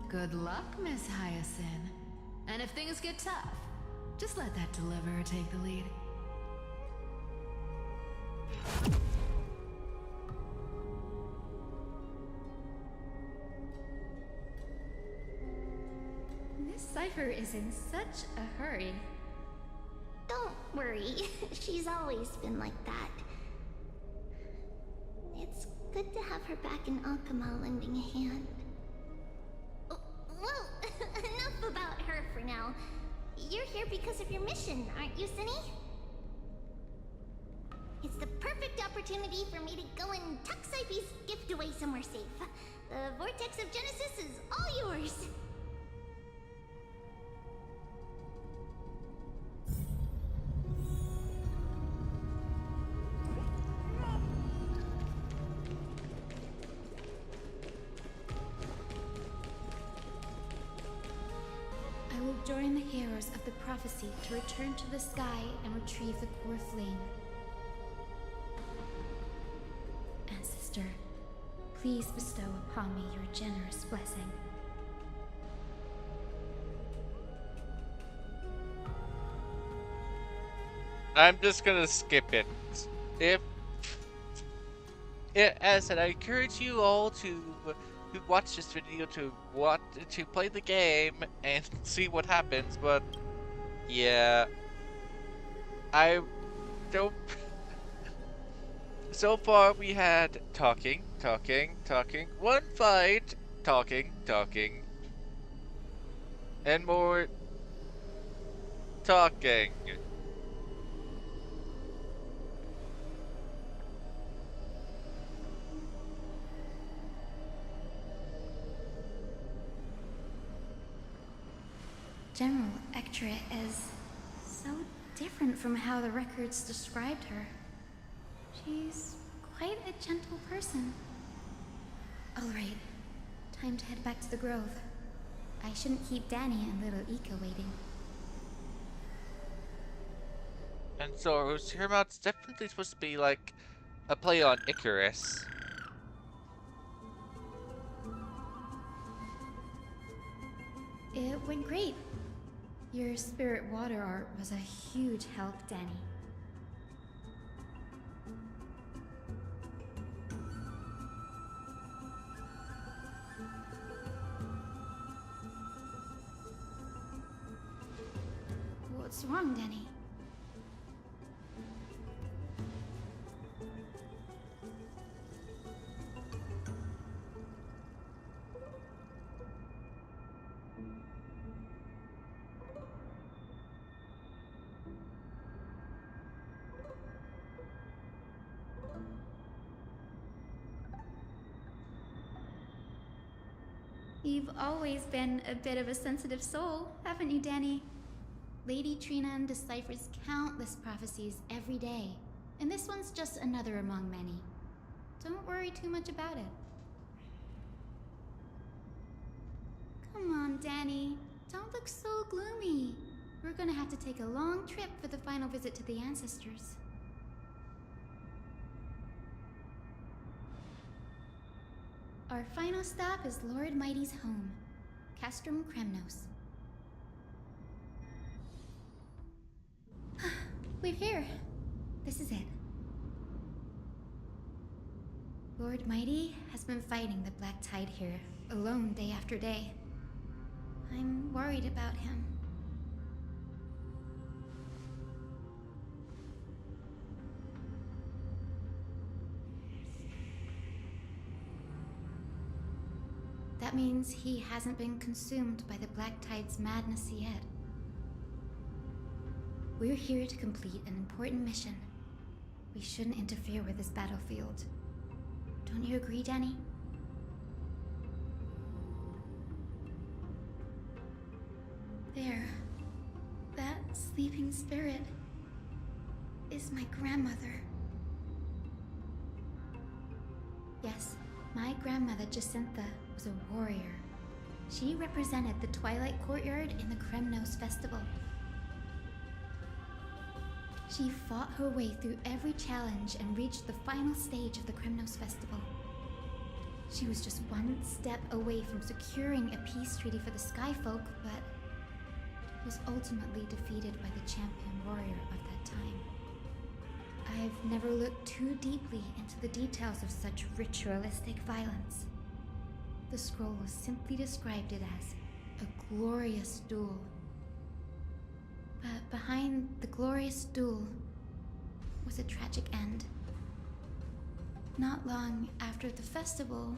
Good luck, Miss Hyacinth. And if things get tough, just let that deliverer take the lead. Miss Cypher is in such a hurry. Don't worry, she's always been like that. It's good to have her back in Alchema lending a hand. Well, enough about her for now. You're here because of your mission, aren't you, Zinni? It's the perfect opportunity for me to go and tuck Siphy's gift away somewhere safe. The Vortex of Genesis is all yours. I will join the heroes of the prophecy to return to the sky and retrieve the core flame. Ancestor, please bestow upon me your generous blessing. I'm just gonna skip it. If as I said, I encourage you all to watch this video to play the game and see what happens. But yeah, I don't. So far, we had talking, one fight, talking, and more talking. General Ectra is so different from how the records described her. She's quite a gentle person. All right, time to head back to the Grove. I shouldn't keep Danny and little Ika waiting. And so, Tiamat's definitely supposed to be like a play on Icarus. It went great. Your spirit water art was a huge help, Danny. What's wrong, Danny? You've always been a bit of a sensitive soul, haven't you, Danny? Lady Trinan deciphers countless prophecies every day, and this one's just another among many. Don't worry too much about it. Come on, Danny. Don't look so gloomy. We're gonna have to take a long trip for the final visit to the ancestors. Our final stop is Lord Mighty's home, Castrum Kremnos. We're here. This is it. Lord Mighty has been fighting the Black Tide here, alone day after day. I'm worried about him. That means he hasn't been consumed by the Black Tide's madness yet. We're here to complete an important mission. We shouldn't interfere with this battlefield. Don't you agree, Danny? There. That sleeping spirit is my grandmother. Yes, my grandmother Jacintha was a warrior. She represented the Twilight Courtyard in the Kremnos Festival. She fought her way through every challenge and reached the final stage of the Kremnos Festival. She was just one step away from securing a peace treaty for the Skyfolk, but was ultimately defeated by the champion warrior of that time. I've never looked too deeply into the details of such ritualistic violence. The scroll simply described it as a glorious duel. But behind the glorious duel was a tragic end. Not long after the festival,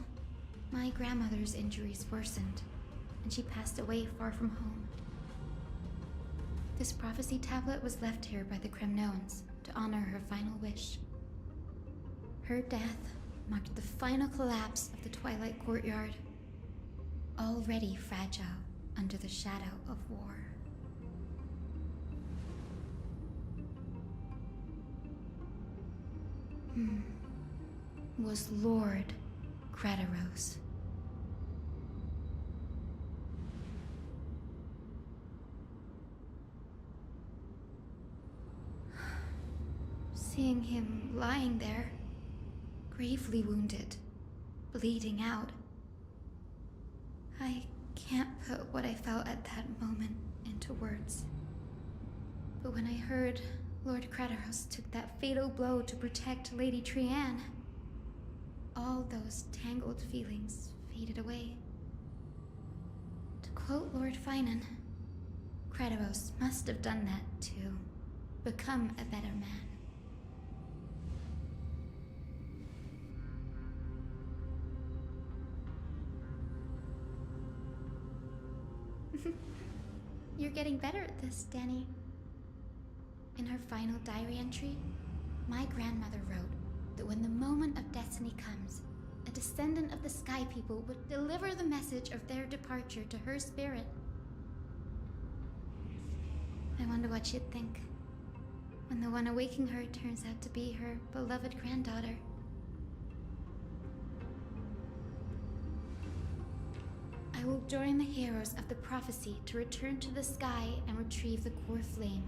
my grandmother's injuries worsened, and she passed away far from home. This prophecy tablet was left here by the Kremnoans to honor her final wish. Her death marked the final collapse of the Twilight Courtyard, already fragile under the shadow of war. Was Lord Grataros. Seeing him lying there, gravely wounded, bleeding out, I can't put what I felt at that moment into words. But when I heard Lord Grataros took that fatal blow to protect Lady Trianne, all those tangled feelings faded away. To quote Lord Finan, Grataros must have done that to become a better man. You're getting better at this, Danny. In her final diary entry, my grandmother wrote that when the moment of destiny comes, a descendant of the Sky People would deliver the message of their departure to her spirit. I wonder what she'd think when the one awaking her turns out to be her beloved granddaughter. I will join the heroes of the prophecy to return to the sky and retrieve the core flame.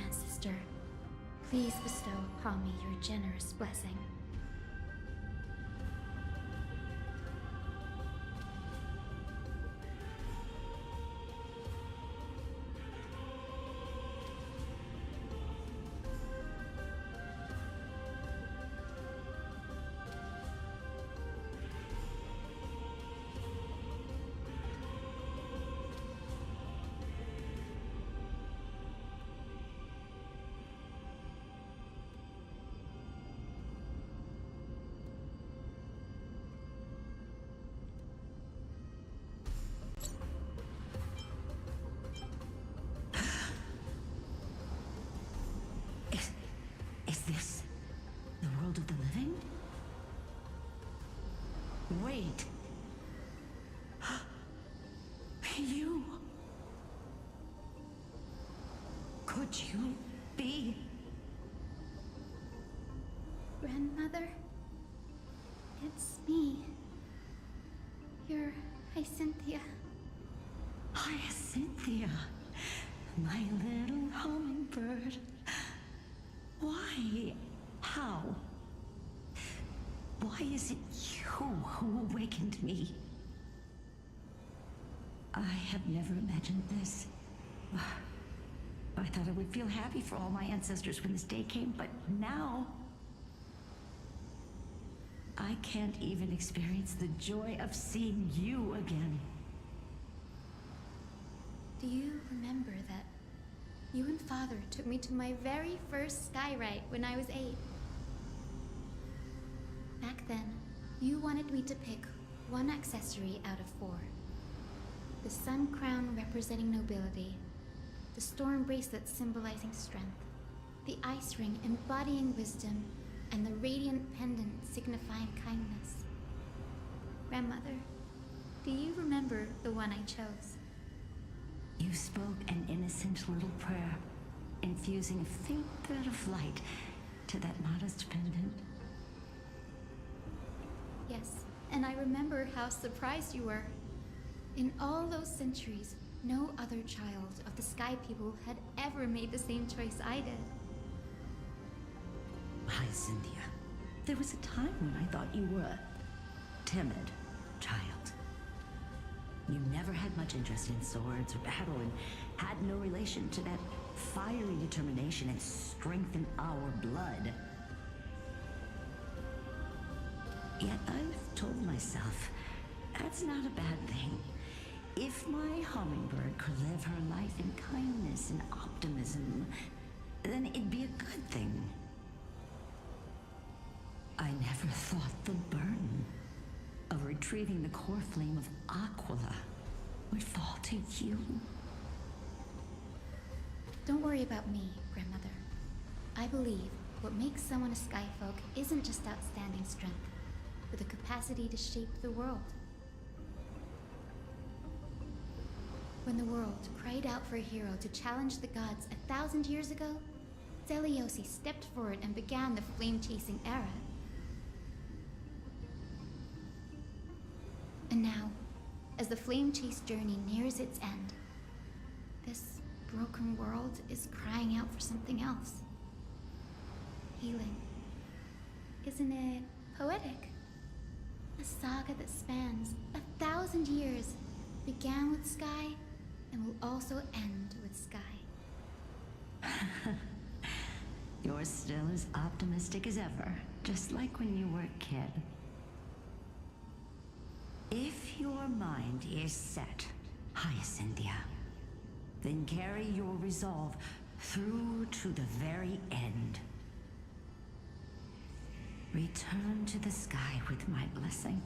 Ancestor, please bestow upon me your generous blessing. Is this the world of the living? Wait. You. Could you be? Grandmother? It's me. You're Hyacinthia. Hyacinthia, my little hummingbird. Why? How? Why is it you who awakened me? I have never imagined this. I thought I would feel happy for all my ancestors when this day came, but now I can't even experience the joy of seeing you again. Do you remember that you and Father took me to my very first sky ride when I was 8? Back then, You wanted me to pick one accessory out of 4. The sun crown representing nobility, the storm bracelet symbolizing strength, the ice ring embodying wisdom, and the radiant pendant signifying kindness. Grandmother, do you remember the one I chose? You spoke an innocent little prayer, infusing a faint bit of light to that modest pendant. Yes, and I remember how surprised you were. In all those centuries, no other child of the Sky People had ever made the same choice I did. Hi, Cynthia. There was a time when I thought you were a timid child. You never had much interest in swords or battle and had no relation to that fiery determination and strength in our blood. Yet I've told myself, that's not a bad thing. If my hummingbird could live her life in kindness and optimism, then it'd be a good thing. I never thought the burden of retrieving the core flame of Aquila would fall to you. Don't worry about me, Grandmother. I believe what makes someone a Skyfolk isn't just outstanding strength, but the capacity to shape the world. When the world cried out for a hero to challenge the gods 1,000 years ago, Zeliosi stepped forward and began the flame-chasing era. And now, as the flame chase journey nears its end, this broken world is crying out for something else. Healing. Isn't it poetic? A saga that spans 1,000 years, began with Sky, and will also end with Sky. You're still as optimistic as ever, just like when you were a kid. If your mind is set, Hyacinthia, then carry your resolve through to the very end. Return to the sky with my blessing,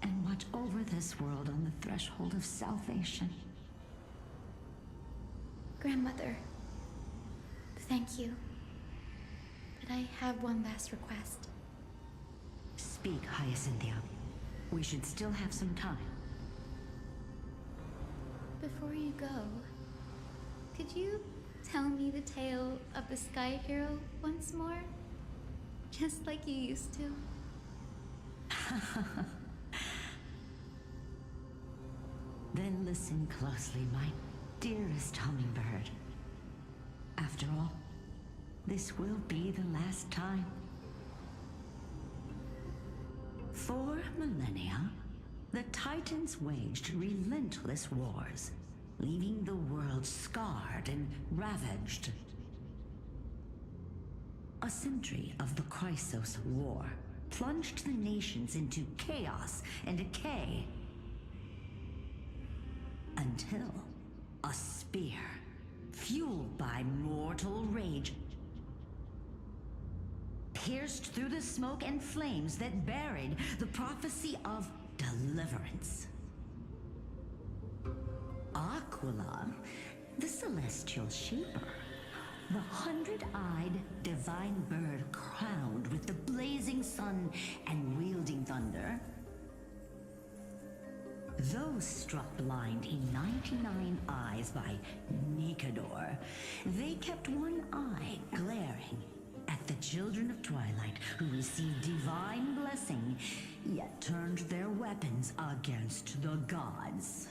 and watch over this world on the threshold of salvation. Grandmother, thank you. But I have one last request. Speak, Hyacinthia. We should still have some time. Before you go, could you tell me the tale of the Sky Hero once more? Just like you used to. Then listen closely, my dearest hummingbird. After all, this will be the last time. For millennia, the Titans waged relentless wars, leaving the world scarred and ravaged. A century of the Chrysos War plunged the nations into chaos and decay. Until a spear, fueled by mortal rage, pierced through the smoke and flames that buried the prophecy of deliverance. Aquila, the celestial shaper, the 100-eyed divine bird crowned with the blazing sun and wielding thunder, though struck blind in 99 eyes by Nicanor, they kept one eye glaring at the children of Twilight who received divine blessing, yet turned their weapons against the gods.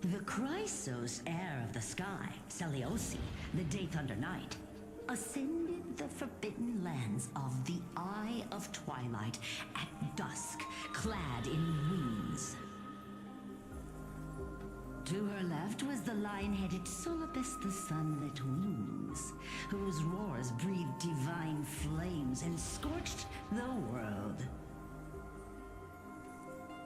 The Chrysos heir of the sky, Seliosi, the Day Thunder Knight, ascended the forbidden lands of the Eye of Twilight at dusk, clad in wings. To her left was the lion-headed Solibus the Sunlit Wings, whose roars breathed divine flames and scorched the world.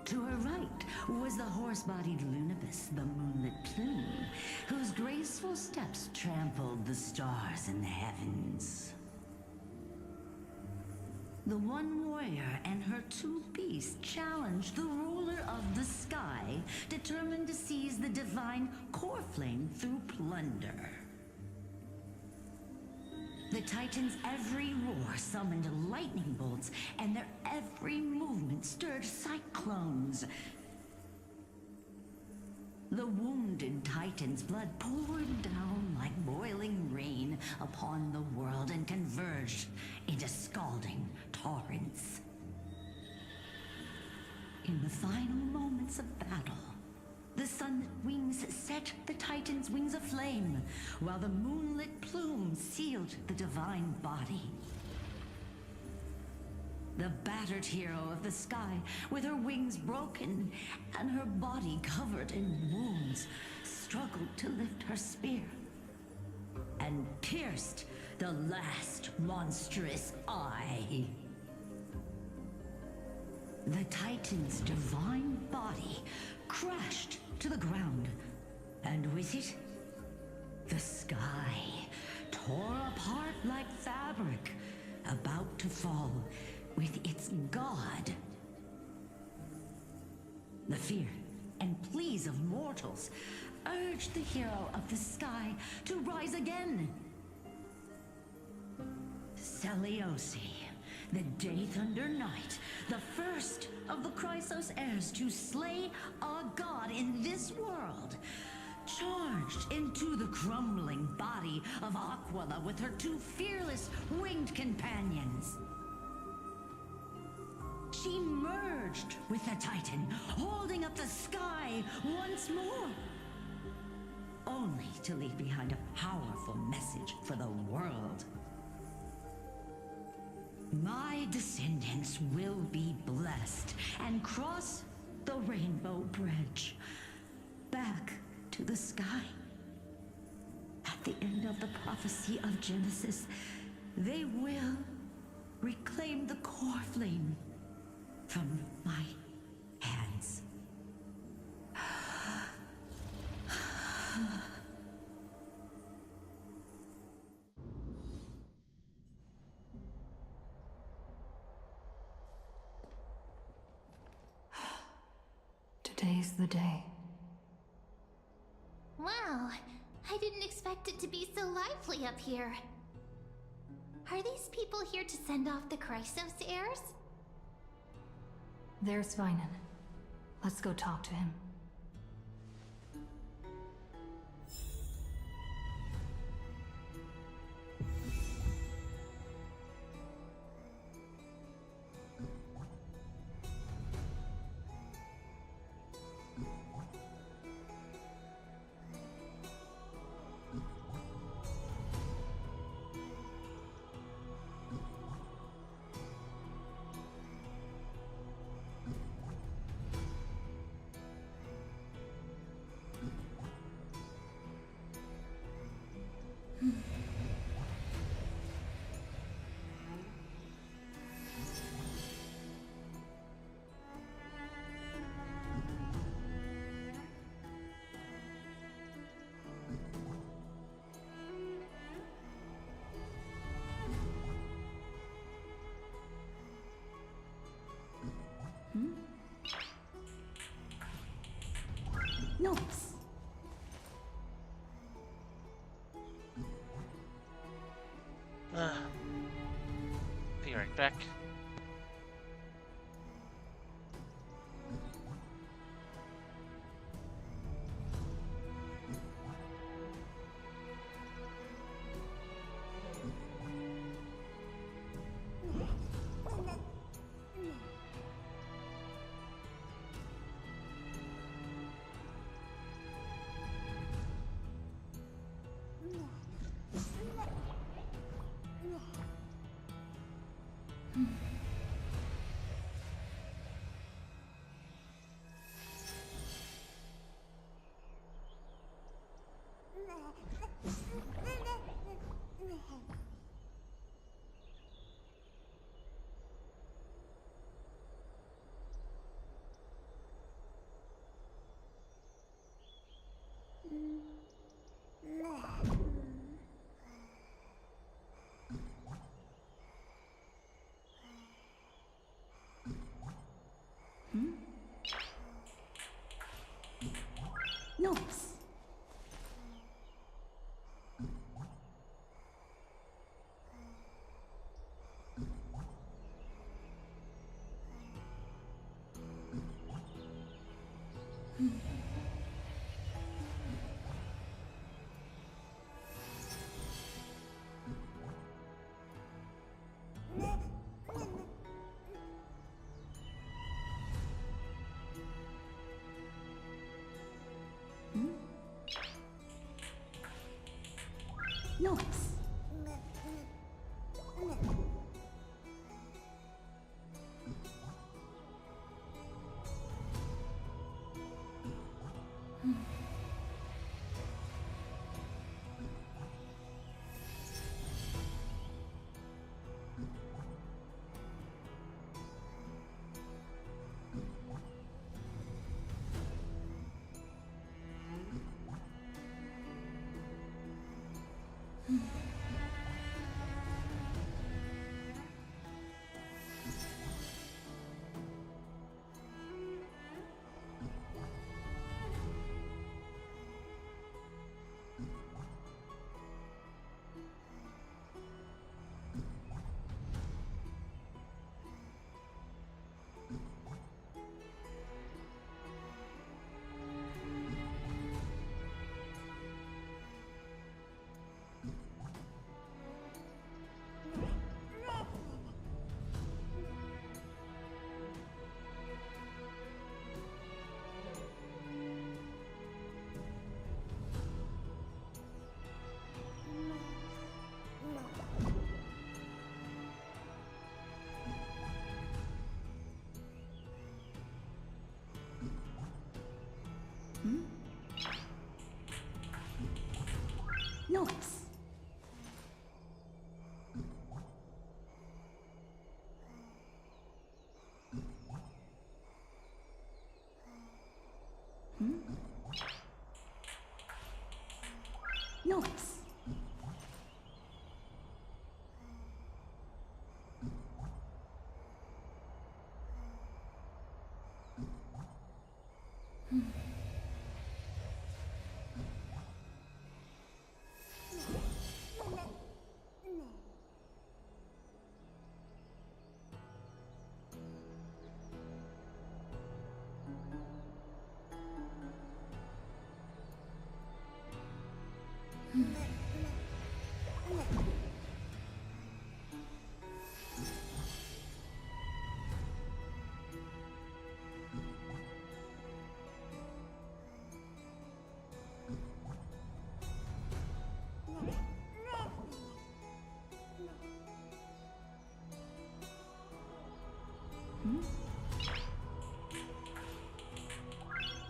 To her right was the horse-bodied Lunibus, the Moonlit Plume, whose graceful steps trampled the stars in the heavens. The one warrior and her two beasts challenged the ruler of the sky, determined to seize the divine core flame through plunder. The Titans' every roar summoned lightning bolts, and their every movement stirred cyclones. The wounded Titan's blood poured down like boiling rain upon the world and converged into scalding torrents. In the final moments of battle, the sun's wings set the Titan's wings aflame, while the moonlit plume sealed the divine body. The battered hero of the sky, with her wings broken and her body covered in wounds, struggled to lift her spear and pierced the last monstrous eye. The Titan's divine body crashed to the ground, and with it, the sky tore apart like fabric, about to fall with its god. The fear and pleas of mortals urged the hero of the sky to rise again. Seliosi, the Day Thunder Knight, the first of the Chrysos heirs to slay a god in this world, charged into the crumbling body of Aquila with her two fearless winged companions. She merged with the Titan, holding up the sky once more, only to leave behind a powerful message for the world. My descendants will be blessed and cross the Rainbow Bridge back to the sky. At the end of the prophecy of Genesis, they will reclaim the core flame from my hands. Today's the day. Wow, I didn't expect it to be so lively up here. Are these people here to send off the Chrysos heirs? There's Svinen. Let's go talk to him. Notes. Be right back. Noise. Noise. Noise.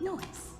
Noise. Noise.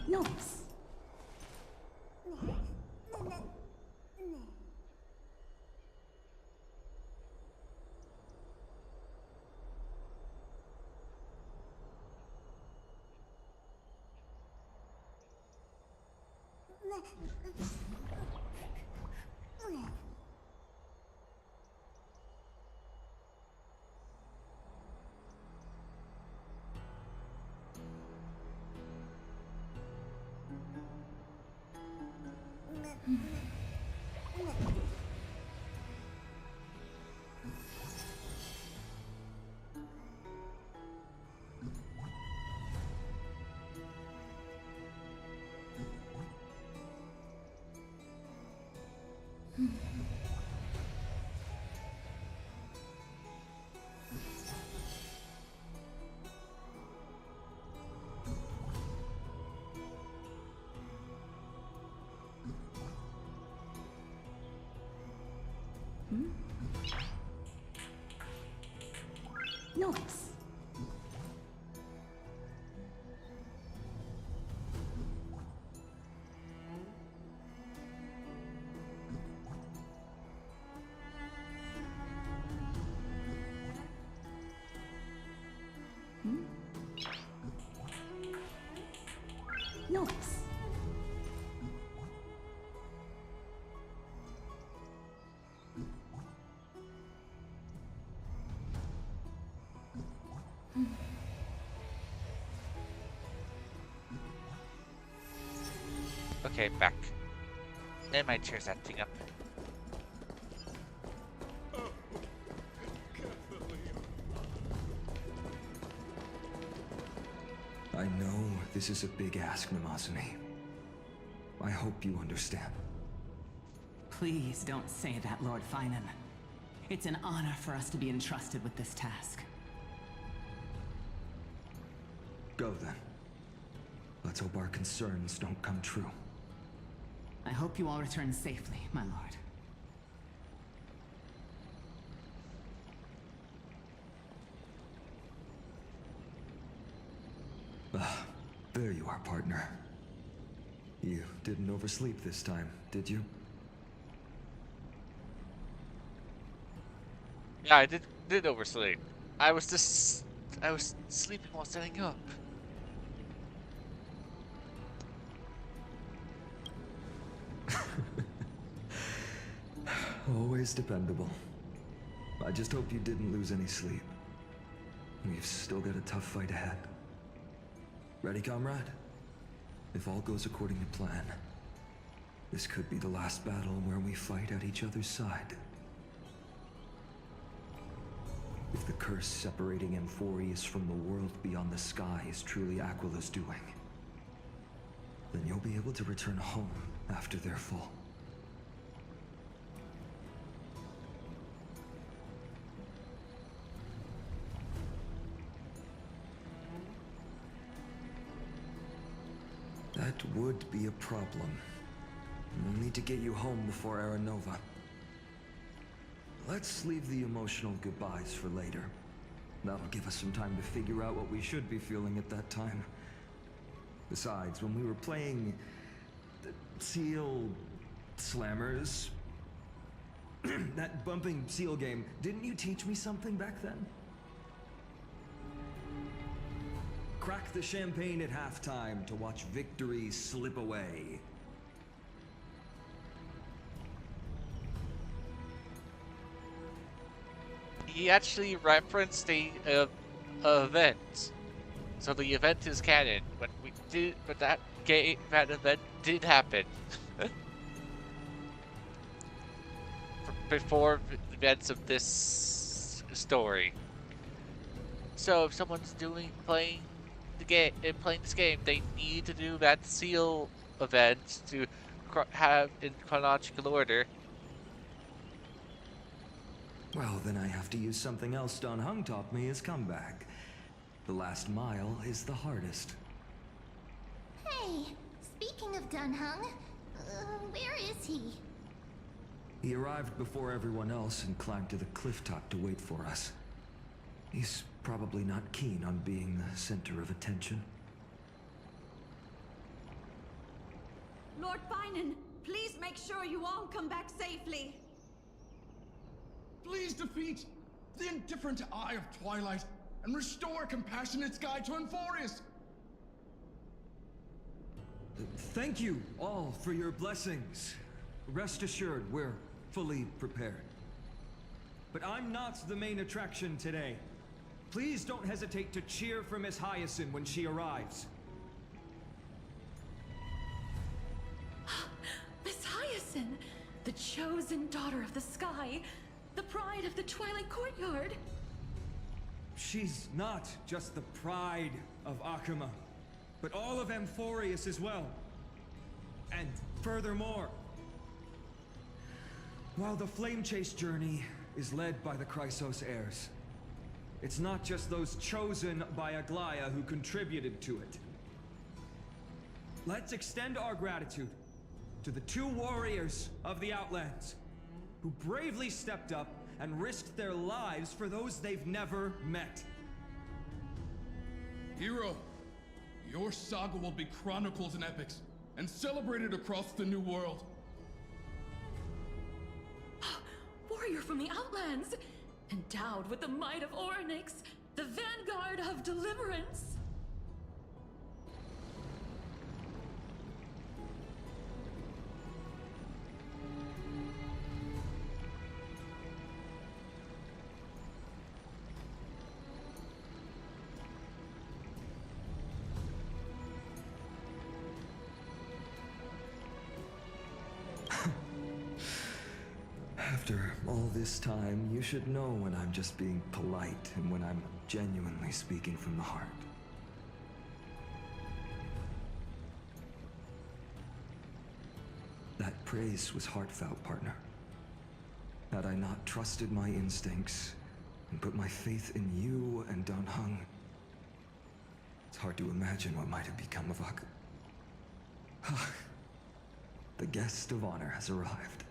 Noise. Nice. Nice. Okay, back. And my chair's acting up. I know this is a big ask, Namazane. I hope you understand. Please don't say that, Lord Finan. It's an honor for us to be entrusted with this task. Go then. Let's hope our concerns don't come true. I hope you all return safely, my lord. Ah, there you are, partner. You didn't oversleep this time, did you? Yeah, I did oversleep. I was sleeping while setting up. Always dependable. I just hope you didn't lose any sleep. We've still got a tough fight ahead. Ready, comrade? If all goes according to plan, this could be the last battle where we fight at each other's side. If the curse separating Amphorius from the world beyond the sky is truly Aquila's doing, then you'll be able to return home after their fall. That would be a problem. We'll need to get you home before Aranova. Let's leave the emotional goodbyes for later. That'll give us some time to figure out what we should be feeling at that time. Besides, when we were playing the Seal Slammers, that bumping seal game, didn't you teach me something back then? Crack the champagne at halftime to watch victory slip away. He actually referenced the event, so the event is canon. But that event did happen before the events of this story. So if someone's playing this game, they need to do that seal event to have in chronological order. Well, then I have to use something else Don Hung taught me as comeback. The last mile is the hardest. Hey, speaking of Dunhung, where is he? He arrived before everyone else and climbed to the cliff top to wait for us. He's probably not keen on being the center of attention. Lord Finan, please make sure you all come back safely. Please defeat the indifferent Eye of Twilight and restore compassionate sky to Amphorius. Thank you all for your blessings. Rest assured, we're fully prepared. But I'm not the main attraction today. Please don't hesitate to cheer for Miss Hyacinth when she arrives. Miss Hyacinth! The chosen daughter of the sky, the pride of the Twilight Courtyard. She's not just the pride of Akuma, but all of Amphorius as well. And furthermore, while the Flame Chase journey is led by the Chrysos heirs, it's not just those chosen by Aglaya who contributed to it. Let's extend our gratitude to the 2 warriors of the Outlands who bravely stepped up and risked their lives for those they've never met. Hero, your saga will be chronicled in epics and celebrated across the New World. Warrior from the Outlands, endowed with the might of Orynyx, the vanguard of deliverance. After all this time, you should know when I'm just being polite and when I'm genuinely speaking from the heart. That praise was heartfelt, partner. Had I not trusted my instincts and put my faith in you and Dan Heng, it's hard to imagine what might have become of Ak. The guest of honor has arrived.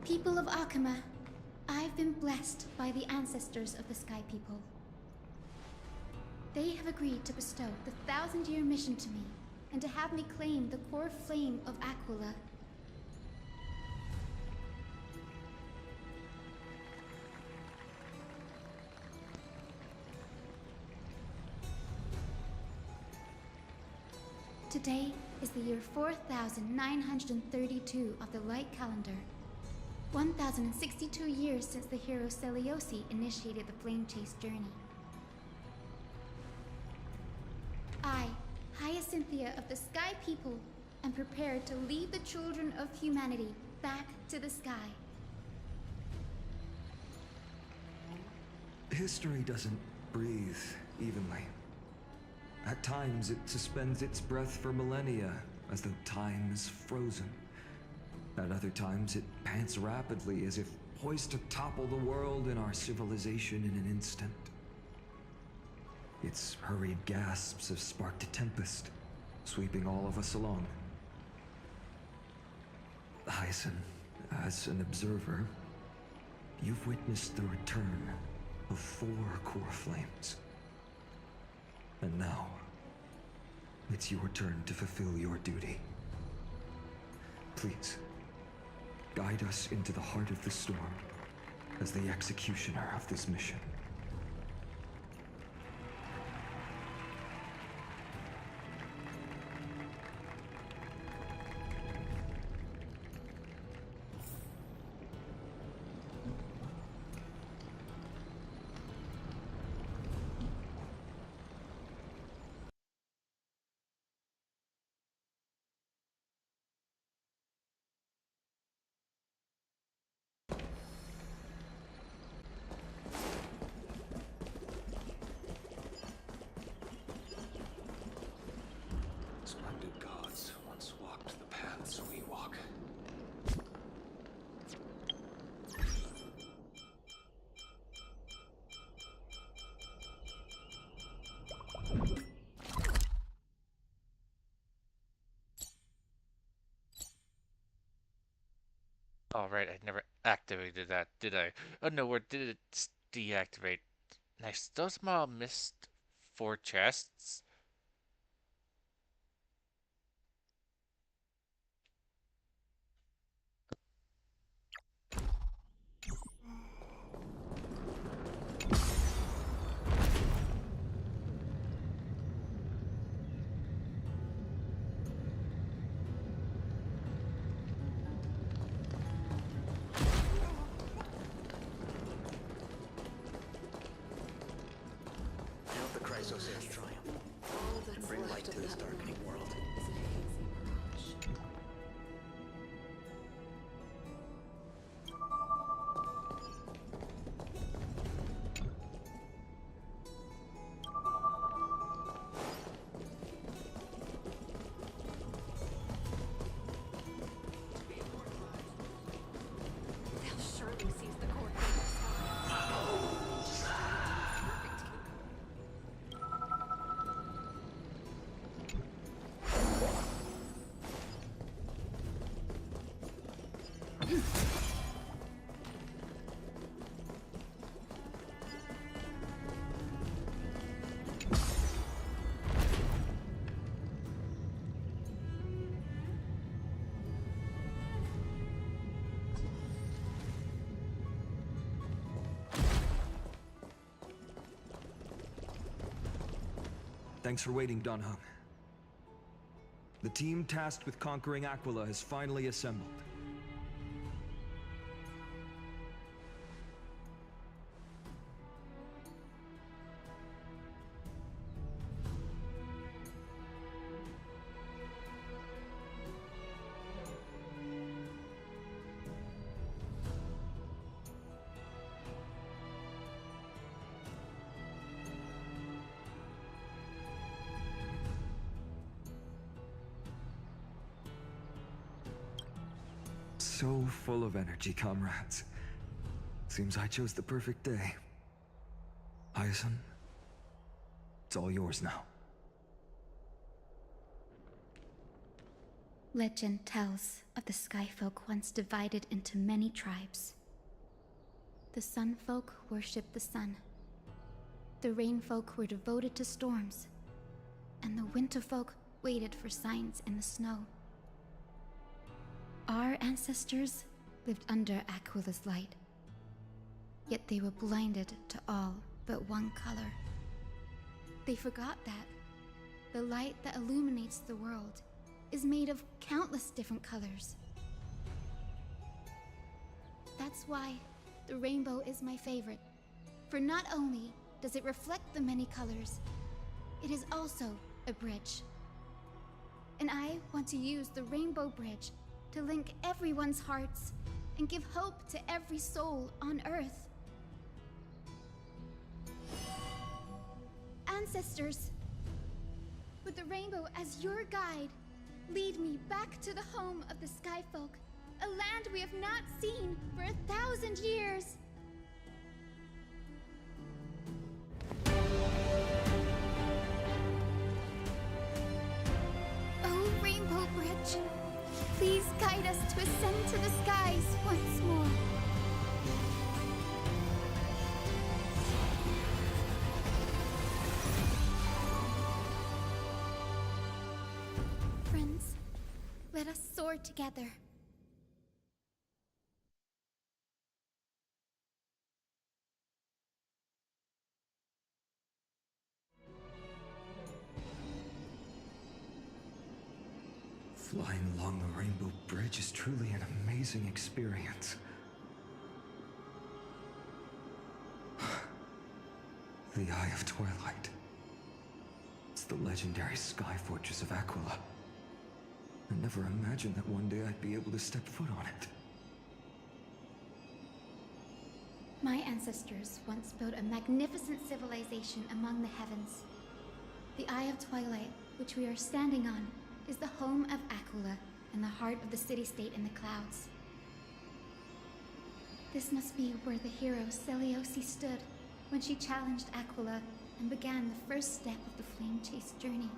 People of Akuma, I've been blessed by the ancestors of the Sky People. They have agreed to bestow the 1,000-year mission to me, and to have me claim the core flame of Aquila. Today is the year 4932 of the Light Calendar. 1,062 years since the hero Seliosi initiated the Flame Chase journey. I, Hyacinthia of the Sky People, am prepared to lead the children of humanity back to the sky. History doesn't breathe evenly. At times, it suspends its breath for millennia, as though time is frozen. At other times, it pants rapidly, as if poised to topple the world and our civilization in an instant. Its hurried gasps have sparked a tempest, sweeping all of us along. Hyacin, as an observer, you've witnessed the return of 4 core flames. And now, it's your turn to fulfill your duty. Please, guide us into the heart of the storm as the executioner of this mission. Splendid gods once walked the paths we walk. All right, I never activated that, did I? Oh no, where did it deactivate? Nice. Those small missed 4 chests. this darkening world. They'll surely seize the court. Thanks for waiting, Don Hung. The team tasked with conquering Aquila has finally assembled. So full of energy, comrades. Seems I chose the perfect day. Hyacin, it's all yours now. Legend tells of the Skyfolk once divided into many tribes. The Sunfolk worshipped the sun. The Rainfolk were devoted to storms. And the Winterfolk waited for signs in the snow. Our ancestors lived under Aquila's light. Yet they were blinded to all but one color. They forgot that the light that illuminates the world is made of countless different colors. That's why the rainbow is my favorite. For not only does it reflect the many colors, it is also a bridge. And I want to use the Rainbow Bridge to link everyone's hearts and give hope to every soul on Earth. Ancestors, with the rainbow as your guide, lead me back to the home of the Skyfolk, a land we have not seen for 1,000 years. Oh, Rainbow Bridge, please guide us to ascend to the skies once more. Friends, let us soar together. Flying along the Rainbow Bridge is truly an amazing experience. The Eye of Twilight. It's the legendary sky fortress of Aquila. I never imagined that one day I'd be able to step foot on it. My ancestors once built a magnificent civilization among the heavens. The Eye of Twilight, which we are standing on, is the home of Aquila and the heart of the city-state in the clouds. This must be where the hero Seliosi stood when she challenged Aquila and began the first step of the Flame Chase journey.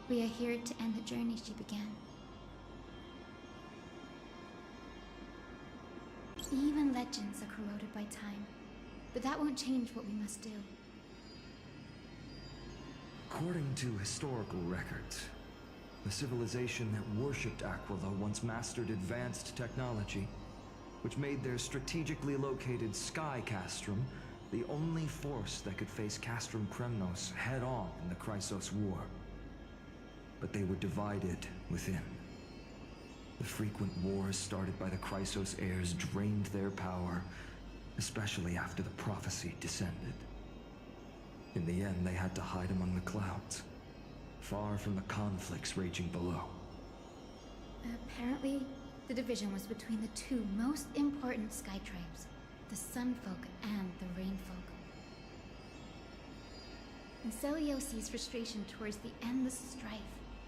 We are here to end the journey she began. Even legends are corroded by time, but that won't change what we must do. According to historical records, the civilization that worshipped Aquila once mastered advanced technology, which made their strategically located Sky Castrum the only force that could face Castrum Kremnos head-on in the Chrysos War. But they were divided within. The frequent wars started by the Chrysos heirs drained their power, especially after the prophecy descended. In the end, they had to hide among the clouds, far from the conflicts raging below. Apparently, the division was between the two most important sky tribes, the Sunfolk and the Rainfolk. And Celiosi's frustration towards the endless strife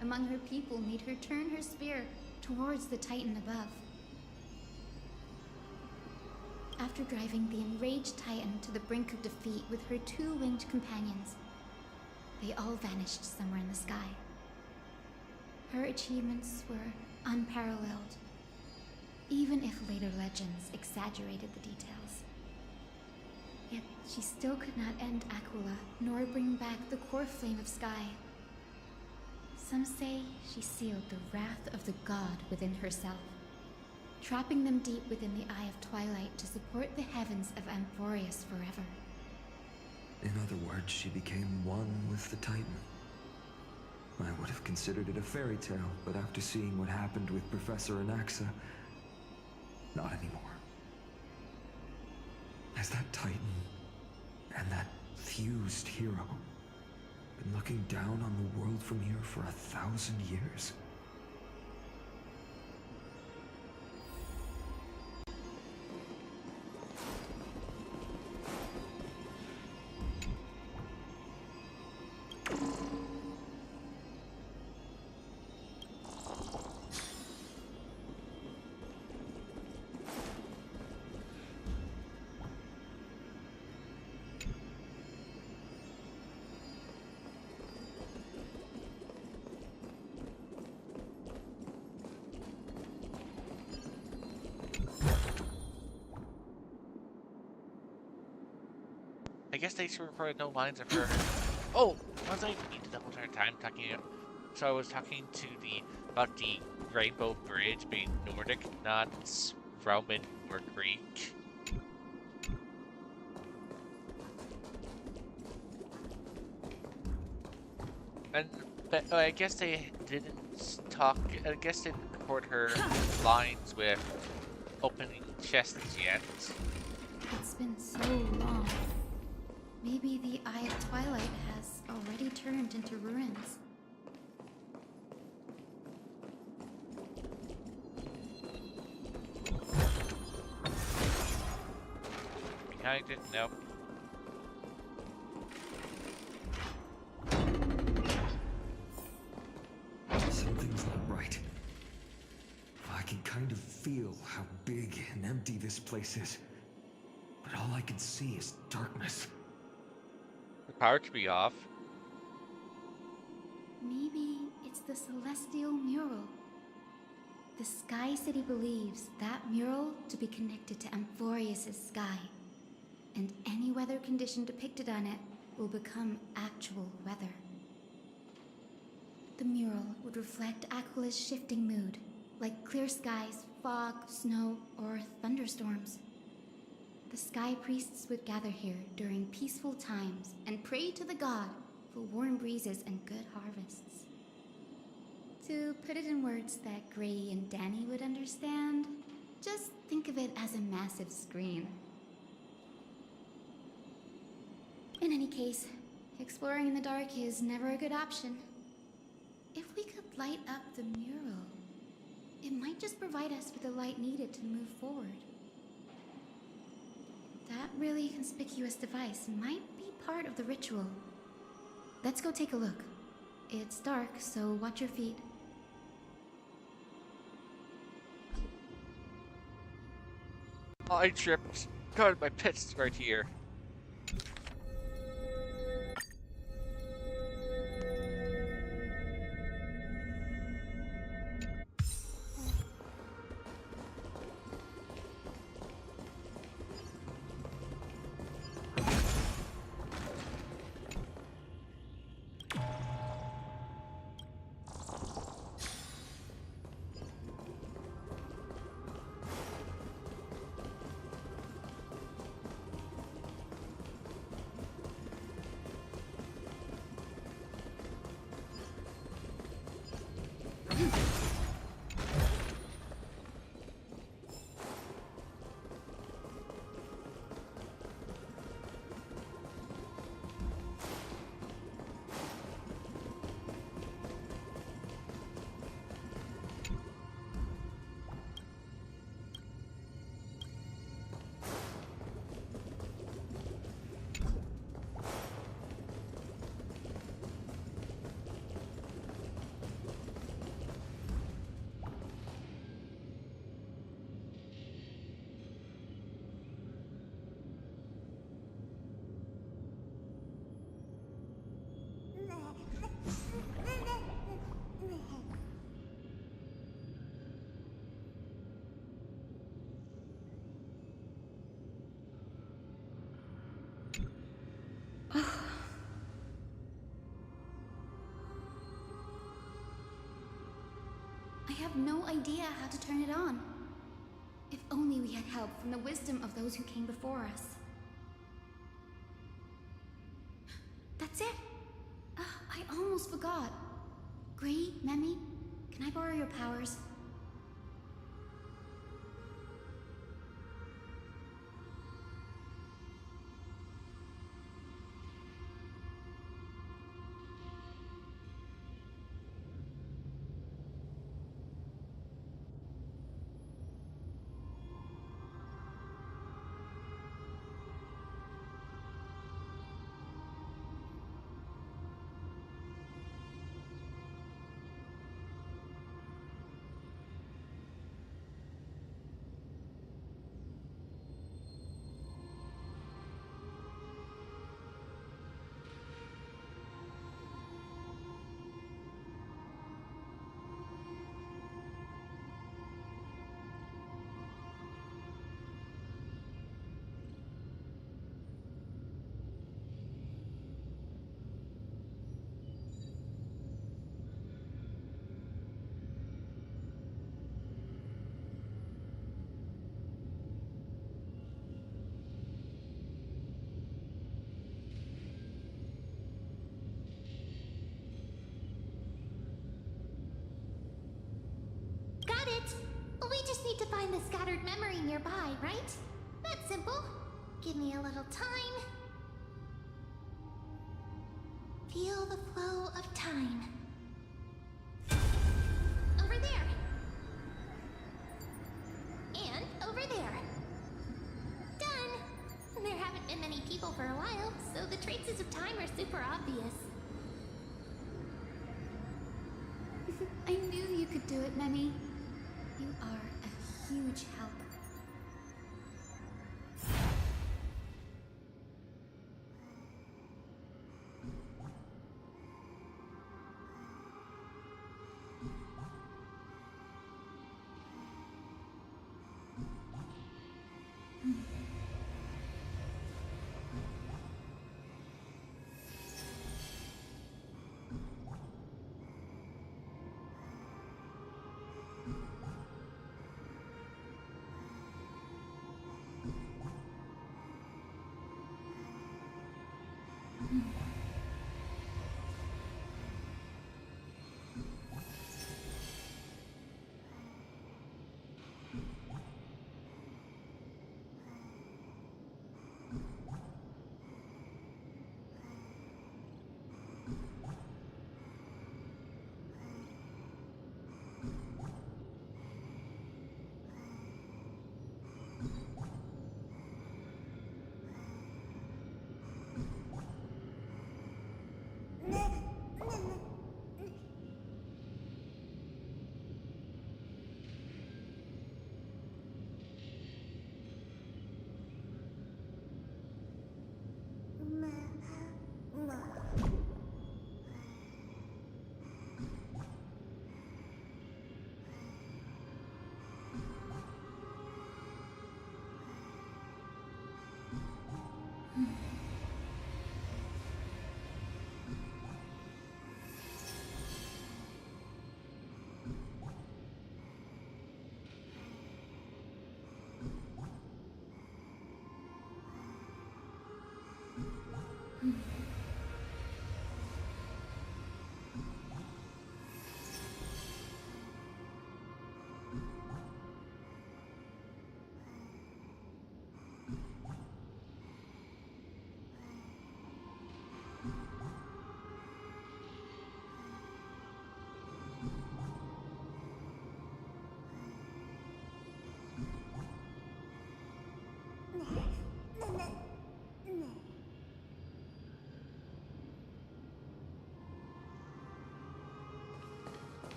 among her people made her turn her spear towards the Titan above. After driving the enraged Titan to the brink of defeat with her two-winged companions, they all vanished somewhere in the sky. Her achievements were unparalleled, even if later legends exaggerated the details. Yet she still could not end Aquila, nor bring back the core flame of sky. Some say she sealed the wrath of the god within herself, trapping them deep within the Eye of Twilight to support the heavens of Amphorius forever. In other words, she became one with the Titan. I would have considered it a fairy tale, but after seeing what happened with Professor Anaxa, not anymore. Has that Titan and that fused hero been looking down on the world from here for 1,000 years? I guess they recorded no lines of her. Oh, was I need to double turn time talking? So I was talking to about the Rainbow Bridge being Nordic, not Roman or Greek. And but I guess they didn't talk. I guess they didn't record her lines with opening chests yet. It's been so long. Maybe the Eye of Twilight has already turned into ruins. Behind it? Nope. Something's not right. I can kind of feel how big and empty this place is. But all I can see is darkness. The power to be off. Maybe it's the celestial mural. The Sky City believes that mural to be connected to Amphorius' sky, and any weather condition depicted on it will become actual weather. The mural would reflect Aquila's shifting mood, like clear skies, fog, snow, or thunderstorms. The sky priests would gather here during peaceful times and pray to the god for warm breezes and good harvests. To put it in words that Gray and Danny would understand, just think of it as a massive screen. In any case, exploring in the dark is never a good option. If we could light up the mural, it might just provide us with the light needed to move forward. That really conspicuous device might be part of the ritual. Let's go take a look. It's dark, so watch your feet. Oh, I tripped. God, my pit's right here. have no idea how to turn it on. If only we had help from the wisdom of those who came before us. That's it! I almost forgot. Gray, Memi, can I borrow your powers? Got it! We just need to find the scattered memory nearby, right? That's simple. Give me a little time. Feel the flow of time. Over there. And over there. Done! There haven't been many people for a while, so the traces of time are super obvious. I knew you could do it, Memi. You are a huge help.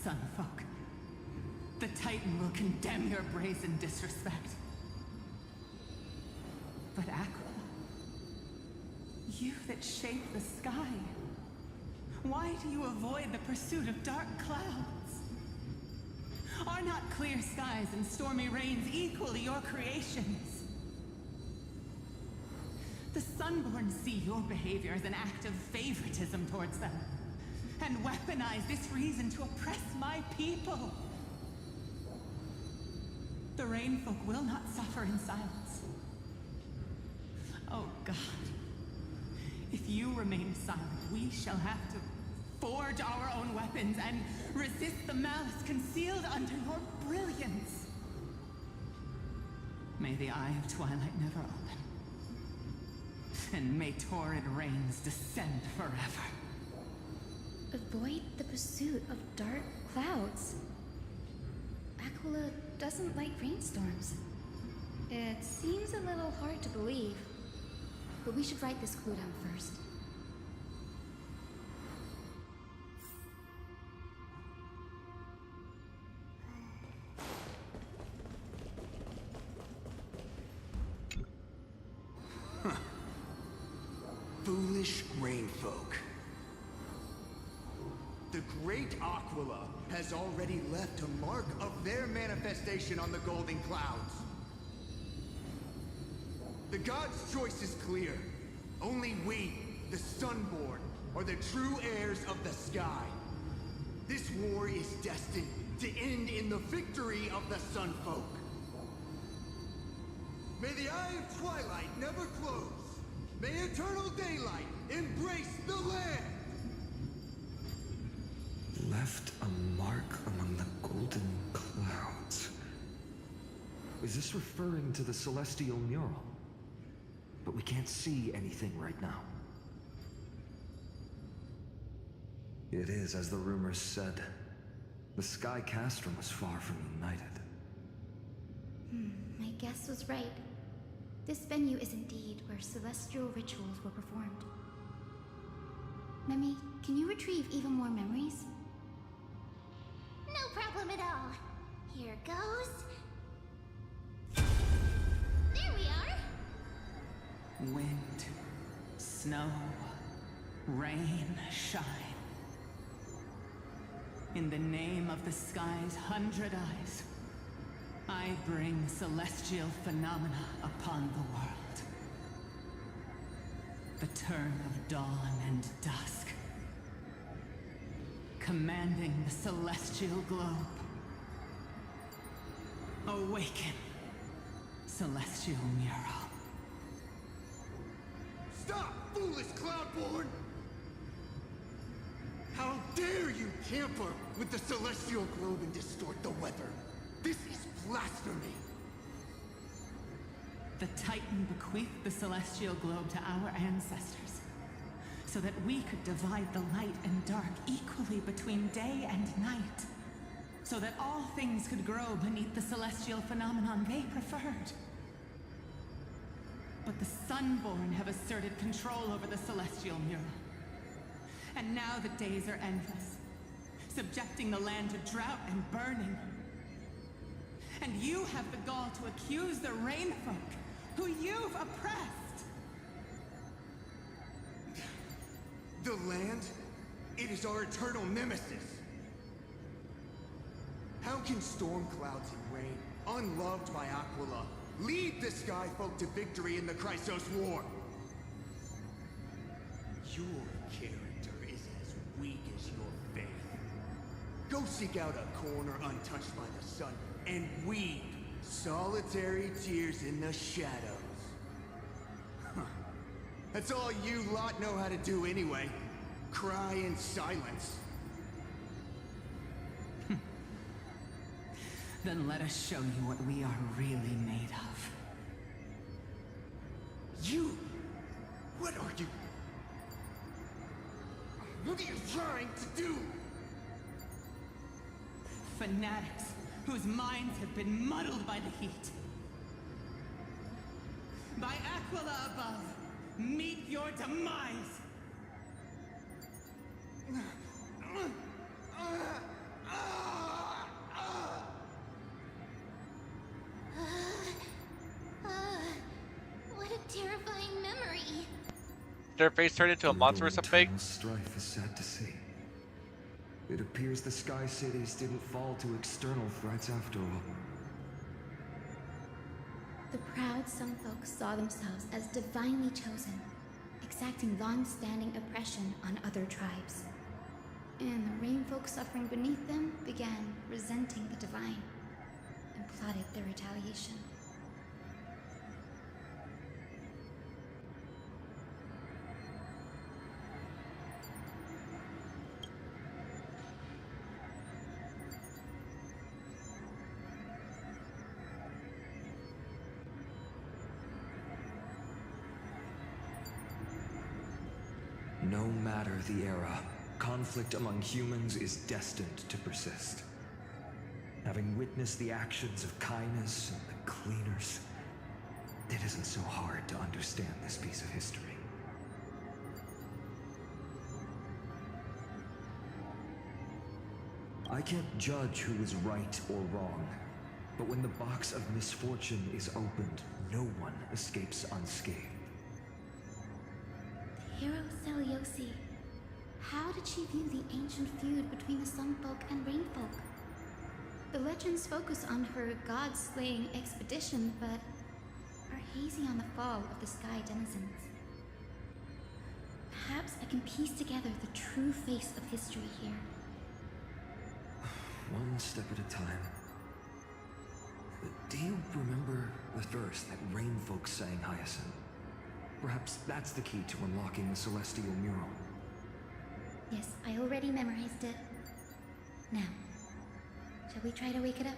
Son of folk. The Titan will condemn your brazen disrespect. But Aqua, you that shape the sky, why do you avoid the pursuit of dark clouds? Are not clear skies and stormy rains equally your creations? The Sunborn see your behavior as an act of favoritism towards them, and weaponize this reason to oppress my people. The Rainfolk will not suffer in silence. Oh God. If you remain silent, we shall have to forge our own weapons and resist the malice concealed under your brilliance. May the Eye of Twilight never open. And may torrid rains descend forever. Avoid the pursuit of dark clouds. Aquila doesn't like rainstorms. It seems a little hard to believe, but we should write this clue down first. Foolish rainfolk. The great Aquila has already left a mark of their manifestation on the golden clouds. The gods' choice is clear. Only we, the Sunborn, are the true heirs of the sky. This war is destined to end in the victory of the Sunfolk. May the Eye of Twilight never close. May eternal daylight embrace the land! Left a mark among the golden clouds. Is this referring to the celestial mural? But we can't see anything right now. It is, as the rumors said. The Sky Castrum was far from united. My guess was right. This venue is indeed where celestial rituals were performed. Memi, can you retrieve even more memories? No problem at all. Here goes. There we are. Wind, snow, rain, shine. In the name of the sky's 100 eyes, I bring celestial phenomena upon the world. The turn of dawn and dusk, commanding the celestial globe. Awaken, celestial mural. Stop, foolish Cloudborn! How dare you tamper with the celestial globe and distort the weather? This is blasphemy! The Titan bequeathed the celestial globe to our ancestors, so that we could divide the light and dark equally between day and night, so that all things could grow beneath the celestial phenomenon they preferred. But the Sunborn have asserted control over the celestial mural. And now the days are endless, subjecting the land to drought and burning. And you have the gall to accuse the Rainfolk, who you've oppressed! The land? It is our eternal nemesis! How can storm clouds and rain, unloved by Aquila, lead the Skyfolk to victory in the Chrysos War? Your character is as weak as your faith. Go seek out a corner untouched by the sun and weep solitary tears in the shadows. Huh. That's all you lot know how to do anyway. Cry in silence. Then let us show you what we are really made of. You? What are you? What are you trying to do? Fanatics whose minds have been muddled by the heat. By Aquila above, meet your demise! What a terrifying memory. Their face turned into a monster or something? Eternal strife is sad to see. It appears the Sky Cities didn't fall to external threats after all. The proud Sun folk saw themselves as divinely chosen, exacting long-standing oppression on other tribes. And the Rain folk suffering beneath them began resenting the divine and plotted their retaliation. No matter the era, conflict among humans is destined to persist. Having witnessed the actions of Kindness and the Cleaners, it isn't so hard to understand this piece of history. I can't judge who is right or wrong, but when the box of misfortune is opened, no one escapes unscathed. Hero Seliosi. How did she view the ancient feud between the Sun folk and Rain folk? The legends focus on her god-slaying expedition, but are hazy on the fall of the Sky Denizens. Perhaps I can piece together the true face of history here. One step at a time. Do you remember the verse that Rain folk sang, Hyacinth? Perhaps that's the key to unlocking the Celestial Mural. Yes, I already memorized it. Now, shall we try to wake it up?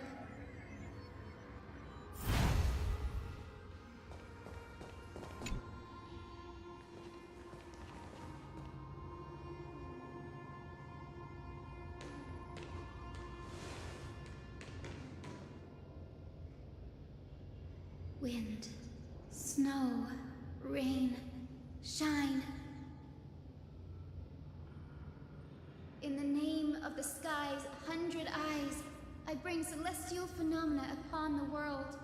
Wind, snow, rain, shine. In the name of the sky's 100 eyes, I bring celestial phenomena upon the world.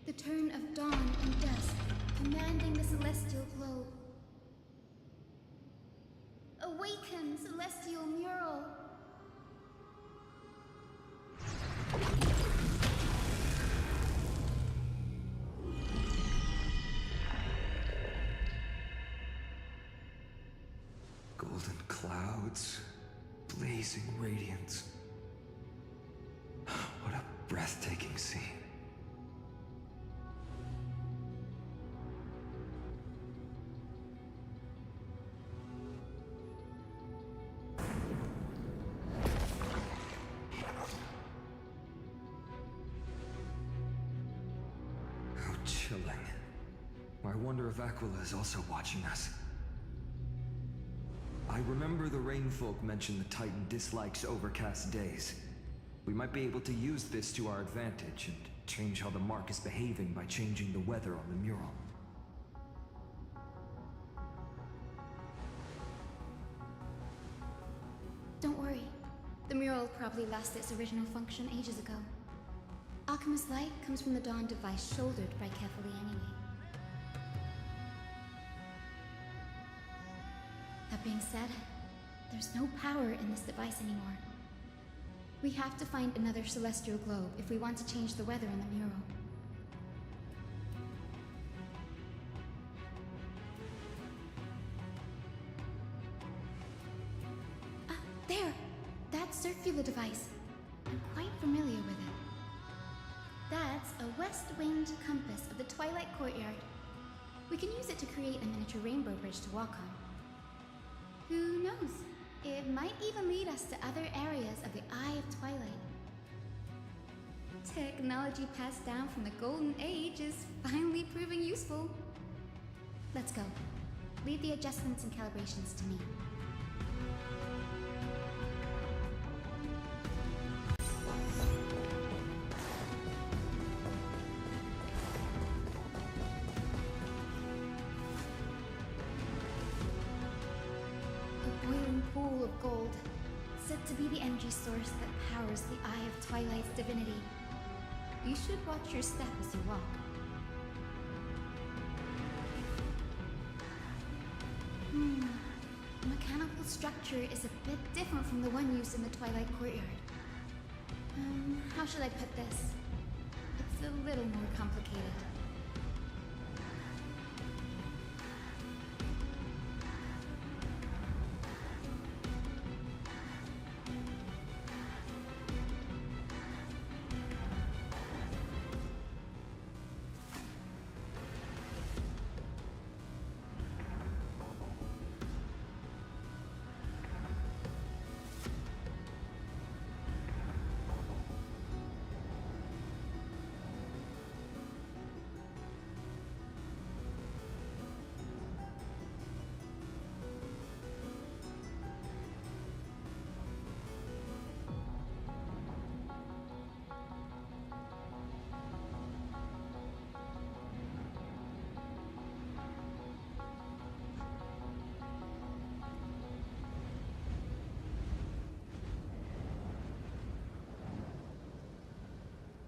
The turn of dawn and dusk, commanding the celestial globe. Awaken, celestial mural! Golden clouds, blazing radiance. What a breathtaking scene. How chilling. I wonder if Aquila is also watching us. I remember the Rainfolk mentioned the Titan dislikes overcast days. We might be able to use this to our advantage and change how the mark is behaving by changing the weather on the mural. Don't worry. The mural probably lost its original function ages ago. Alchemist's light comes from the Dawn device shouldered by Kefali anyway. That being said, there's no power in this device anymore. We have to find another celestial globe if we want to change the weather in the mural. Ah, there! That circular device. I'm quite familiar with it. That's a west-winged compass of the Twilight Courtyard. We can use it to create a miniature rainbow bridge to walk on. Who knows? It might even lead us to other areas of the Eye of Twilight. Technology passed down from the Golden Age is finally proving useful. Let's go. Leave the adjustments and calibrations to me. Pool of gold, said to be the energy source that powers the Eye of Twilight's divinity. You should watch your step as you walk. The mechanical structure is a bit different from the one used in the Twilight Courtyard. How should I put this? a little more complicated.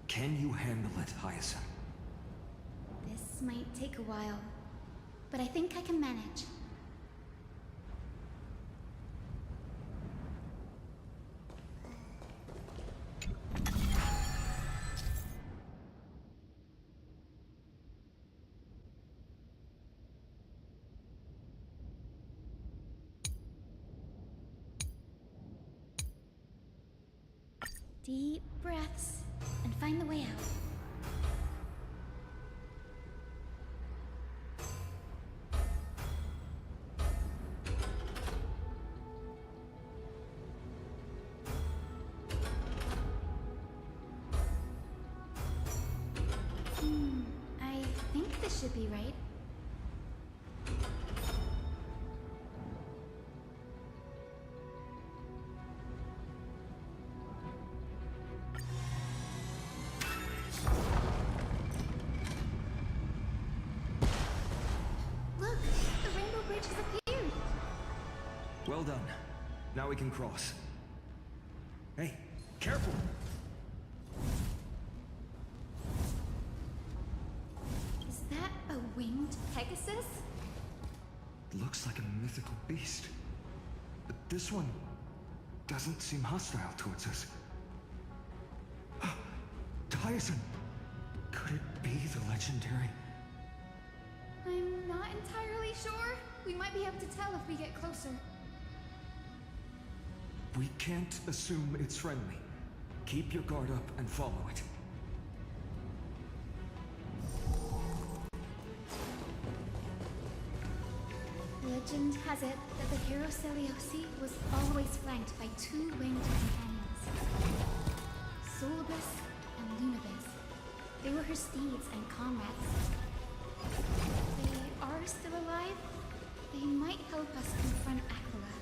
Can you handle it, Hyacinth? This might take a while, but I think I can manage. Deep breaths and find the way out. I think this should be right. Look, the rainbow bridge has appeared. Well done. Now we can cross. Hey, careful! Is that a winged Pegasus? Looks like a mythical beast. But this one doesn't seem hostile towards us. Tyson! Could it be the legendary? I'm not entirely sure. We might be able to tell if we get closer. We can't assume it's friendly. Keep your guard up and follow it. Legend has it that the hero Celiosi was always flanked by two winged companions, Solibus and Lunibus. They were her steeds and comrades. If they are still alive, they might help us confront Aquila.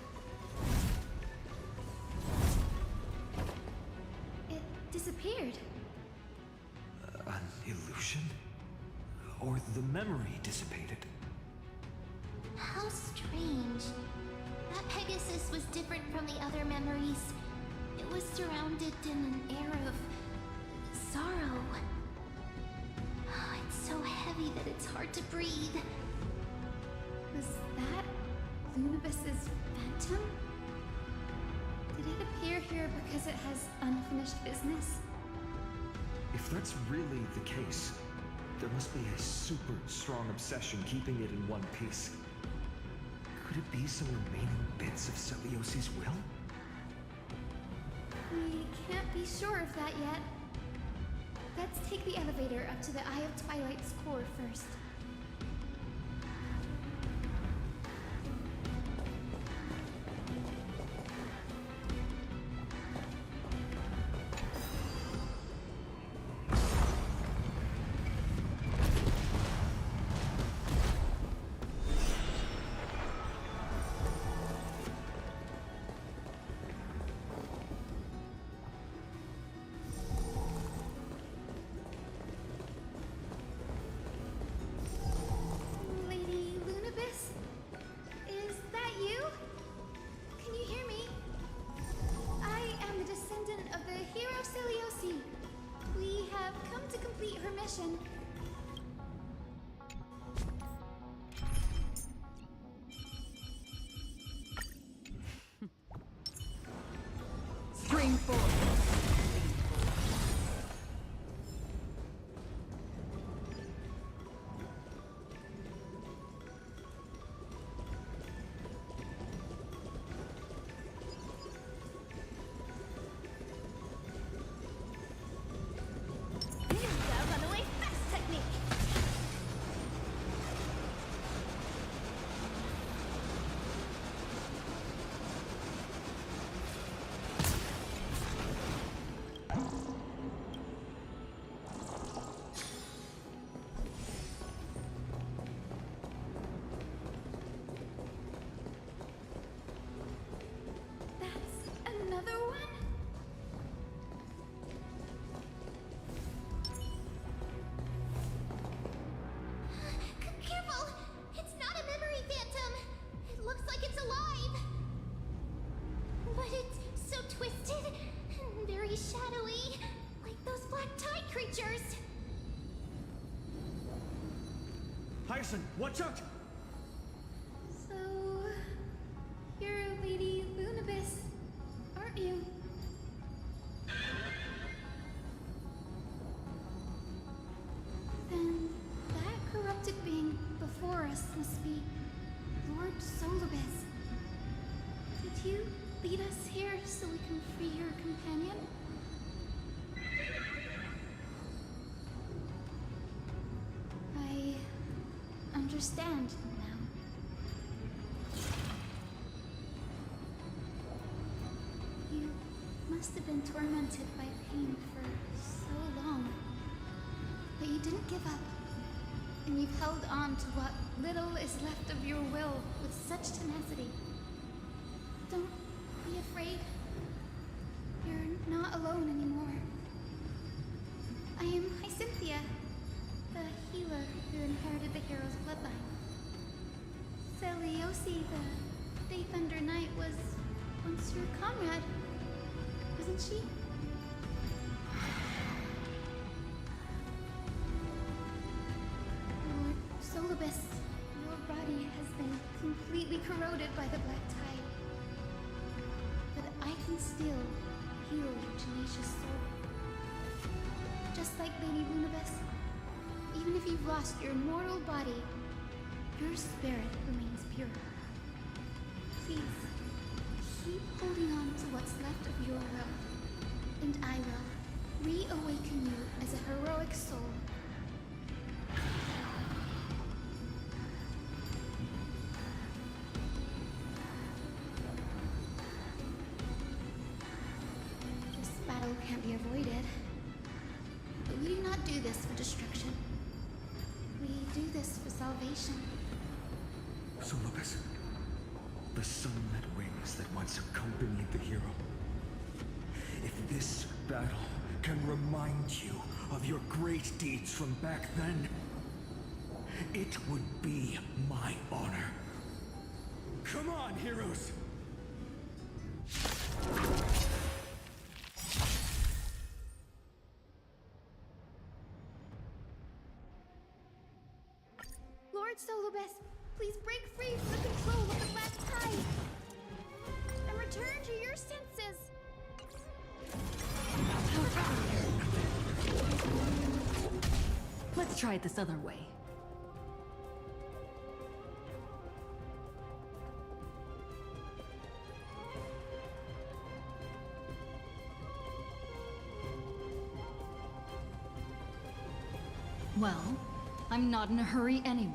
It disappeared. An illusion? Or the memory dissipated? How strange. That Pegasus was different from the other memories. It was surrounded in an air of sorrow. It's so heavy that it's hard to breathe. Was that Lunibus's phantom? Did it appear here because it has unfinished business? If that's really the case, there must be a super strong obsession keeping it in one piece. Could it be some remaining bits of Celiosi's will? We can't be sure of that yet. Let's take the elevator up to the Eye of Twilight's core first. Lady Lunibus? Is that you? Can you hear me? I am the descendant of the hero Celiosi. We have come to complete her mission. Spring forth. Hyacinth, watch out! So, you're Lady Lunabis, aren't you? Then that corrupted being before us must be Lord Solobis. Did you lead us here so we can free your companion? I understand now. You must have been tormented by pain for so long. But you didn't give up. And you've held on to what little is left of your will with such tenacity. Don't be afraid. You're not alone anymore. I am Hyacinthia, the healer who inherited the hero's bloodline. Celiosi, the Daybender Knight, was once your comrade, wasn't she? Lord Solobis, your body has been completely corroded by the black tide. But I can still heal your tenacious soul. Just like Lady Lunabis, even if you've lost your mortal body, your spirit remains pure. Please, keep holding on to what's left of your will, and I will reawaken you as a heroic soul. This battle can't be avoided. But we do not do this for destruction. We do this for salvation. Solobis, the sunlit wings that once accompanied the hero. If this battle can remind you of your great deeds from back then, it would be my honor. Come on, heroes! Lord Solobis, please break free from the control of the black tide and return to your senses. Let's try it this other way. Well, I'm not in a hurry anyway.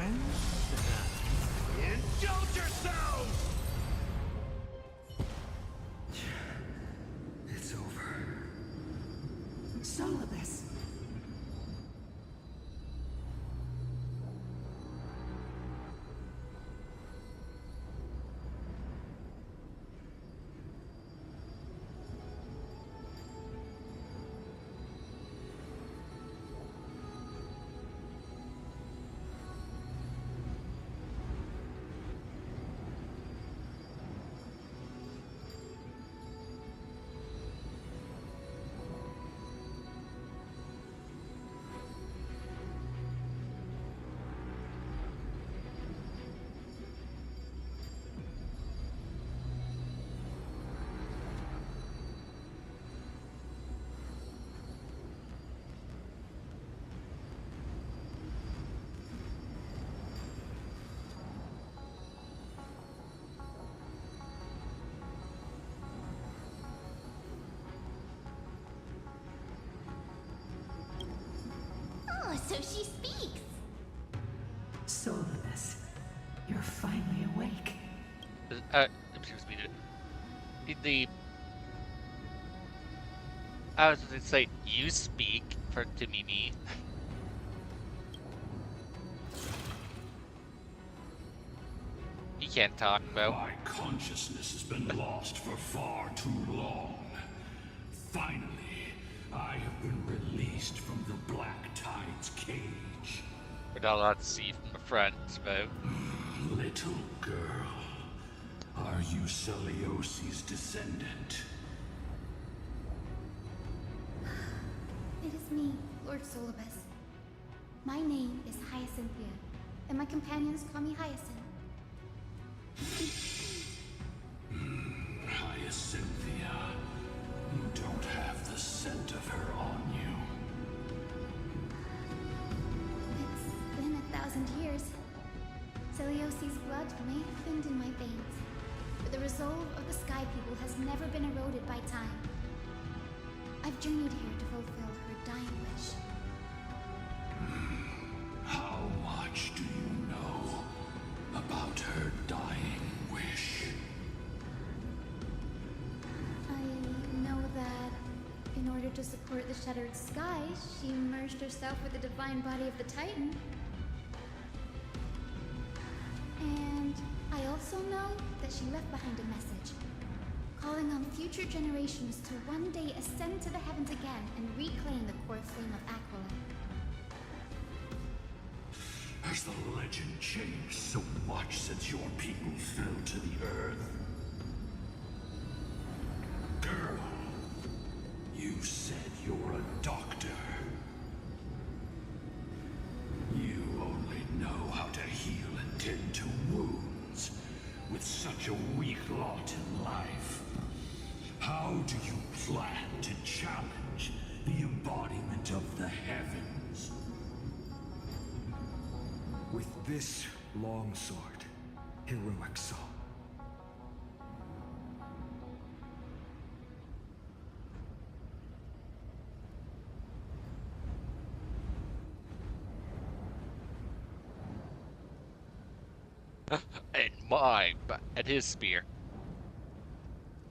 friends? Indulge yourselves! It's over. Solibus. Oh, so she speaks. Solibus, you're finally awake. Excuse me. I was going to say, you speak for to me. You can't talk, though. My consciousness has been lost for far too long. Finally, I have been released from the Black Tide's cage. We're not allowed to see from the front, though. Little girl, are you Celiosi's descendant? It is me, Lord Solibus. My name is Hyacinthia, and my companions call me Hyacinth. Hyacinthia, you don't have the scent of her on you. It's been 1,000 years. Celiosi's blood may have thinned in my veins, but the resolve of the Sky People has never been eroded by time. I've journeyed here to fulfill her dying wish. How much do you know about her dying wish? I know that in order to support the shattered sky, she merged herself with the divine body of the Titan. And I also know that she left behind a message, calling on future generations to one day ascend to the heavens again and reclaim the core flame of Aquila. Has the legend changed so much since your people fell to the earth? Girl, you said you're a doctor. You only know how to heal and tend to wounds with such a weak lot in life. How do you plan to challenge the embodiment of the heavens? With this longsword, heroic soul. And his spear.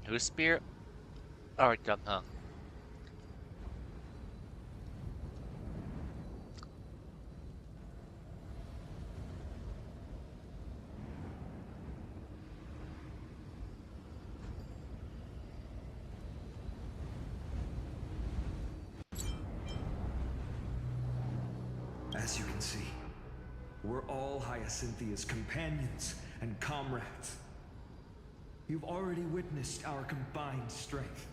Whose spear? Oh, huh. As you can see, we're all Hyacinthia's companions and comrades. You've already witnessed our combined strength.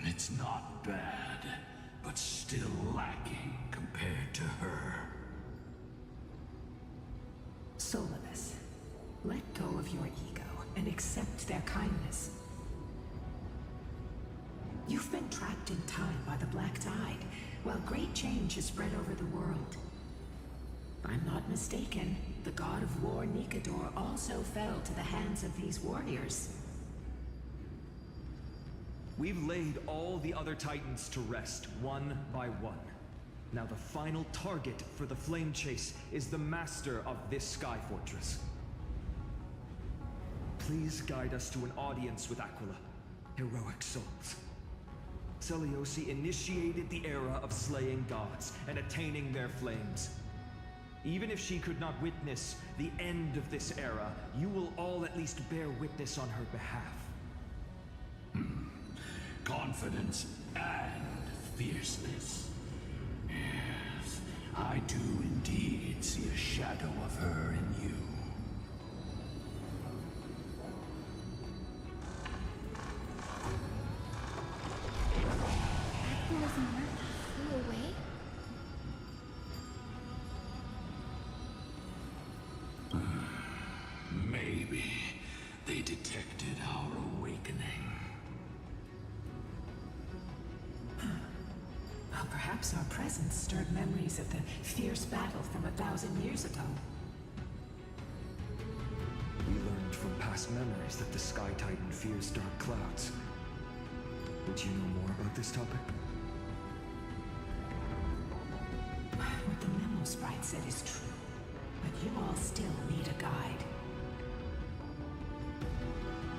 It's not bad, but still lacking compared to her. Solibus, let go of your ego and accept their kindness. You've been trapped in time by the Black Tide, while great change has spread over the world. If I'm not mistaken, the god of war Nikador also fell to the hands of these warriors. We've laid all the other titans to rest, one by one. Now the final target for the flame chase is the master of this sky fortress. Please guide us to an audience with Aquila, heroic souls. Seliosi initiated the era of slaying gods and attaining their flames. Even if she could not witness the end of this era, you will all at least bear witness on her behalf. Confidence and fierceness. Yes, I do indeed see a shadow of her in you. Aquila's mark flew away? Maybe they detected our awakening. Well, perhaps our presence stirred memories of the fierce battle from 1,000 years ago. We learned from past memories that the Sky Titan fears dark clouds. Would you know more about this topic? What the memo sprite said is true, but you all still need a guide.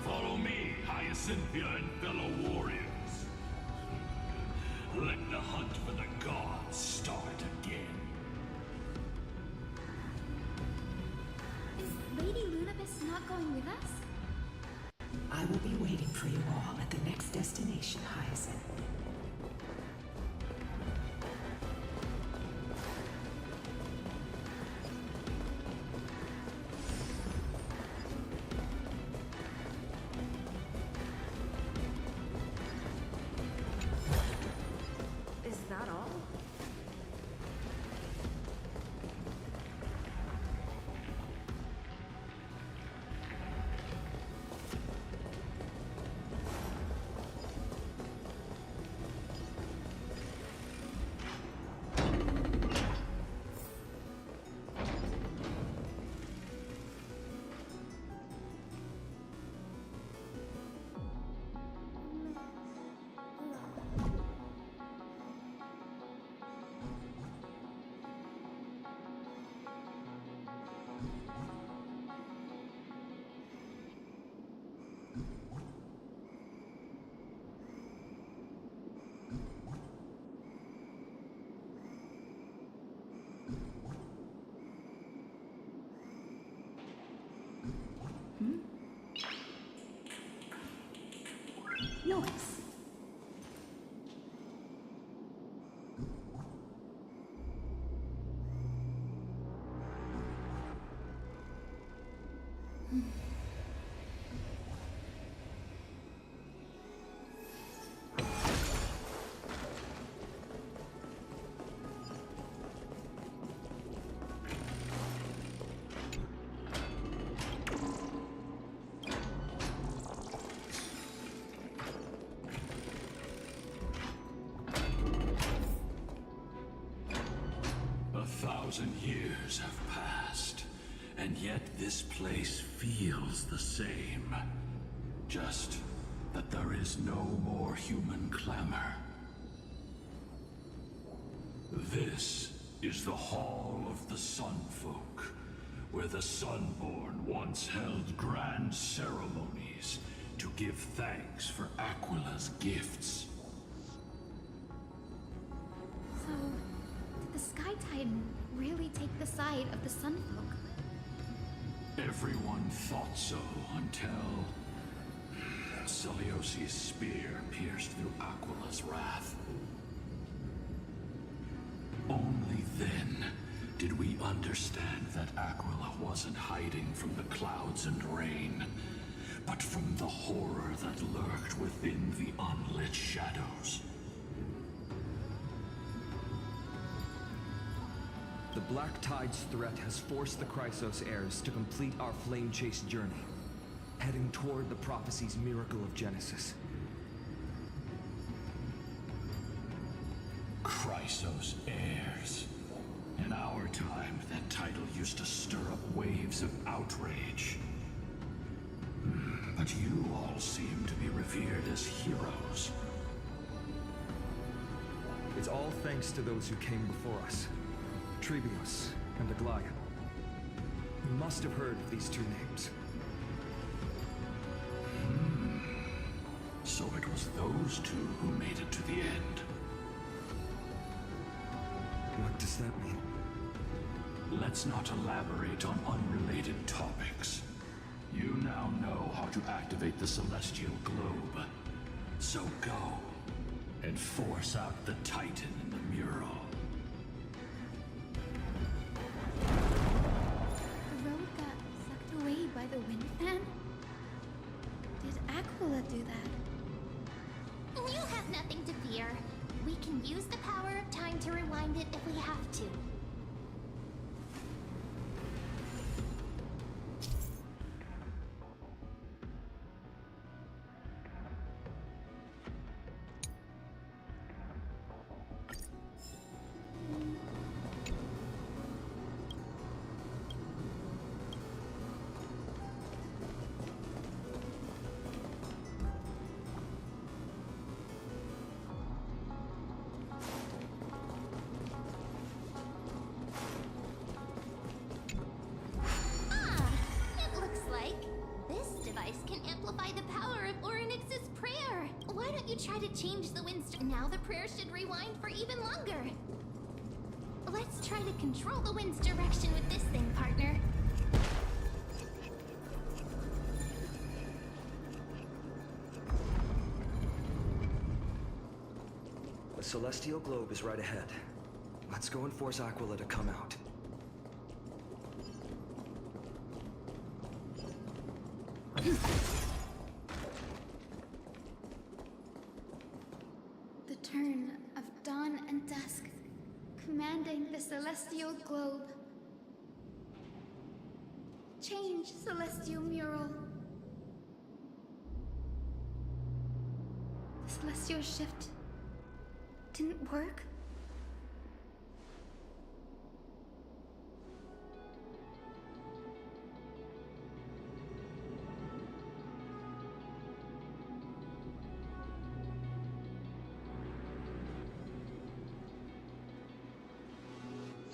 Follow me, Hyacinthia and fellow warriors. Let the hunt for the gods start again. Is Lady Lunabis not going with us? I will be waiting for you all at the next destination, Hyacinth. Is that all? Noise. Years have passed, and yet this place feels the same. Just that there is no more human clamor. This is the Hall of the Sunfolk, where the Sunborn once held grand ceremonies to give thanks for Aquila's gifts. So, did the Sky Titan really take the side of the Sunfolk? Everyone thought so until Celiosi's spear pierced through Aquila's wrath. Only then did we understand that Aquila wasn't hiding from the clouds and rain, but from the horror that lurked within the unlit shadows. The Black Tide's threat has forced the Chrysos heirs to complete our flame chase journey, heading toward the prophecy's miracle of Genesis. Chrysos heirs. In our time, that title used to stir up waves of outrage. But you all seem to be revered as heroes. It's all thanks to those who came before us. Trebios and Aglaya. You must have heard of these two names. So it was those two who made it to the end. What does that mean? Let's not elaborate on unrelated topics. You now know how to activate the Celestial Globe. So go and force out the Titan in the mural. The road got sucked away by the wind fan? Did Aquila do that? You have nothing to fear. We can use the power of time to rewind it if we have to. Try to change the wind. Now the prayer should rewind for even longer. Let's try to control the wind's direction with this thing, partner. The Celestial Globe is right ahead. Let's go and force Aquila to come out. The turn of dawn and dusk, commanding the celestial globe. Change, celestial mural. The celestial shift didn't work?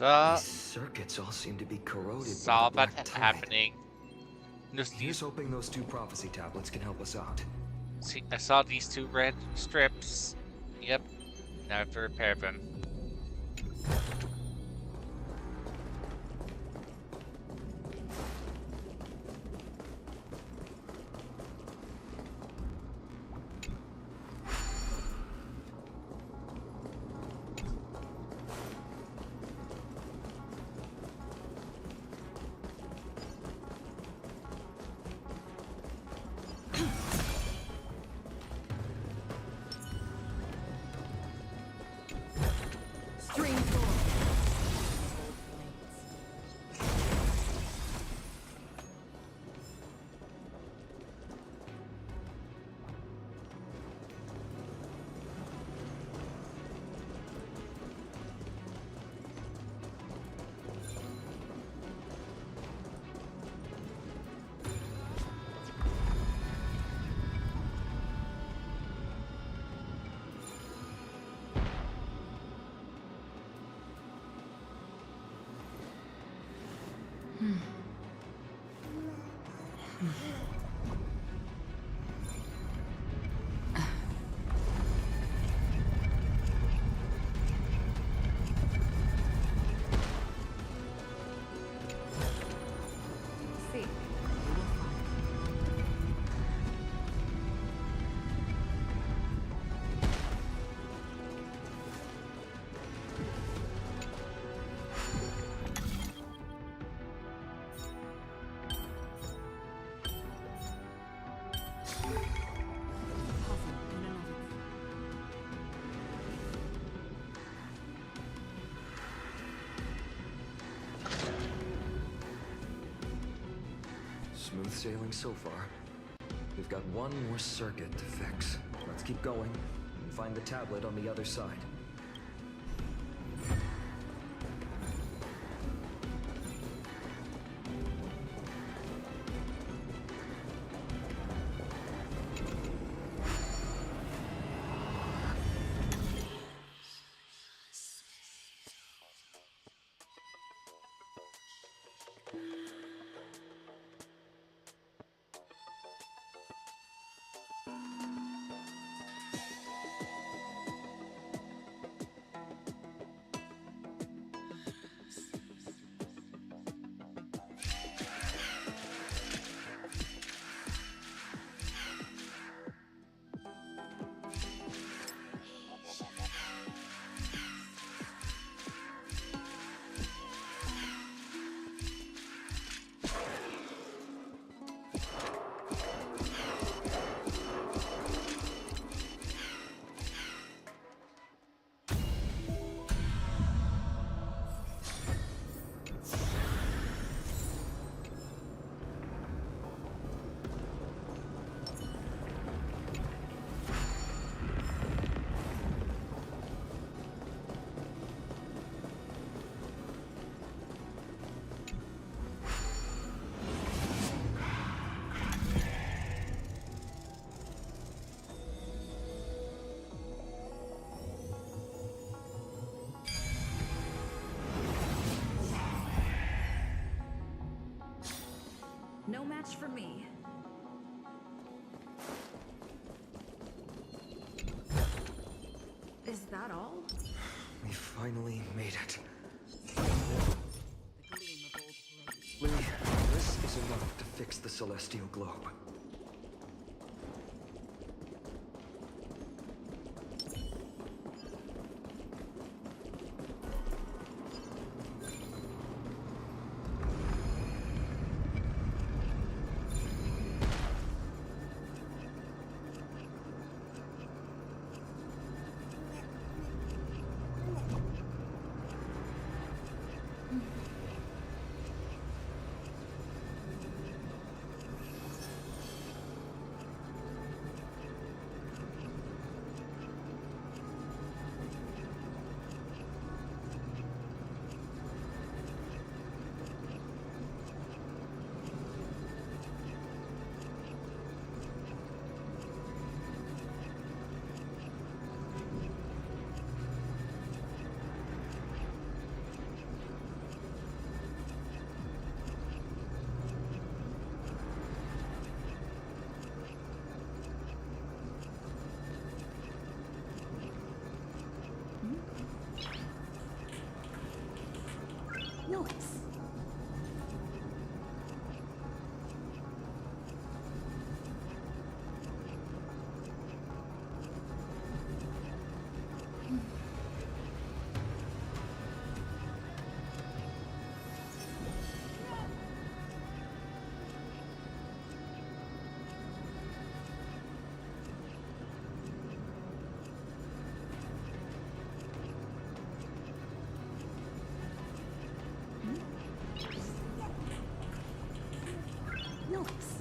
These circuits all seem to be corroded. Saw by the that black tide. happening. Here's hoping those two prophecy tablets can help us out. See, I saw these two red strips. Yep. Now I have to repair them. Smooth sailing so far. We've got one more circuit to fix. Let's keep going and find the tablet on the other side. No match for me. Is that all? We finally made it. Lee, this is enough to fix the celestial globe. Noise. Noise.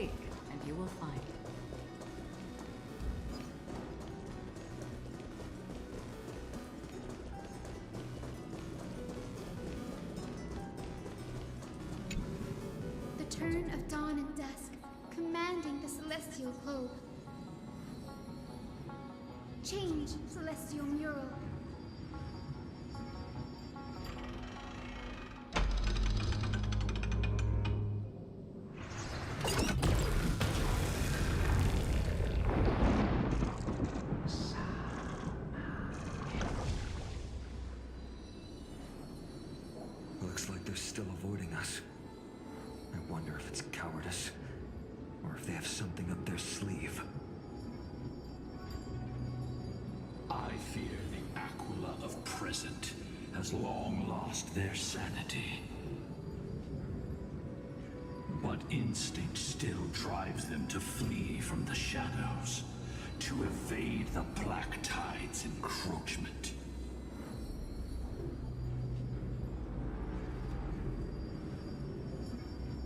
Seek, and you will find. The turn of dawn and dusk, commanding the celestial globe. Change, celestial mural. Looks like they're still avoiding us. I wonder if it's cowardice, or if they have something up their sleeve. I fear the Aquila of present has long lost their sanity. But instinct still drives them to flee from the shadows, to evade the Black Tide's encroachment.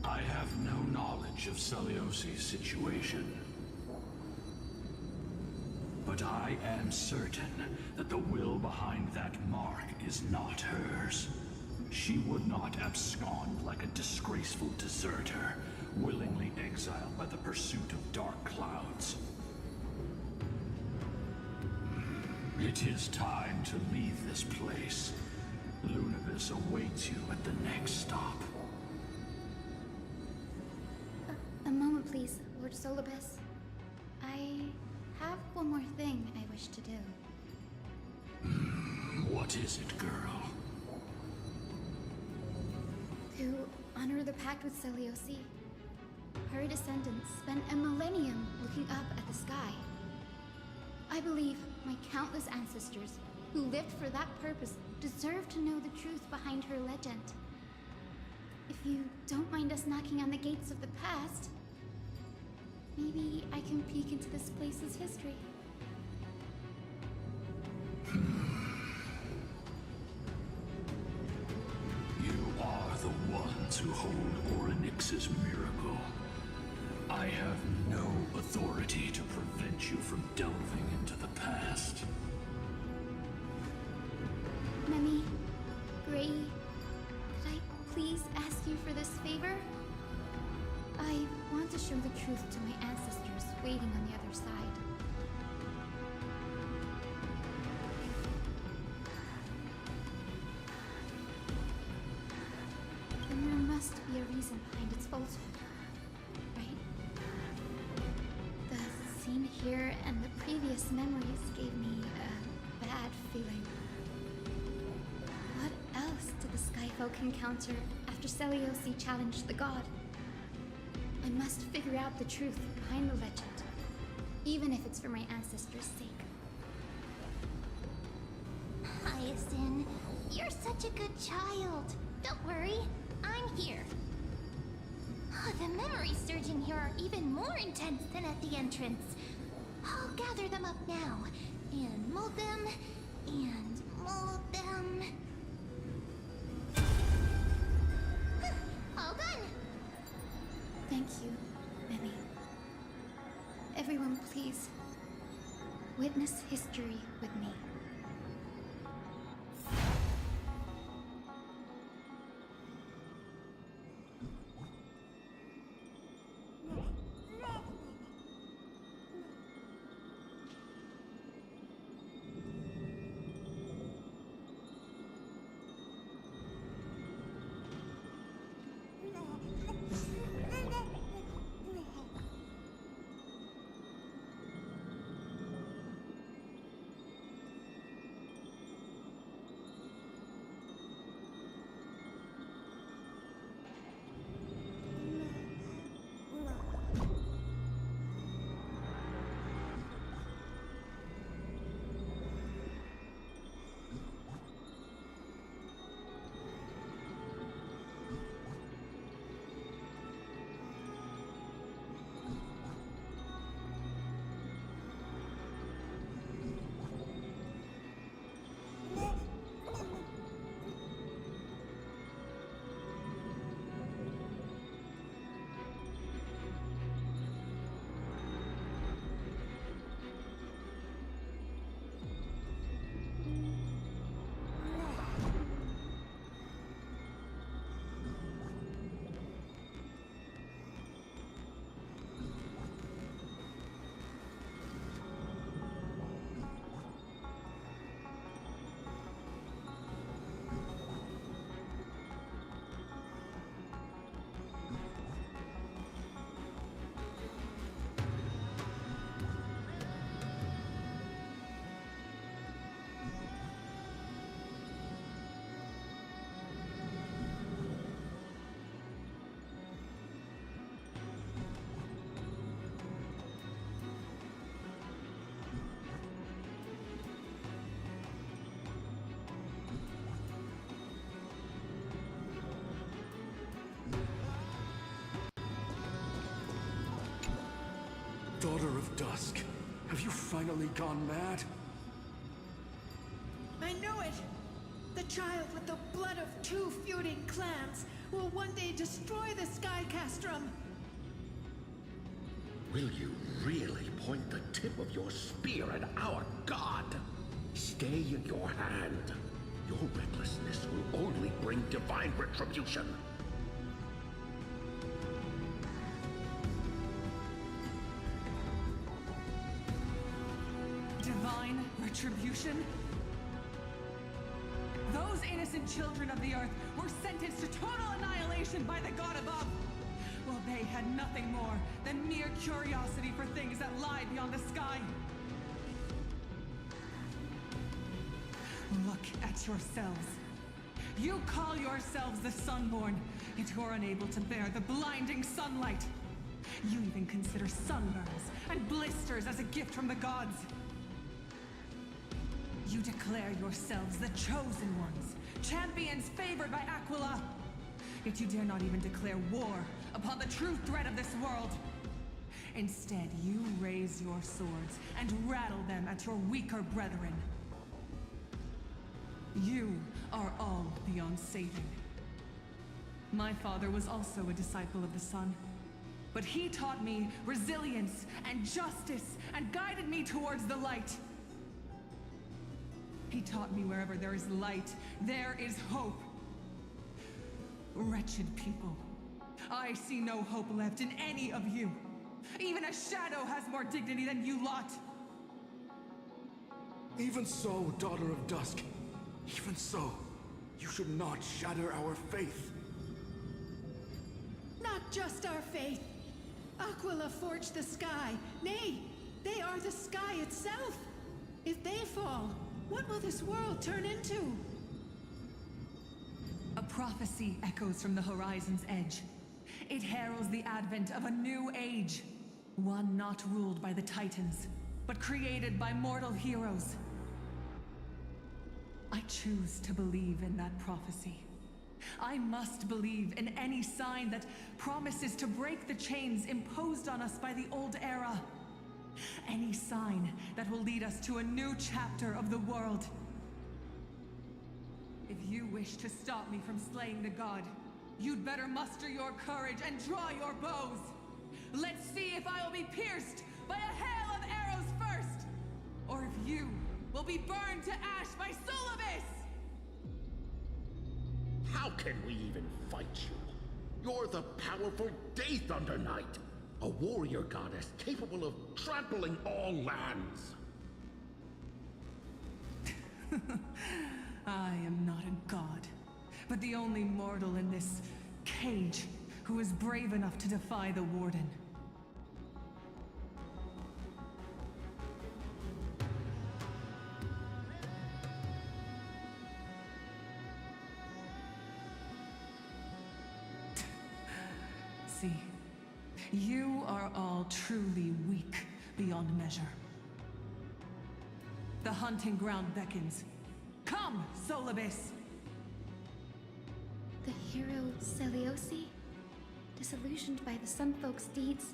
I have no knowledge of Celiosi's situation. But I am certain that the will behind that mark is not hers. She would not abscond like a disgraceful deserter, willingly exiled by the pursuit of dark clouds. It is time to leave this place. Lunavis awaits you at the next stop. A moment, please, Lord Solibus. I have one more thing I wish to do. What is it, girl? To honor the pact with Celiosi, her descendants spent a millennium looking up at the sky. I believe my countless ancestors who lived for that purpose deserve to know the truth behind her legend. If you don't mind us knocking on the gates of the past, maybe I can peek into this place's history. You are the ones who hold Orynyx's miracle. I have no authority to prevent you from delving into the past. Memi, Gray, could I please ask you for this favor? I want to show the truth to my ancestors waiting on the other side. And there must be a reason behind its falsehood, right? The scene here and the previous memories gave me a bad feeling. What else did the Skyfolk encounter after Celiosi challenged the god? I must figure out the truth behind the legend, even if it's for my ancestors' sake. Hyacinth, you're such a good child. Don't worry, I'm here. The memories surging here are even more intense than at the entrance. I'll gather them up now, and mold them, and mold them. All done! Thank you, Memi. Everyone, please, witness history with me. Daughter of Dusk, have you finally gone mad? I know it! The child with the blood of 2 feuding clans will one day destroy the Sky Castrum! Will you really point the tip of your spear at our god? Stay in your hand. Your recklessness will only bring divine retribution. Divine retribution? Those innocent children of the Earth were sentenced to total annihilation by the god above. Well, they had nothing more than mere curiosity for things that lie beyond the sky. Look at yourselves. You call yourselves the Sunborn, yet you're unable to bear the blinding sunlight. You even consider sunburns and blisters as a gift from the gods. You declare yourselves the chosen ones, champions favored by Aquila. Yet you dare not even declare war upon the true threat of this world. Instead, you raise your swords and rattle them at your weaker brethren. You are all beyond saving. My father was also a disciple of the sun, but he taught me resilience and justice and guided me towards the light. He taught me wherever there is light, there is hope. Wretched people, I see no hope left in any of you. Even a shadow has more dignity than you lot. Even so, Daughter of Dusk, even so, you should not shatter our faith. Not just our faith. Aquila forged the sky. Nay, they are the sky itself. If they fall, what will this world turn into? A prophecy echoes from the horizon's edge. It heralds the advent of a new age. One not ruled by the Titans, but created by mortal heroes. I choose to believe in that prophecy. I must believe in any sign that promises to break the chains imposed on us by the old era. Any sign that will lead us to a new chapter of the world. If you wish to stop me from slaying the god, you'd better muster your courage and draw your bows. Let's see if I will be pierced by a hail of arrows first, or if you will be burned to ash by Solibus! How can we even fight you? You're the powerful Day Thunder Knight, a warrior goddess capable of trampling all lands. I am not a god, but the only mortal in this cage who is brave enough to defy the Warden. See, you are all truly weak beyond measure. The hunting ground beckons. Come, Solibus! The hero Seliosi, disillusioned by the Sun Folk's deeds,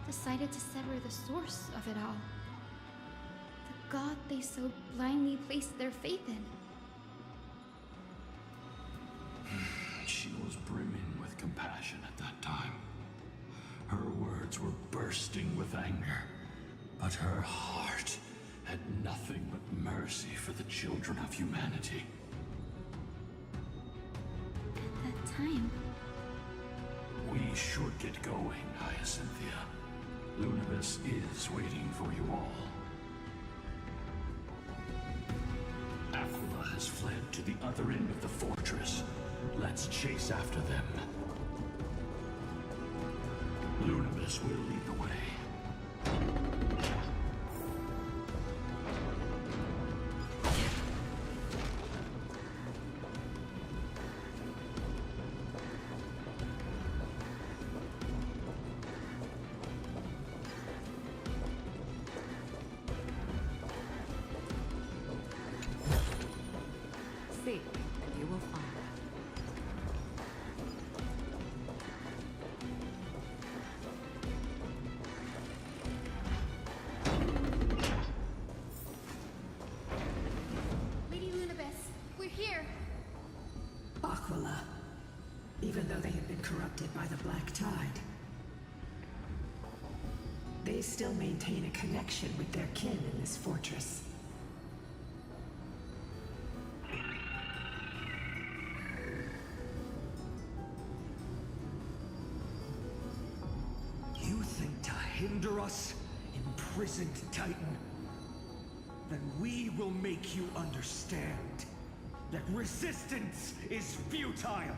decided to sever the source of it all. The god they so blindly placed their faith in. She was brimming with compassion at that time. Her words were bursting with anger, but her heart had nothing but mercy for the children of humanity. At that time... We should get going, Hyacinthia. Lunibus is waiting for you all. Aquila has fled to the other end of the fortress. Let's chase after them. Lunibus will lead the way. See, and you will find. even though they had been corrupted by the Black Tide. They still maintain a connection with their kin in this fortress. You think to hinder us, imprisoned Titan? Then we will make you understand that resistance is futile!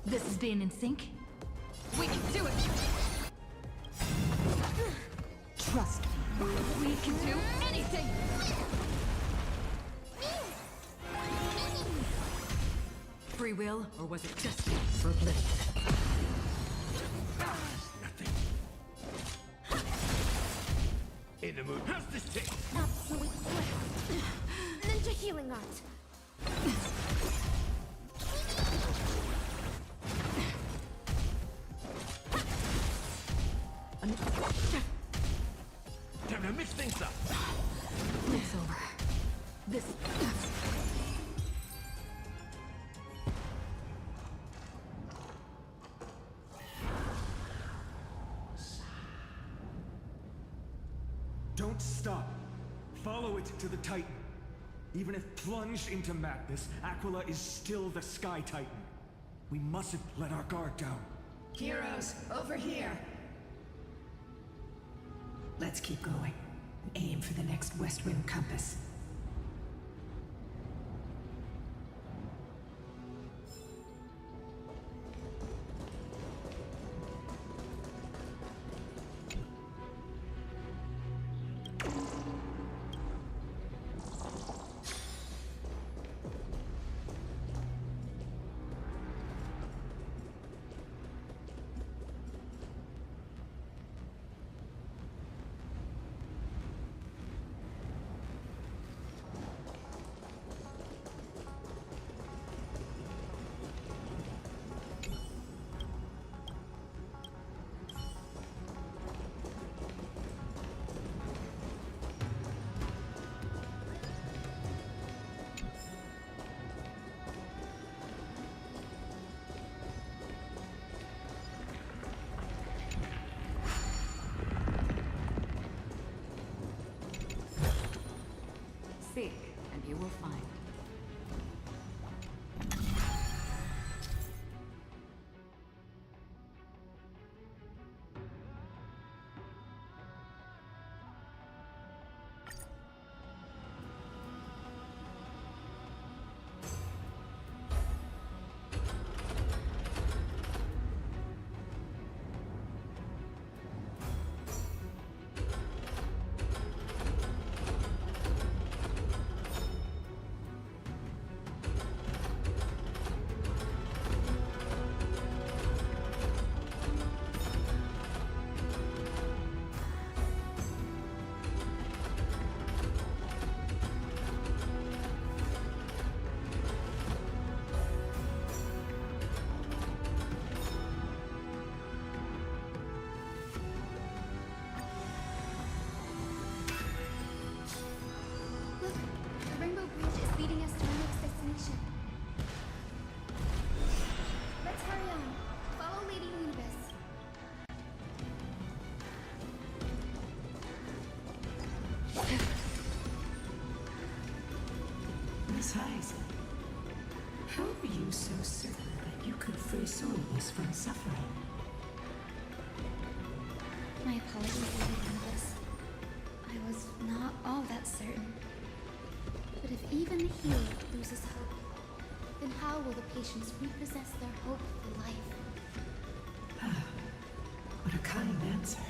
This is being in sync? We can do it! Trust me. We can do anything! Free will, or was it destiny for oblivion? In the mood. How's this taste? Absolute bliss. Ninja healing art. Time to mix things up. It's over. This... Don't stop. Follow it to the Titan. Even if plunged into madness, Aquila is still the Sky Titan. We mustn't let our guard down. Heroes, over here! Let's keep going. Aim for the next west wind compass. Seek, and you will find. Look, the Rainbow Bridge is leading us to our next destination. Let's hurry on. Follow Lady Lunibus. Miss Heisen, how are you so certain that you could free souls from suffering? My apologies, Lady Lunibus. I was not all that certain. But if even the healer loses hope, then how will the patients repossess their hope for life? What a kind answer.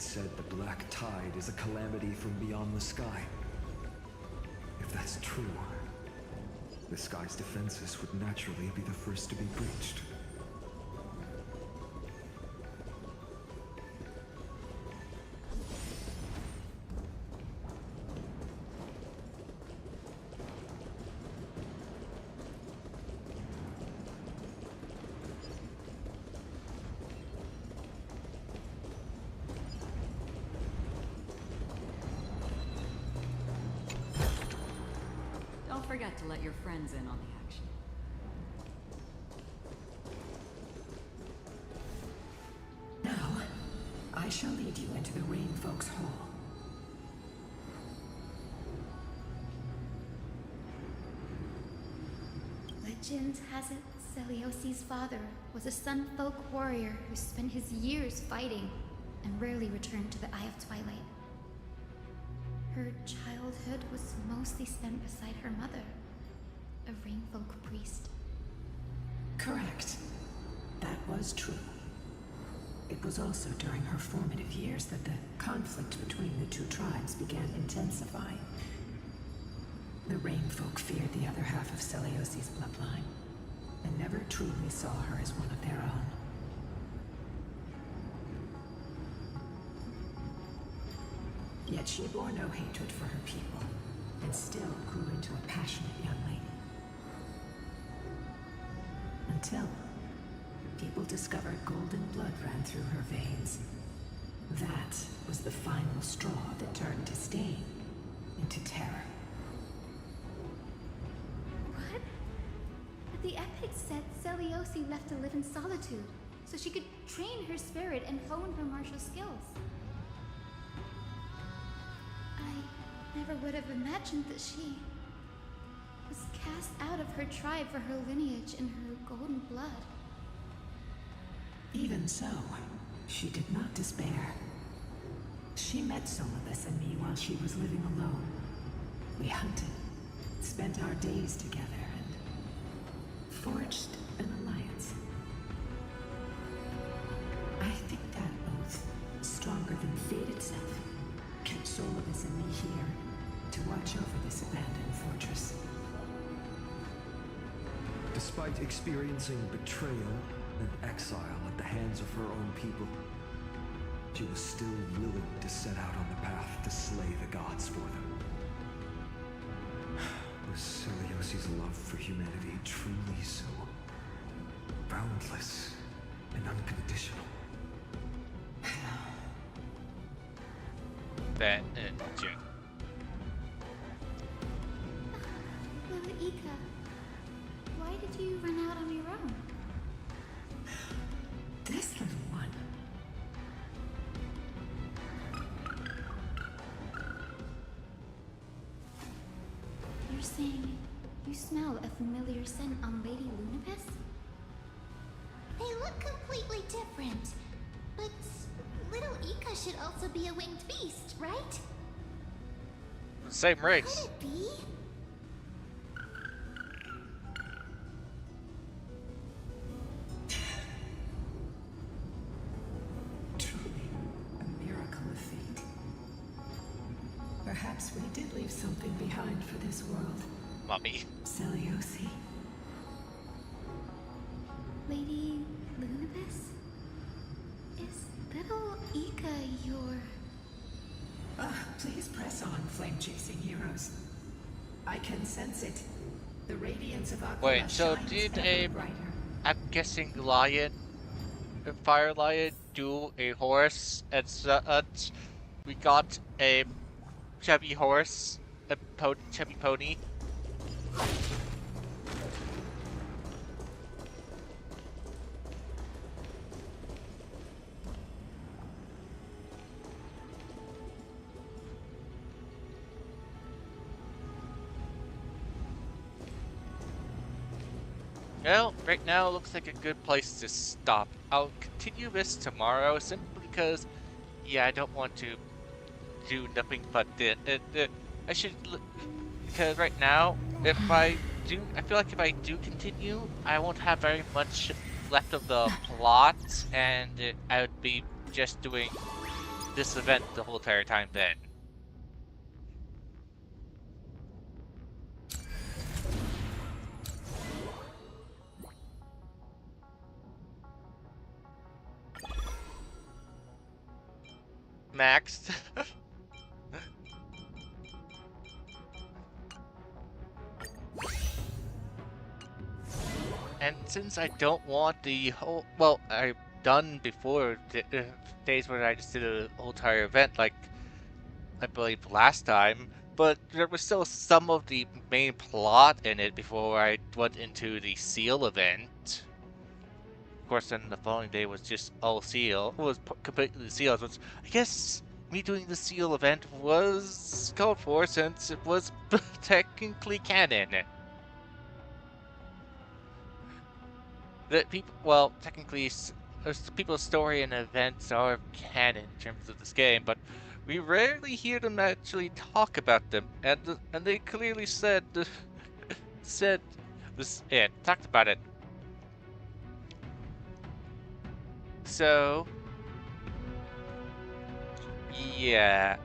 it said the black tide is a calamity from beyond the sky. If that's true, the sky's defenses would naturally be the first to be breached. Don't forget to let your friends in on the action. Now, I shall lead you into the Rain Folks Hall. Legend has it Celiosi's father was a Sun Folk warrior who spent his years fighting and rarely returned to the Eye of Twilight. Her childhood was mostly spent beside her mother, a Rainfolk priest. Correct. That was true. It was also during her formative years that the conflict between the two tribes began intensifying. The Rainfolk feared the other half of Celiosi's bloodline, and never truly saw her as one of their own. Yet she bore no hatred for her people, and still grew into a passionate young lady. Until people discovered golden blood ran through her veins. That was the final straw that turned disdain into terror. What? But the epic said Celiosi left to live in solitude, so she could train her spirit and hone her martial skills. I never would have imagined that she was cast out of her tribe for her lineage and her golden blood. Even so, she did not despair. She met Solibus and me while she was living alone. We hunted, spent our days together, and forged an alliance. I think that oath, stronger than fate itself, kept Solibus and me here to watch over this abandoned fortress. Despite experiencing betrayal and exile at the hands of her own people, she was still willing to set out on the path to slay the gods for them. Was Celiosi's love for humanity truly so boundless and unconditional? That June. Lila Ika, why did you run out on your own? This little one. You're saying you smell a familiar scent on Lady Lunapis? They look completely different. But little Ika should also be a winged beast, right? Same race. Could it be? Truly a miracle of fate. Perhaps we did leave something behind for this world. Mommy. Celiosi. Lady Lunapis? Is little Ika your... Please press on, flame-chasing heroes. I can sense it. The radiance of Aquila Wait, so shines did ever a... brighter. I'm guessing lion, a fire lion, do a horse, and such. We got a chubby horse, a chubby pony. Well, right now it looks like a good place to stop. I'll continue this tomorrow simply because, yeah, I don't want to do nothing but I should, because right now, if I feel like if I do continue, I won't have very much left of the plot, and I would be just doing this event the whole entire time then. Maxed. And since I don't want the whole, well, I've done before days where I just did a whole entire event, like I believe last time, but there was still some of the main plot in it before I went into the seal event. Of course, then the following day was just all seal, was completely sealed, which I guess me doing the seal event was called for since it was technically canon. The people, well, technically, people's story and events are canon in terms of this game, but we rarely hear them actually talk about them, and they clearly said said this, yeah, talked about it. So, yeah.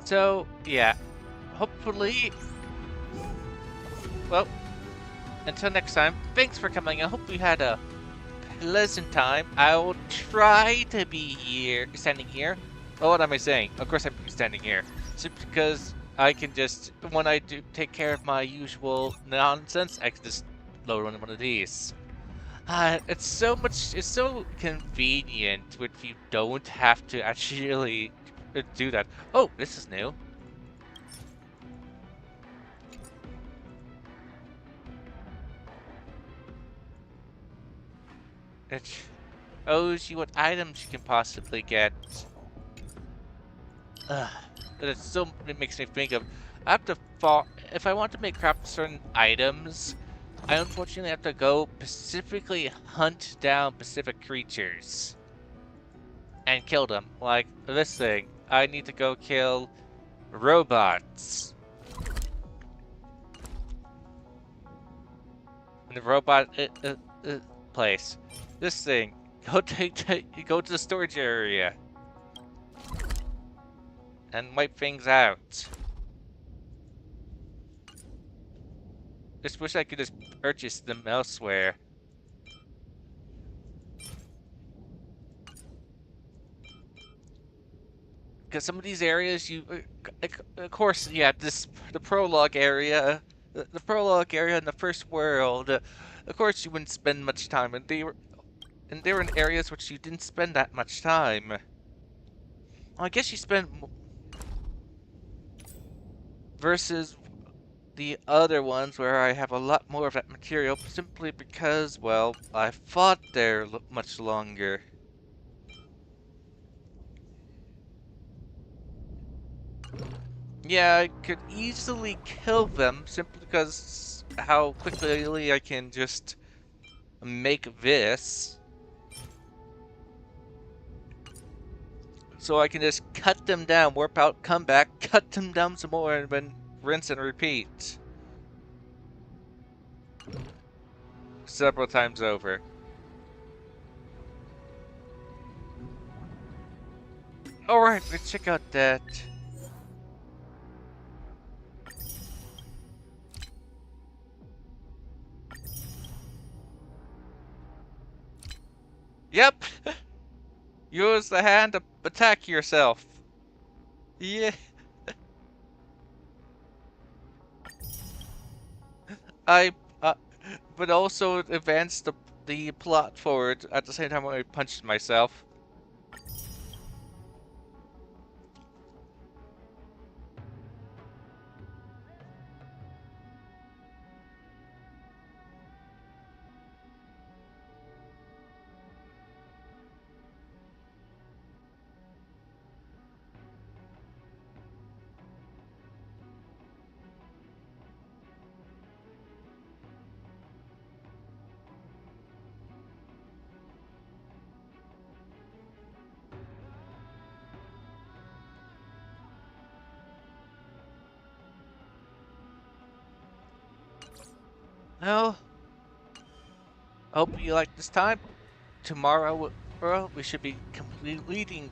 So, yeah. Hopefully, well, until next time, thanks for coming. I hope you had a pleasant time. I will try to be here, standing here. Oh, what am I saying? Of course I'm standing here. Simply because I can just, when I do take care of my usual nonsense, I can just load on one of these. It's so convenient if you don't have to actually do that. Oh, this is new. It shows you what items you can possibly get. It makes me think of, I have to if I want to make craft certain items, I unfortunately have to go specifically hunt down specific creatures and kill them. Like this thing, I need to go kill robots. In the robot place. This thing, go to the storage area and wipe things out. Just wish I could just purchase them elsewhere. Because some of these areas, of course, yeah, the prologue area, the prologue area in the first world. Of course, you wouldn't spend much time, and they were in areas which you didn't spend that much time. Well, I guess you spent versus the other ones where I have a lot more of that material simply because, well, I fought there much longer. Yeah, I could easily kill them simply because how quickly I can just make this. So I can just cut them down, warp out, come back, cut them down some more, and then rinse and repeat. Several times over. Alright, let's check out that. Yep! Use the hand to attack yourself. Yeah. I, but also advanced the plot forward at the same time when I punched myself. Well, I hope you like this time. Tomorrow, we should be completing the